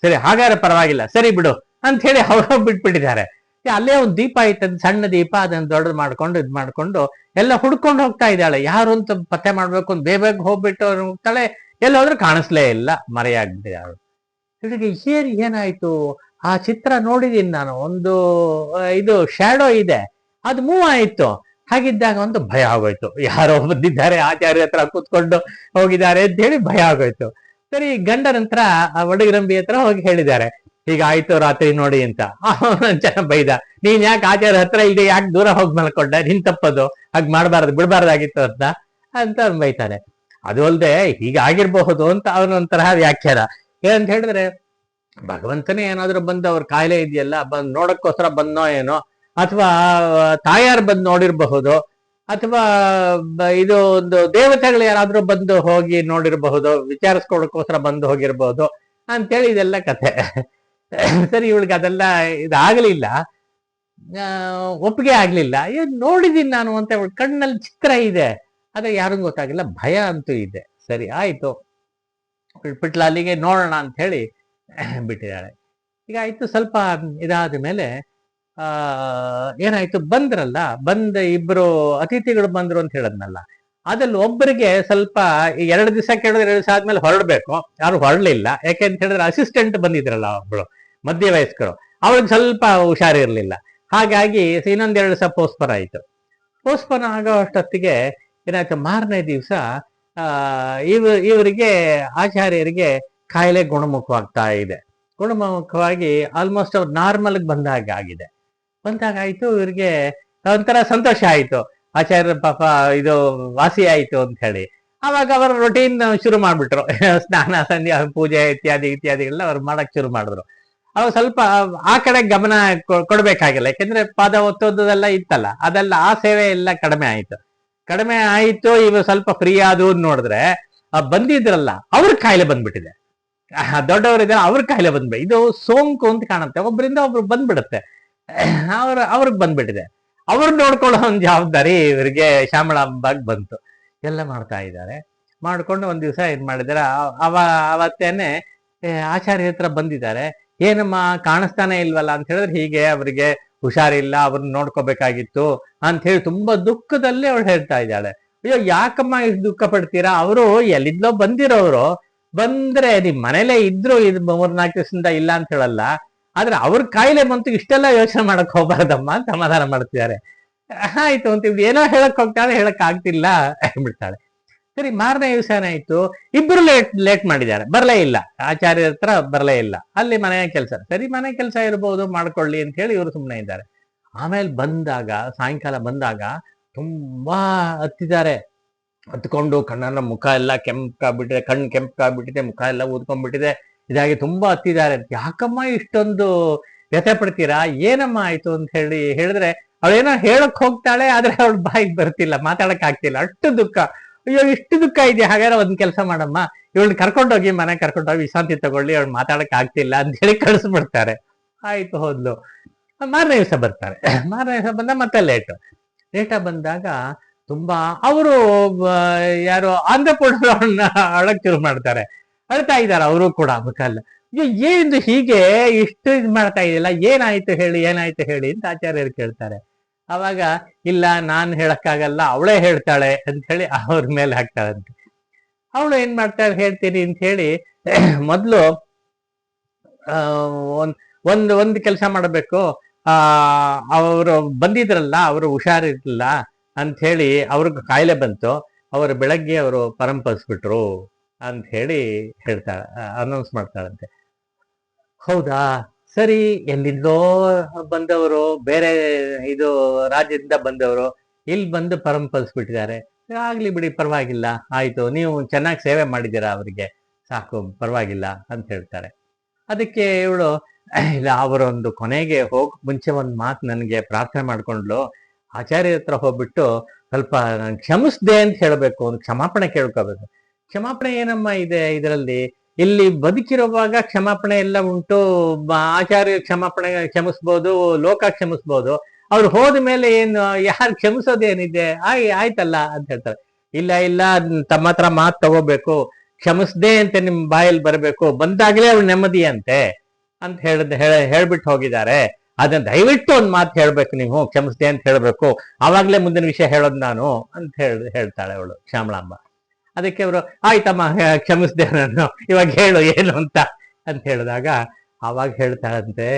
ಸರಿ ಹಾಗಾದ್ರೆ ಪರವಾಗಿಲ್ಲ, ಸರಿ ಬಿಡು ಅಂತ ಹೇಳಿ ಅವರು ಬಿಟ್ಬಿಟ್ಟಿದ್ದಾರೆ. ಅಲ್ಲೇ ಒಂದು ದೀಪ ಐತದ, ಸಣ್ಣ ದೀಪ, ಅದನ್ನ ದೊಡ್ಡದು ಮಾಡ್ಕೊಂಡು ಇದ್ ಮಾಡ್ಕೊಂಡು ಎಲ್ಲ ಹುಡ್ಕೊಂಡು ಹೋಗ್ತಾ ಇದ್ದಾಳೆ. ಯಾರು ಅಂತ ಪತ್ತೆ ಮಾಡ್ಬೇಕು ಅಂತ ಬೇಗ ಹೋಗ್ಬಿಟ್ಟು ಹೋಗ್ತಾಳೆ. ಎಲ್ಲೋದ್ರೂ ಕಾಣಿಸ್ಲೇ ಇಲ್ಲ, ಮರೆಯಾಗ್ಬಿಟ್ಟಿದೆ ಅವಳು. ಇವಳಿಗೆ ಏನಾಯ್ತು, ಆ ಚಿತ್ರ ನೋಡಿದೀನಿ ನಾನು, ಒಂದು ಇದು ಶ್ಯಾಡೋ ಇದೆ, ಅದು ಮೂವ್ ಆಯ್ತು. ಹಾಗಿದ್ದಾಗ ಒಂದು ಭಯ ಆಗೋಯ್ತು, ಯಾರೋ ಬಂದಿದ್ದಾರೆ ಆಚಾರ್ಯ ಹತ್ರ ಕೂತ್ಕೊಂಡು ಹೋಗಿದ್ದಾರೆ ಅಂತ ಹೇಳಿ ಭಯ ಆಗೋಯ್ತು. ಸರಿ ಗಂಡನ ಹತ್ರ ವಡಗರಂಬಿ ಹತ್ರ ಹೋಗಿ ಹೇಳಿದ್ದಾರೆ, ಹೀಗಾಯ್ತು ರಾತ್ರಿ ನೋಡಿ ಅಂತ. ಜನ ಬೈದ, ನೀನ್ ಯಾಕೆ ಆಚಾರ್ಯ ಹತ್ರ ಈಗ ಯಾಕೆ ದೂರ ಹೋಗಿ ಮಲ್ಕೊಂಡ, ನಿನ್ ತಪ್ಪದು, ಹಾಗೆ ಬಿಡಬಾರ್ದಾಗಿತ್ತು ಅಂತ ಅವ್ನು ಬೈತಾನೆ. ಅದು ಅಲ್ದೆ ಹೀಗಾಗಿರ್ಬಹುದು ಅಂತ ಅವನೊಂಥರ ವ್ಯಾಖ್ಯಾನ. ಏನಂತ ಹೇಳಿದ್ರೆ, ಭಗವಂತನೇ ಏನಾದ್ರು ಬಂದು ಅವ್ರ ಕಾಯಿಲೆ ಇದೆಯಲ್ಲ ಬಂದ್ ನೋಡಕ್ಕೋಸ್ಕರ ಬಂದೋ ಏನೋ, ಅಥವಾ ತಾಯಾರು ಬಂದು ನೋಡಿರಬಹುದು, ಅಥವಾ ಇದು ಒಂದು ದೇವತೆಗಳು ಯಾರಾದ್ರೂ ಬಂದು ಹೋಗಿ ನೋಡಿರಬಹುದು, ವಿಚಾರಿಸ್ಕೊಡಕ್ಕೋಸ್ಕರ ಬಂದು ಹೋಗಿರ್ಬಹುದು ಅಂತೇಳಿ ಇದೆಲ್ಲ ಕಥೆ. ಸರಿ ಇವಳಿಗೆ ಅದೆಲ್ಲ ಇದಾಗಲಿಲ್ಲ. ಒಪ್ಪಿಗೆ ಆಗ್ಲಿಲ್ಲ. ನೋಡಿದೀನಿ ನಾನು ಅಂತ ಕಣ್ಣಲ್ಲಿ ಚಿತ್ರ ಇದೆ, ಆದ್ರೆ ಯಾರಿಗೂ ಗೊತ್ತಾಗಿಲ್ಲ, ಭಯ ಅಂತೂ ಇದೆ. ಸರಿ ಆಯ್ತು, ಬಿಟ್ಲ ಅಲ್ಲಿಗೆ, ನೋಡೋಣ ಅಂತ ಹೇಳಿ ಬಿಟ್ಟಿದ್ದಾಳೆ. ಈಗ ಆಯ್ತು, ಸ್ವಲ್ಪ ಇದಾದ ಮೇಲೆ ಏನಾಯ್ತು, ಬಂದ್ರಲ್ಲ, ಇಬ್ರು ಅತಿಥಿಗಳು ಬಂದ್ರು ಅಂತ ಹೇಳದ್ನಲ್ಲ, ಅದ್ರಲ್ಲಿ ಒಬ್ಬರಿಗೆ ಸ್ವಲ್ಪ 2 ದಿವಸ ಕೇಳಿದ್ರೆ 2 ದಿವಸ ಆದ್ಮೇಲೆ ಹೊರಡ್ಬೇಕು, ಯಾರು ಹೊರಡ್ಲಿಲ್ಲ. ಯಾಕೆ ಅಂತ ಹೇಳಿದ್ರೆ ಅಸಿಸ್ಟೆಂಟ್ ಬಂದಿದ್ರಲ್ಲ ಒಬ್ಳು ಮಧ್ಯ ವಯಸ್ಕರು, ಅವಳಿಗೆ ಸ್ವಲ್ಪ ಹುಷಾರಿರ್ಲಿಲ್ಲ. ಹಾಗಾಗಿ ಇನ್ನೊಂದ್ 2 ದಿವಸ ಪೋಸ್ಟ್ಪೋನ್ ಆಯ್ತು. ಪೋಸ್ಟ್ಪೋನ್ ಆಗೋ ಅಷ್ಟೊತ್ತಿಗೆ ಏನಾಯ್ತು, ಮಾರನೇ ದಿವಸ ಇವರಿಗೆ ಆಚಾರ್ಯರಿಗೆ ಕಾಯಿಲೆ ಗುಣಮುಖವಾಗ್ತಾ ಇದೆ. ಗುಣಮುಖವಾಗಿ ಆಲ್ಮೋಸ್ಟ್ ಅವ್ರು ನಾರ್ಮಲ್ ಬಂದಾಗ ಆಗಿದೆ. ಬಂದಾಗ ಆಯ್ತು, ಇವ್ರಿಗೆ ಒಂಥರ ಸಂತೋಷ ಆಯ್ತು, ಆಚಾರ್ಯ ಪಾಪ ಇದು ವಾಸಿ ಆಯ್ತು ಅಂತ ಹೇಳಿ. ಅವಾಗ ಅವರ ರೊಟೀನ್ ಶುರು ಮಾಡ್ಬಿಟ್ರು, ಸ್ನಾನ ಸಂಧ್ಯಾ ಪೂಜೆ ಇತ್ಯಾದಿಗಳನ್ನ ಅವ್ರು ಮಾಡಕ್ ಶುರು ಮಾಡಿದ್ರು. ಅವಾಗ ಸ್ವಲ್ಪ ಆ ಕಡೆ ಗಮನ ಕೊಡ್ಬೇಕಾಗಿಲ್ಲ, ಯಾಕೆಂದ್ರೆ ಪಾದ ಒತ್ತೋದೆಲ್ಲ ಇತ್ತಲ್ಲ, ಅದೆಲ್ಲ ಆ ಸೇವೆ ಎಲ್ಲ ಕಡಿಮೆ ಆಯ್ತು. ಇವು ಸ್ವಲ್ಪ ಫ್ರೀ ಆದವು ನೋಡಿದ್ರೆ ಬಂದಿದ್ರಲ್ಲ ಅವ್ರ ಕಾಯಿಲೆ ಬಂದ್ಬಿಟ್ಟಿದೆ. ದೊಡ್ಡವರಿದ್ದಾರೆ, ಅವ್ರ ಕಾಯಿಲೆ ಬಂದ್ಬಿಟ್ಟು, ಇದು ಸೋಂಕು ಅಂತ ಕಾಣುತ್ತೆ, ಒಬ್ಬರಿಂದ ಒಬ್ರು ಬಂದ್ಬಿಡುತ್ತೆ. ಅವ್ರಿಗೆ ಬಂದ್ಬಿಟ್ಟಿದೆ. ಅವ್ರು ನೋಡ್ಕೊಳ್ಳೋ ಒಂದು ಜವಾಬ್ದಾರಿ ಇವರಿಗೆ ಶ್ಯಾಮಳಾಂಬಾಗ್ ಬಂತು. ಎಲ್ಲ ಮಾಡ್ತಾ ಇದ್ದಾರೆ. ಮಾಡ್ಕೊಂಡು ಒಂದ್ ದಿವಸ ಏನ್ ಮಾಡಿದಾರೆ, ಅವತ್ತೇನೆ ಆಚಾರ್ಯ ಹತ್ರ ಬಂದಿದ್ದಾರೆ. ಏನಮ್ಮ ಕಾಣಿಸ್ತಾನೆ ಇಲ್ವಲ್ಲ ಅಂತ ಹೇಳಿದ್ರೆ, ಹೀಗೆ ಅವರಿಗೆ ಹುಷಾರಿಲ್ಲ, ಅವ್ರನ್ನ ನೋಡ್ಕೋಬೇಕಾಗಿತ್ತು ಅಂತ ಹೇಳಿ ತುಂಬಾ ದುಃಖದಲ್ಲಿ ಅವಳು ಹೇಳ್ತಾ ಇದ್ದಾಳೆ. ಅಯ್ಯೋ ಯಾಕಮ್ಮ ಇಷ್ಟು ದುಃಖ ಪಡ್ತೀರಾ, ಅವರು ಎಲ್ಲಿದ್ಲೋ ಬಂದಿರೋರು, ಬಂದ್ರೆ ನಿಮ್ ಮನೇಲೆ ಇದ್ರು, ಇದು 3-4 ದಿವಸದಿಂದ ಇಲ್ಲ ಅಂತ ಹೇಳಲ್ಲ, ಆದ್ರೆ ಅವ್ರ ಕಾಯಿಲೆ ಬಂತು, ಇಷ್ಟೆಲ್ಲ ಯೋಚನೆ ಮಾಡಕ್ ಹೋಗ್ಬಾರ್ದಮ್ಮ ಅಂತ ಸಮಾಧಾನ ಮಾಡ್ತಿದ್ದಾರೆ. ಆಯ್ತು ಅಂತ ಏನೋ ಹೇಳಕ್ ಹೋಗ್ತಾಳೆ, ಹೇಳಕ್ ಆಗ್ತಿಲ್ಲ ಬಿಡ್ತಾಳೆ. ಸರಿ, ಮಾರನೇ ದಿವಸ ಏನಾಯ್ತು, ಇಬ್ರು ಲೇಟ್ ಮಾಡಿದ್ದಾರೆ, ಬರಲೇ ಇಲ್ಲ, ಆಚಾರ್ಯರ ಹತ್ರ ಬರಲೇ ಇಲ್ಲ. ಅಲ್ಲಿ ಮನೆ ಕೆಲಸ, ಸರಿ ಮನೆ ಕೆಲಸ ಇರ್ಬೋದು, ಮಾಡ್ಕೊಳ್ಳಿ ಅಂತ ಹೇಳಿ ಇವರು ಸುಮ್ಮನೆ ಇದ್ದಾರೆ. ಆಮೇಲೆ ಸಾಯಂಕಾಲ ಬಂದಾಗ ತುಂಬಾ ಹತ್ತಿದ್ದಾರೆ. ಹತ್ಕೊಂಡು ಕಣ್ಣನ್ನ, ಮುಖ ಎಲ್ಲ ಕೆಂಪಾಗ್ಬಿಟ್ಟಿದೆ, ಕಣ್ಣು ಕೆಂಪಾಗ್ಬಿಟ್ಟಿದೆ, ಮುಖ ಎಲ್ಲ ಊದ್ಕೊಂಡ್ಬಿಟ್ಟಿದೆ, ಇದಾಗಿ ತುಂಬಾ ಹತ್ತಿದ್ದಾರೆ. ಯಾಕಮ್ಮ ಇಷ್ಟೊಂದು ವ್ಯಥೆ ಪಡ್ತೀರಾ, ಏನಮ್ಮ ಆಯ್ತು ಅಂತ ಹೇಳಿದ್ರೆ, ಅವಳೇನೋ ಹೇಳಕ್ ಹೋಗ್ತಾಳೆ, ಆದ್ರೆ ಅವಳ ಬಾಯಿಗೆ ಬರ್ತಿಲ್ಲ, ಮಾತಾಡಕ್ ಆಗ್ತಿಲ್ಲ, ಅಷ್ಟು ದುಃಖ. ಅಯ್ಯೋ ಇಷ್ಟು ದುಃಖ ಇದೆಯಾ, ಹಾಗಾದ್ರೆ ಒಂದ್ ಕೆಲಸ ಮಾಡಮ್ಮ, ಇವಳನ್ನ ಕರ್ಕೊಂಡೋಗಿ ಮನೆ ಕರ್ಕೊಂಡೋಗಿ ವಿಶ್ರಾಂತಿ ತಗೊಳ್ಳಿ, ಅವಳು ಮಾತಾಡಕ್ ಆಗ್ತಿಲ್ಲ ಅಂತ ಹೇಳಿ ಕಳಿಸ್ಬಿಡ್ತಾರೆ. ಆಯ್ತು, ಹೋದ್ಲು. ಮಾರನೇ ದಿವಸ ಬರ್ತಾರೆ. ಮಾರನೇ ದಿವಸ ಬಂದ ಮತ್ತೆ ಲೇಟ ಬಂದಾಗ ತುಂಬಾ ಅವರು ಯಾರು ಆಂಧ್ರಪುರದವ್ರನ್ನ ಅಳಕ್ ಶುರು ಮಾಡ್ತಾರೆ. ಅಳ್ತಾ ಇದ್ದಾರೆ ಅವರು ಕೂಡ ಮುಖಲ್ಲ. ಏನು ಹೀಗೆ ಇಷ್ಟು ಇದು ಮಾಡ್ತಾ ಇದೆಯಲ್ಲ, ಏನಾಯ್ತು ಹೇಳಿ ಅಂತ ಆಚಾರ್ಯರು ಕೇಳ್ತಾರೆ. ಅವಾಗ ಇಲ್ಲ, ನಾನ್ ಹೇಳಕ್ಕಾಗಲ್ಲ, ಅವಳೇ ಹೇಳ್ತಾಳೆ ಅಂತ ಹೇಳಿ ಅವ್ರ ಮೇಲೆ ಹಾಕ್ತಾಳಂತೆ. ಅವಳು ಏನ್ ಮಾಡ್ತಾಳೆ, ಹೇಳ್ತೀನಿ ಅಂತ ಹೇಳಿ ಮೊದ್ಲು ಒಂದು ಕೆಲಸ ಮಾಡಬೇಕು, ಅವರು ಬಂದಿದ್ರಲ್ಲ, ಅವರು ಹುಷಾರಿರ್ಲಿಲ್ಲ ಅಂತ ಹೇಳಿ ಅವ್ರಿಗೆ ಕಾಯಿಲೆ ಬಂತು, ಅವರು ಬೆಳಗ್ಗೆ ಅವರು ಪರಂಪರಿಸ್ಬಿಟ್ರು ಅಂತ ಹೇಳಿ ಅನೌನ್ಸ್ ಮಾಡ್ತಾಳಂತೆ. ಹೌದಾ, ಸರಿ, ಎಲ್ಲಿಂದೋ ಬಂದವರು, ಬೇರೆ ಇದು ರಾಜ್ಯದಿಂದ ಬಂದವರು ಇಲ್ಲಿ ಬಂದು ಪರಂಪರಿಸ್ಬಿಟ್ಟಿದ್ದಾರೆ, ಆಗ್ಲಿ ಬಿಡಿ, ಪರವಾಗಿಲ್ಲ, ಆಯ್ತು, ನೀವು ಚೆನ್ನಾಗಿ ಸೇವೆ ಮಾಡಿದ್ದೀರಾ, ಅವರಿಗೆ ಸಾಕು, ಪರವಾಗಿಲ್ಲ ಅಂತ ಹೇಳ್ತಾರೆ. ಅದಕ್ಕೆ ಇವಳು, ಇಲ್ಲ, ಅವರೊಂದು ಕೊನೆಗೆ ಮುಂಚೆ ಒಂದು ಮಾತು ನನಗೆ ಪ್ರಾರ್ಥನೆ ಮಾಡ್ಕೊಂಡ್ಲು, ಆಚಾರ್ಯ ಹತ್ರ ಹೋಗ್ಬಿಟ್ಟು ಸ್ವಲ್ಪ ಕ್ಷಮಿಸ್ದೆ ಅಂತ ಹೇಳ್ಬೇಕು, ಒಂದು ಕ್ಷಮಾಪಣೆ ಕೇಳ್ಕೋಬೇಕು. ಕ್ಷಮಾಪಣೆ ಏನಮ್ಮ ಇದೆ ಇದರಲ್ಲಿ, ಇಲ್ಲಿ ಬದುಕಿರುವಾಗ ಕ್ಷಮಾಪಣೆ ಎಲ್ಲ ಉಂಟು, ಆಚಾರ್ಯ ಕ್ಷಮಿಸ್ಬೋದು, ಲೋಕ ಕ್ಷಮಿಸ್ಬೋದು, ಅವ್ರು ಹೋದ ಮೇಲೆ ಏನು, ಯಾರು ಕ್ಷಮಿಸೋದೇನಿದೆ, ಆಯ್ತಲ್ಲ ಅಂತ ಹೇಳ್ತಾರೆ. ಇಲ್ಲ, ತಮ್ಮ ಹತ್ರ ಮಾತು ತಗೋಬೇಕು, ಕ್ಷಮಿಸ್ದೆ ಅಂತ ನಿಮ್ ಬಾಯಲ್ಲಿ ಬರಬೇಕು, ಬಂದಾಗಲೇ ಅವ್ಳು ನೆಮ್ಮದಿ ಅಂತೆ ಅಂತ ಹೇಳ್ಬಿಟ್ಟು ಹೋಗಿದ್ದಾರೆ. ಅದನ್ನ ದಯವಿಟ್ಟು ಒಂದು ಮಾತು ಹೇಳ್ಬೇಕು, ನೀವು ಕ್ಷಮಿಸ್ದೆ ಅಂತ ಹೇಳ್ಬೇಕು, ಆವಾಗ್ಲೇ ಮುಂದಿನ ವಿಷಯ ಹೇಳೋದು ನಾನು ಅಂತ ಹೇಳ್ತಾಳೆ ಅವಳು ಶ್ಯಾಮಳಾಂಬ. ಅದಕ್ಕೆ ಅವರು, ಆಯ್ತಮ್ಮ, ಕ್ಷಮಿಸ್ದೆ ನಾನು, ಇವಾಗ ಹೇಳು ಏನು ಅಂತ ಹೇಳಿದಾಗ ಅವಾಗ ಹೇಳ್ತಾಳಂತೆ,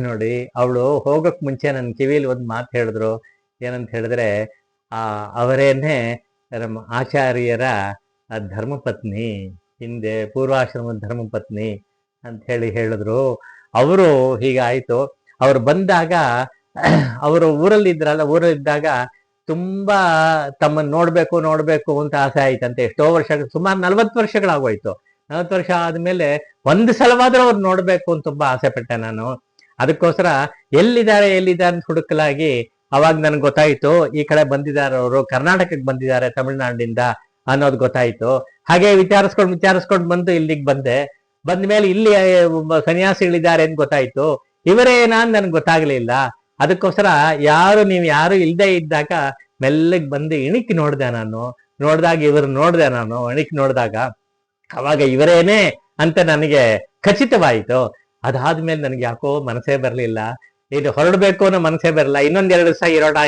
ನೋಡಿ, ಅವಳು ಹೋಗಕ್ ಮುಂಚೆ ನನ್ನ ಕಿವಿಲಿ ಒಂದು ಮಾತು ಹೇಳಿದ್ರು. ಏನಂತ ಹೇಳಿದ್ರೆ, ಅವರೇನೆ ನಮ್ಮ ಆಚಾರ್ಯರ ಧರ್ಮಪತ್ನಿ, ಹಿಂದೆ ಪೂರ್ವಾಶ್ರಮದ ಧರ್ಮಪತ್ನಿ ಅಂತ ಹೇಳಿದ್ರು. ಅವರು ಹೀಗಾಯ್ತು, ಅವ್ರು ಬಂದಾಗ ಅವರು ಊರಲ್ಲಿದ್ದಾಗ ತುಂಬಾ ತಮ್ಮನ್ನ ನೋಡ್ಬೇಕು ಅಂತ ಆಸೆ ಆಯ್ತಂತೆ. ಎಷ್ಟೋ ವರ್ಷ, ಸುಮಾರು 40 ವರ್ಷಗಳಾಗೋಯ್ತು. 40 ವರ್ಷ ಆದ್ಮೇಲೆ ಒಂದು ಸಲವಾದ್ರೂ ಅವ್ರು ನೋಡ್ಬೇಕು ಅಂತ ತುಂಬಾ ಆಸೆ ಪಟ್ಟೆ ನಾನು. ಅದಕ್ಕೋಸ್ಕರ ಎಲ್ಲಿದ್ದಾರೆ ಅಂತ ಹುಡುಕಲಾಗಿ ಅವಾಗ ನನ್ಗೆ ಗೊತ್ತಾಯ್ತು, ಈ ಕಡೆ ಬಂದಿದ್ದಾರೆ, ಅವರು ಕರ್ನಾಟಕಕ್ಕೆ ಬಂದಿದ್ದಾರೆ ತಮಿಳ್ನಾಡಿನಿಂದ ಅನ್ನೋದು ಗೊತ್ತಾಯ್ತು. ಹಾಗೆ ವಿಚಾರಿಸ್ಕೊಂಡು ಬಂದು ಇಲ್ಲಿಗೆ ಬಂದ ಮೇಲೆ ಇಲ್ಲಿ ಸನ್ಯಾಸಿಗಳಿದ್ದಾರೆ ಅಂತ ಗೊತ್ತಾಯ್ತು. ಇವರೇನಾ ನನ್ಗೆ ಗೊತ್ತಾಗ್ಲಿಲ್ಲ. ಅದಕ್ಕೋಸ್ಕರ ನೀವು ಯಾರು ಇಲ್ದೇ ಇದ್ದಾಗ ಮೆಲ್ಲಗ್ ಬಂದು ಇಣಿಕಿ ನೋಡ್ದೆ ನಾನು. ನೋಡ್ದಾಗ ಇವರು ನೋಡ್ದೆ ನಾನು, ಇಣಿಕಿ ನೋಡಿದಾಗ ಅವಾಗ ಇವರೇನೆ ಅಂತ ನನಗೆ ಖಚಿತವಾಯಿತು. ಅದಾದ್ಮೇಲೆ ನನಗೆ ಯಾಕೋ ಮನಸ್ಸೇ ಬರ್ಲಿಲ್ಲ, ಇದು ಹೊರಡ್ಬೇಕು ಅನ್ನೋ ಮನಸ್ಸೇ ಬರಲ್ಲ. ಇನ್ನೊಂದೆರಡು ದಿವಸ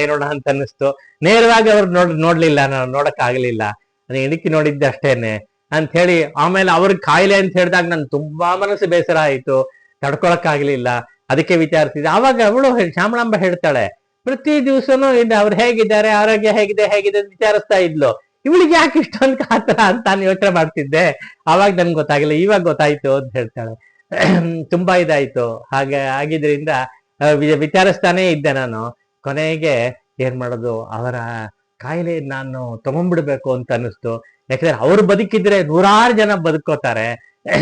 ಇರೋಣ ಅಂತ ಅನ್ನಿಸ್ತು. ನೇರವಾಗಿ ಅವ್ರು ನೋಡ್ಲಿಲ್ಲ, ನಾನು ನೋಡಕ್ ಆಗ್ಲಿಲ್ಲ, ಅದು ಇಣಿಕಿ ನೋಡಿದ್ದೆ ಅಷ್ಟೇನೆ ಅಂತ ಹೇಳಿ. ಆಮೇಲೆ ಅವ್ರಿಗೆ ಕಾಯಿಲೆ ಅಂತ ಹೇಳಿದಾಗ ನನ್ ತುಂಬಾ ಮನಸ್ಸು ಬೇಸರ ಆಯ್ತು, ತಡ್ಕೊಳಕ್ ಆಗ್ಲಿಲ್ಲ. ಅದಕ್ಕೆ ವಿಚಾರಿಸಿದೆ. ಆವಾಗ ಅವಳು ಶ್ಯಾಮಳಾಂಬ ಹೇಳ್ತಾಳೆ, ಪ್ರತಿ ದಿವಸನೂ ಅವ್ರು ಹೇಗಿದ್ದಾರೆ, ಆರೋಗ್ಯ ಹೇಗಿದೆ ಅಂತ ವಿಚಾರಿಸ್ತಾ ಇದ್ಲು. ಇವಳಿಗೆ ಯಾಕೆ ಇಷ್ಟೊಂದು ಕಾತರ ಅಂತ ನಾನು ಯೋಚನೆ ಮಾಡ್ತಿದ್ದೆ. ಆವಾಗ ನನ್ಗೆ ಗೊತ್ತಾಗಿಲ್ಲ, ಇವಾಗ ಗೊತ್ತಾಯ್ತು ಅಂತ ಹೇಳ್ತಾಳೆ. ತುಂಬಾ ಇದಾಯ್ತು. ಹಾಗೆ ಆಗಿದ್ರಿಂದ ವಿಚಾರಿಸ್ತಾನೆ ಇದ್ದೆ ನಾನು. ಕೊನೆಗೆ ಏನ್ ಮಾಡೋದು, ಅವರ ಕಾಯಿಲೆ ನಾನು ತಗೊಂಡ್ಬಿಡ್ಬೇಕು ಅಂತ ಅನಿಸ್ತು. ಯಾಕಂದ್ರೆ ಅವ್ರು ಬದುಕಿದ್ರೆ 100 ಜನ ಬದುಕೋತಾರೆ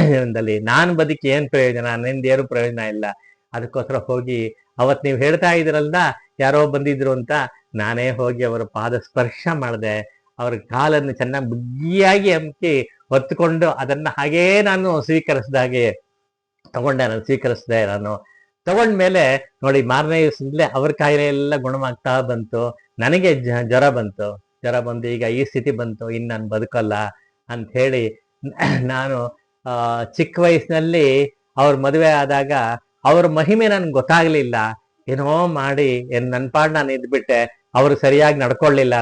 ಜೀವನದಲ್ಲಿ. ನಾನ್ ಬದುಕಿ ಏನ್ ಪ್ರಯೋಜನ, ನನ್ನಿಂದ ಏನು ಪ್ರಯೋಜನ ಇಲ್ಲ. ಅದಕ್ಕೋಸ್ಕರ ಹೋಗಿ ಅವತ್ ನೀವು ಹೇಳ್ತಾ ಇದ್ರಲ್ಲ ಯಾರೋ ಬಂದಿದ್ರು ಅಂತ, ನಾನೇ ಹೋಗಿ ಅವರ ಪಾದ ಸ್ಪರ್ಶ ಮಾಡಿದೆ. ಅವ್ರ ಕಾಲನ್ನು ಚೆನ್ನಾಗಿ ಬುಗ್ಗಿಯಾಗಿ ಅಮ್ಕಿ ಹೊತ್ಕೊಂಡು ಅದನ್ನ ಹಾಗೇ ನಾನು ಸ್ವೀಕರಿಸಿದಾಗೆ ಸ್ವೀಕರಿಸಿದೆ ನಾನು. ತಗೊಂಡ್ಮೇಲೆ ನೋಡಿ, ಮಾರನೇ ದಿವಸದಿಂದಲೇ ಅವ್ರ ಕಾಯಿಲೆ ಎಲ್ಲ ಗುಣವಾಗ್ತಾ ಬಂತು. ನನಗೆ ಜ್ವರ ಬಂದು ಈಗ ಈ ಸ್ಥಿತಿ ಬಂತು, ಇನ್ನು ನಾನು ಬದುಕಲ್ಲ ಅಂತ ಹೇಳಿ ನಾನು ಚಿಕ್ಕ ವಯಸ್ಸಿನಲ್ಲಿ ಅವ್ರ ಮದುವೆ ಆದಾಗ ಅವ್ರ ಮಹಿಮೆ ನನ್ಗೆ ಗೊತ್ತಾಗ್ಲಿಲ್ಲ. ಏನೋ ಮಾಡಿ ನನ್ನ ಪಾಡ್ ನಾನು ಇದ್ಬಿಟ್ಟೆ, ಅವ್ರು ಸರಿಯಾಗಿ ನಡ್ಕೊಳ್ಳಿಲ್ಲ.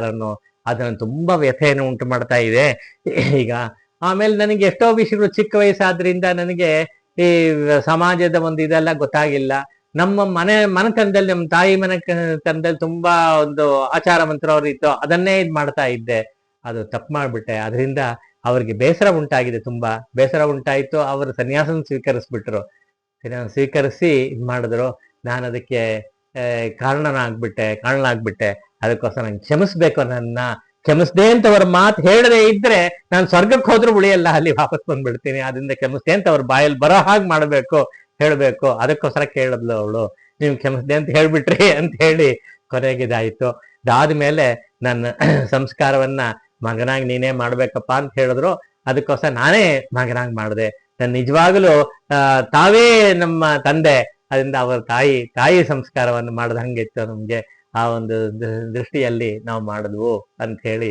ಅದನ್ನು ತುಂಬಾ ವ್ಯಥೆಯನ್ನು ಉಂಟು ಮಾಡ್ತಾ ಇದೆ ಈಗ. ಆಮೇಲೆ ನನಗೆ ಎಷ್ಟೋ ವಿಷಯಗಳು ಚಿಕ್ಕ ವಯಸ್ಸಾದ್ರಿಂದ ನನಗೆ ಈ ಸಮಾಜದ ಒಂದು ಇದೆಲ್ಲ ಗೊತ್ತಾಗಿಲ್ಲ. ನಮ್ಮ ಮನೆತನದಲ್ಲಿ, ನಮ್ಮ ತಾಯಿ ಮನೆತನದಲ್ಲಿ ತುಂಬಾ ಒಂದು ಆಚಾರ ಮಂತ್ರವ್ರು ಇತ್ತು, ಅದನ್ನೇ ಮಾಡ್ತಾ ಇದ್ದೆ. ಅದು ತಪ್ಪು ಮಾಡ್ಬಿಟ್ಟೆ. ಅದರಿಂದ ಅವ್ರಿಗೆ ಬೇಸರ ಉಂಟಾಗಿದೆ, ತುಂಬಾ ಬೇಸರ ಉಂಟಾಯ್ತು. ಅವರು ಸನ್ಯಾಸನ ಸ್ವೀಕರಿಸಿ ಮಾಡಿದ್ರು. ನಾನು ಅದಕ್ಕೆ ಕಾರಣನಾಗ್ಬಿಟ್ಟೆ. ಅದಕ್ಕೋಸ್ಕರ ನಂಗೆ ಕ್ಷಮಿಸ್ಬೇಕು. ನನ್ನ ಕ್ಷಮಿಸ್ದೆ ಅಂತ ಅವ್ರ ಮಾತು ಹೇಳದೆ ಇದ್ರೆ ನಾನು ಸ್ವರ್ಗಕ್ಕೆ ಹೋದ್ರೂ ಉಳಿಯಲ್ಲ, ಅಲ್ಲಿ ವಾಪಸ್ ಬಂದ್ಬಿಡ್ತೀನಿ. ಅದರಿಂದ ಕ್ಷಮಿಸ್ದೆ ಅಂತ ಅವ್ರ ಬಾಯಲ್ಲಿ ಬರೋ ಹಾಗೆ ಹೇಳ್ಬೇಕು. ಅದಕ್ಕೋಸ್ಕರ ಕೇಳಿದ್ಲು ಅವಳು, ನೀವು ಕ್ಷಮಿಸ್ದೆ ಅಂತ ಹೇಳ್ಬಿಟ್ರಿ ಅಂತ ಹೇಳಿ. ಕೊನೆಗೆ ಇದಾಯ್ತು. ಅದಾದ್ಮೇಲೆ ನನ್ನ ಸಂಸ್ಕಾರವನ್ನ ಮಗನಾಗಿ ನೀನೇ ಮಾಡ್ಬೇಕಪ್ಪ ಅಂತ ಹೇಳಿದ್ರು. ಅದಕ್ಕೋಸ್ಕರ ನಾನೇ ಮಗನಾಗಿ ಮಾಡಿದೆ. ನಾನು ನಿಜವಾಗಲೂ ತಾವೇ ನಮ್ಮ ತಂದೆ, ಅದರಿಂದ ಅವರ ತಾಯಿ ಸಂಸ್ಕಾರವನ್ನು ಮಾಡ್ದಂಗಿತ್ತು ನಮ್ಗೆ. ಆ ಒಂದು ದೃಷ್ಟಿಯಲ್ಲಿ ನಾವು ಮಾಡಿದ್ವು ಅಂತ ಹೇಳಿ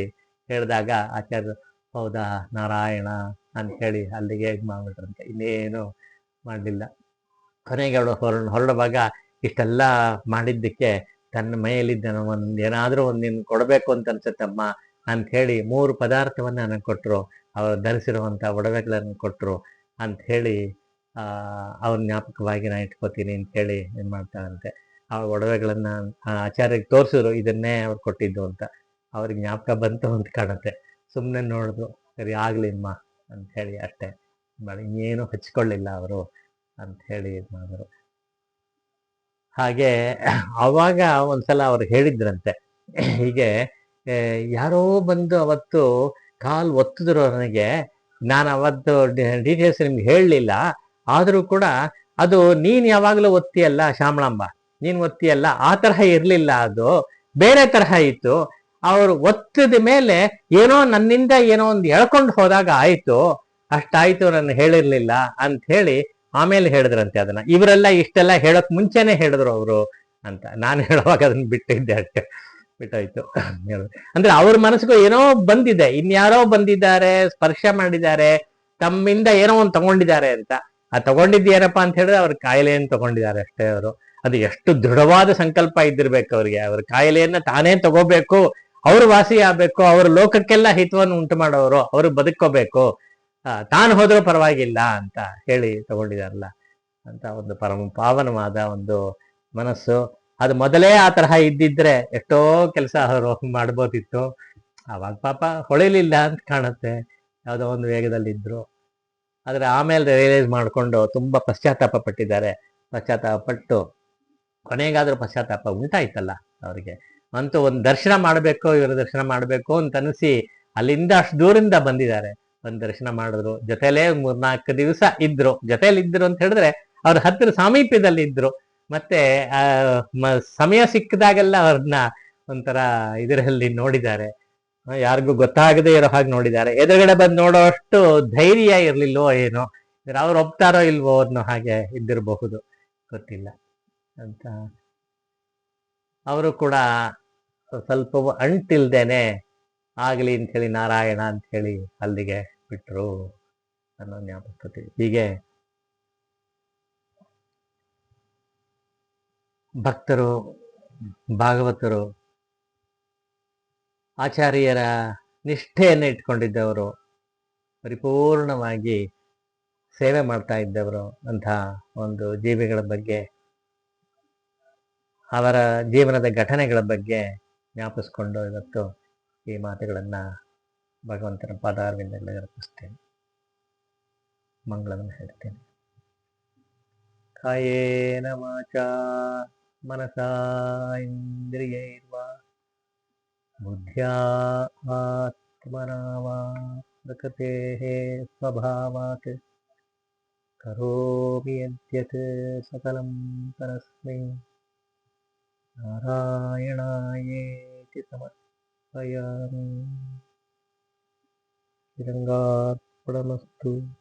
ಹೇಳಿದಾಗ ಆಚಾರ್ಯರು ಹೌದಾ ನಾರಾಯಣ ಅಂತ ಹೇಳಿ ಅಲ್ಲಿಗೆ ಮಾಡ್ಬಿಟ್ರಂತೆ. ಇನ್ನೇನು ಮಾಡಲಿಲ್ಲ. ಕೊನೆಗೆ ಅವಳು ಹೊರಡುವಾಗ ಇಷ್ಟೆಲ್ಲ ಮಾಡಿದ್ದಕ್ಕೆ ತನ್ನ ಮೈಯಲ್ಲಿದ್ದ ಏನಾದ್ರೂ ನಿನ್ ಕೊಡಬೇಕು ಅಂತ ಅನ್ಸುತ್ತಮ್ಮ ಅಂತ ಹೇಳಿ 3 ಪದಾರ್ಥವನ್ನ ನನಗೆ ಕೊಟ್ಟರು. ಅವರು ಧರಿಸಿರುವಂತ ಒಡವೆಗಳನ್ನು ಕೊಟ್ಟರು ಅಂತ ಹೇಳಿ, ಅವ್ರ ಜ್ಞಾಪಕವಾಗಿ ನಾನು ಇಟ್ಕೋತೀನಿ ಅಂತ ಹೇಳಿ ಏನ್ ಮಾಡ್ತಾಳಂತೆ. ಆ ಒಡವೆಗಳನ್ನ ಆಚಾರ್ಯಗೆ ತೋರಿಸಿದ್ರು, ಇದನ್ನೇ ಅವ್ರು ಕೊಟ್ಟಿದ್ದು ಅಂತ. ಅವ್ರಿಗೆ ಜ್ಞಾಪಕ ಬಂತು ಅಂತ ಕಾಣುತ್ತೆ. ಸುಮ್ಮನೆ ನೋಡಿದ್ರು, ಸರಿ ಆಗ್ಲಿಮ್ಮ ಅಂತ ಹೇಳಿ ಅಷ್ಟೇ. ಇನ್ನೇನು ಹಚ್ಕೊಳ್ಳಿಲ್ಲ ಅವರು ಅಂತ ಹೇಳಿ ಇದು ಮಾಡಿದ್ರು. ಹಾಗೆ ಅವಾಗ ಒಂದ್ಸಲ ಅವ್ರು ಹೇಳಿದ್ರಂತೆ, ಹೀಗೆ ಯಾರೋ ಬಂದು ಅವತ್ತು ಕಾಲ್ ಒತ್ತಿದ್ರು ನನಗೆ. ನಾನು ಅವತ್ತು ಡೀಟೇಲ್ಸ್ ನಿಮ್ಗೆ ಹೇಳಲಿಲ್ಲ. ಆದರೂ ಕೂಡ ಅದು ನೀನ್ ಯಾವಾಗಲೂ ಒತ್ತಿಯಲ್ಲ ಶ್ಯಾಮಳಾಂಬ, ನೀನ್ ಒತ್ತಿಯಲ್ಲ, ಆ ತರಹ ಇರ್ಲಿಲ್ಲ, ಅದು ಬೇರೆ ತರಹ ಇತ್ತು. ಅವ್ರು ಒತ್ತಿದ ಮೇಲೆ ಏನೋ ನನ್ನಿಂದ ಏನೋ ಒಂದು ಎಳ್ಕೊಂಡು ಹೋದಾಗ ಆಯ್ತು, ಅಷ್ಟಾಯ್ತು, ನನ್ನ ಹೇಳಿರ್ಲಿಲ್ಲ ಅಂತ ಹೇಳಿ ಆಮೇಲೆ ಹೇಳಿದ್ರಂತೆ. ಅದನ್ನ ಇವರೆಲ್ಲ ಇಷ್ಟೆಲ್ಲ ಹೇಳಕ್ ಮುಂಚೆನೆ ಹೇಳಿದ್ರು ಅವರು ಅಂತ. ನಾನು ಹೇಳುವಾಗ ಅದನ್ನ ಬಿಟ್ಟಿದ್ದೆ, ಅಷ್ಟೇ ಬಿಟ್ಟೋಯ್ತು. ಅಂದ್ರೆ ಅವ್ರ ಮನಸ್ಸಿಗೂ ಏನೋ ಬಂದಿದೆ, ಇನ್ಯಾರೋ ಬಂದಿದ್ದಾರೆ, ಸ್ಪರ್ಶ ಮಾಡಿದ್ದಾರೆ, ತಮ್ಮಿಂದ ಏನೋ ಒಂದು ತಗೊಂಡಿದ್ದಾರೆ ಅಂತ. ಆ ತಗೊಂಡಿದ್ದೇನಪ್ಪಾ ಅಂತ ಹೇಳಿದ್ರೆ ಅವ್ರ ಕಾಯಿಲೆಯನ್ನು ತಗೊಂಡಿದ್ದಾರೆ ಅಷ್ಟೇ. ಅವರು ಅದು ಎಷ್ಟು ದೃಢವಾದ ಸಂಕಲ್ಪ ಇದ್ದಿರ್ಬೇಕು ಅವ್ರಿಗೆ. ಅವ್ರ ಕಾಯಿಲೆಯನ್ನ ತಾನೇ ತಗೋಬೇಕು, ಅವ್ರು ವಾಸಿ ಆಗ್ಬೇಕು, ಅವ್ರ ಲೋಕಕ್ಕೆಲ್ಲ ಹಿತವನ್ನು ಉಂಟು ಮಾಡೋರು, ಅವ್ರು ಬದುಕೋಬೇಕು, ತಾನು ಹೋದ್ರೂ ಪರವಾಗಿಲ್ಲ ಅಂತ ಹೇಳಿ ತಗೊಂಡಿದಾರಲ್ಲ ಅಂತ ಒಂದು ಪರಮ ಪಾವನವಾದ ಒಂದು ಮನಸ್ಸು. ಅದು ಮೊದಲೇ ಆ ತರಹ ಇದ್ದಿದ್ರೆ ಎಷ್ಟೋ ಕೆಲಸ ಅವರು ಮಾಡ್ಬೋದಿತ್ತು. ಅವಾಗ ಪಾಪ ಹೊಳಿಲಿಲ್ಲ ಅಂತ ಕಾಣುತ್ತೆ, ಯಾವುದೋ ಒಂದು ವೇಗದಲ್ಲಿದ್ರು. ಆದ್ರೆ ಆಮೇಲೆ ರಿಯಲೈಸ್ ಮಾಡಿಕೊಂಡು ತುಂಬಾ ಪಶ್ಚಾತ್ತಾಪ ಪಟ್ಟಿದ್ದಾರೆ. ಪಶ್ಚಾತ್ತಾಪ ಪಟ್ಟು ಕೊನೆಗಾದ್ರೂ ಪಶ್ಚಾತ್ತಾಪ ಉಂಟಾಯ್ತಲ್ಲ ಅವ್ರಿಗೆ. ಅಂತೂ ಒಂದು ದರ್ಶನ ಮಾಡಬೇಕು, ಇವರು ದರ್ಶನ ಮಾಡಬೇಕು ಅಂತ ಅನಿಸಿ ಅಲ್ಲಿಂದ ಅಷ್ಟು ದೂರಿಂದ ಬಂದಿದ್ದಾರೆ. ಒಂದು ದರ್ಶನ ಮಾಡಿದ್ರು. ಜೊತೆಲೇ 3-4 ದಿವಸ ಇದ್ರು. ಜೊತೆಲಿ ಇದ್ರು ಅಂತ ಹೇಳಿದ್ರೆ ಅವ್ರ ಹತ್ತಿರ ಸಾಮೀಪ್ಯದಲ್ಲಿ ಇದ್ರು. ಮತ್ತೆ ಸಮಯ ಸಿಕ್ಕಿದಾಗೆಲ್ಲ ಅವ್ರನ್ನ ಒಂಥರ ಇದರಲ್ಲಿ ನೋಡಿದ್ದಾರೆ, ಯಾರಿಗೂ ಗೊತ್ತಾಗದೇ ಇರೋ ಹಾಗೆ ನೋಡಿದ್ದಾರೆ. ಎದುರುಗಡೆ ಬಂದು ನೋಡೋ ಅಷ್ಟು ಧೈರ್ಯ ಇರ್ಲಿಲ್ವೋ ಏನೋ, ಅವ್ರು ಒಪ್ತಾರೋ ಇಲ್ವೋ ಅನ್ನೋ ಹಾಗೆ ಇದ್ದಿರಬಹುದು, ಗೊತ್ತಿಲ್ಲ ಅಂತ. ಅವರು ಕೂಡ ಸ್ವಲ್ಪ ಅಂಟಿಲ್ದೇನೆ ಆಗಲಿ ಅಂಥೇಳಿ ನಾರಾಯಣ ಅಂಥೇಳಿ ಅಲ್ಲಿಗೆ ಬಿಟ್ಟರು ಅನ್ನೋ ಜ್ಞಾಪಿಸ್ಕೊತೀವಿ. ಹೀಗೆ ಭಕ್ತರು, ಭಾಗವತರು, ಆಚಾರ್ಯರ ನಿಷ್ಠೆಯನ್ನು ಇಟ್ಕೊಂಡಿದ್ದವರು, ಪರಿಪೂರ್ಣವಾಗಿ ಸೇವೆ ಮಾಡ್ತಾ ಇದ್ದವರು ಅಂಥ ಒಂದು ಜೀವಿಗಳ ಬಗ್ಗೆ, ಅವರ ಜೀವನದ ಘಟನೆಗಳ ಬಗ್ಗೆ ಜ್ಞಾಪಿಸ್ಕೊಂಡು ಇವತ್ತು ಈ ಮಾತುಗಳನ್ನು ಭಗವಂತನ ಪಾದಾರವಿಂದಗಳಲ್ಲಿ ಅರ್ಪಿಸ್ತೇನೆ, ಮಂಗಳವನ್ನು ಹೇಳ್ತೇನೆ. ಕಾಯೇನ ವಾಚಾ ಮನಸಾ ಇಂದ್ರಿಯೈರ್ವಾ ಬುದ್ಧ್ಯಾ ಆತ್ಮನಾ ವಾ ಪ್ರಕೃತೆ ಸ್ವಭಾವಾತ್ ಕರೋಮಿ ಯದ್ಯತ್ ಸಕಲಂ ಪರಸ್ಮೈ ನಾರಾಯಣಾಯೇತಿ ಸಮರ್ಪಯಾಮಿ. ಶ್ರೀರಂಗಾರ್ಪಣಮಸ್ತು.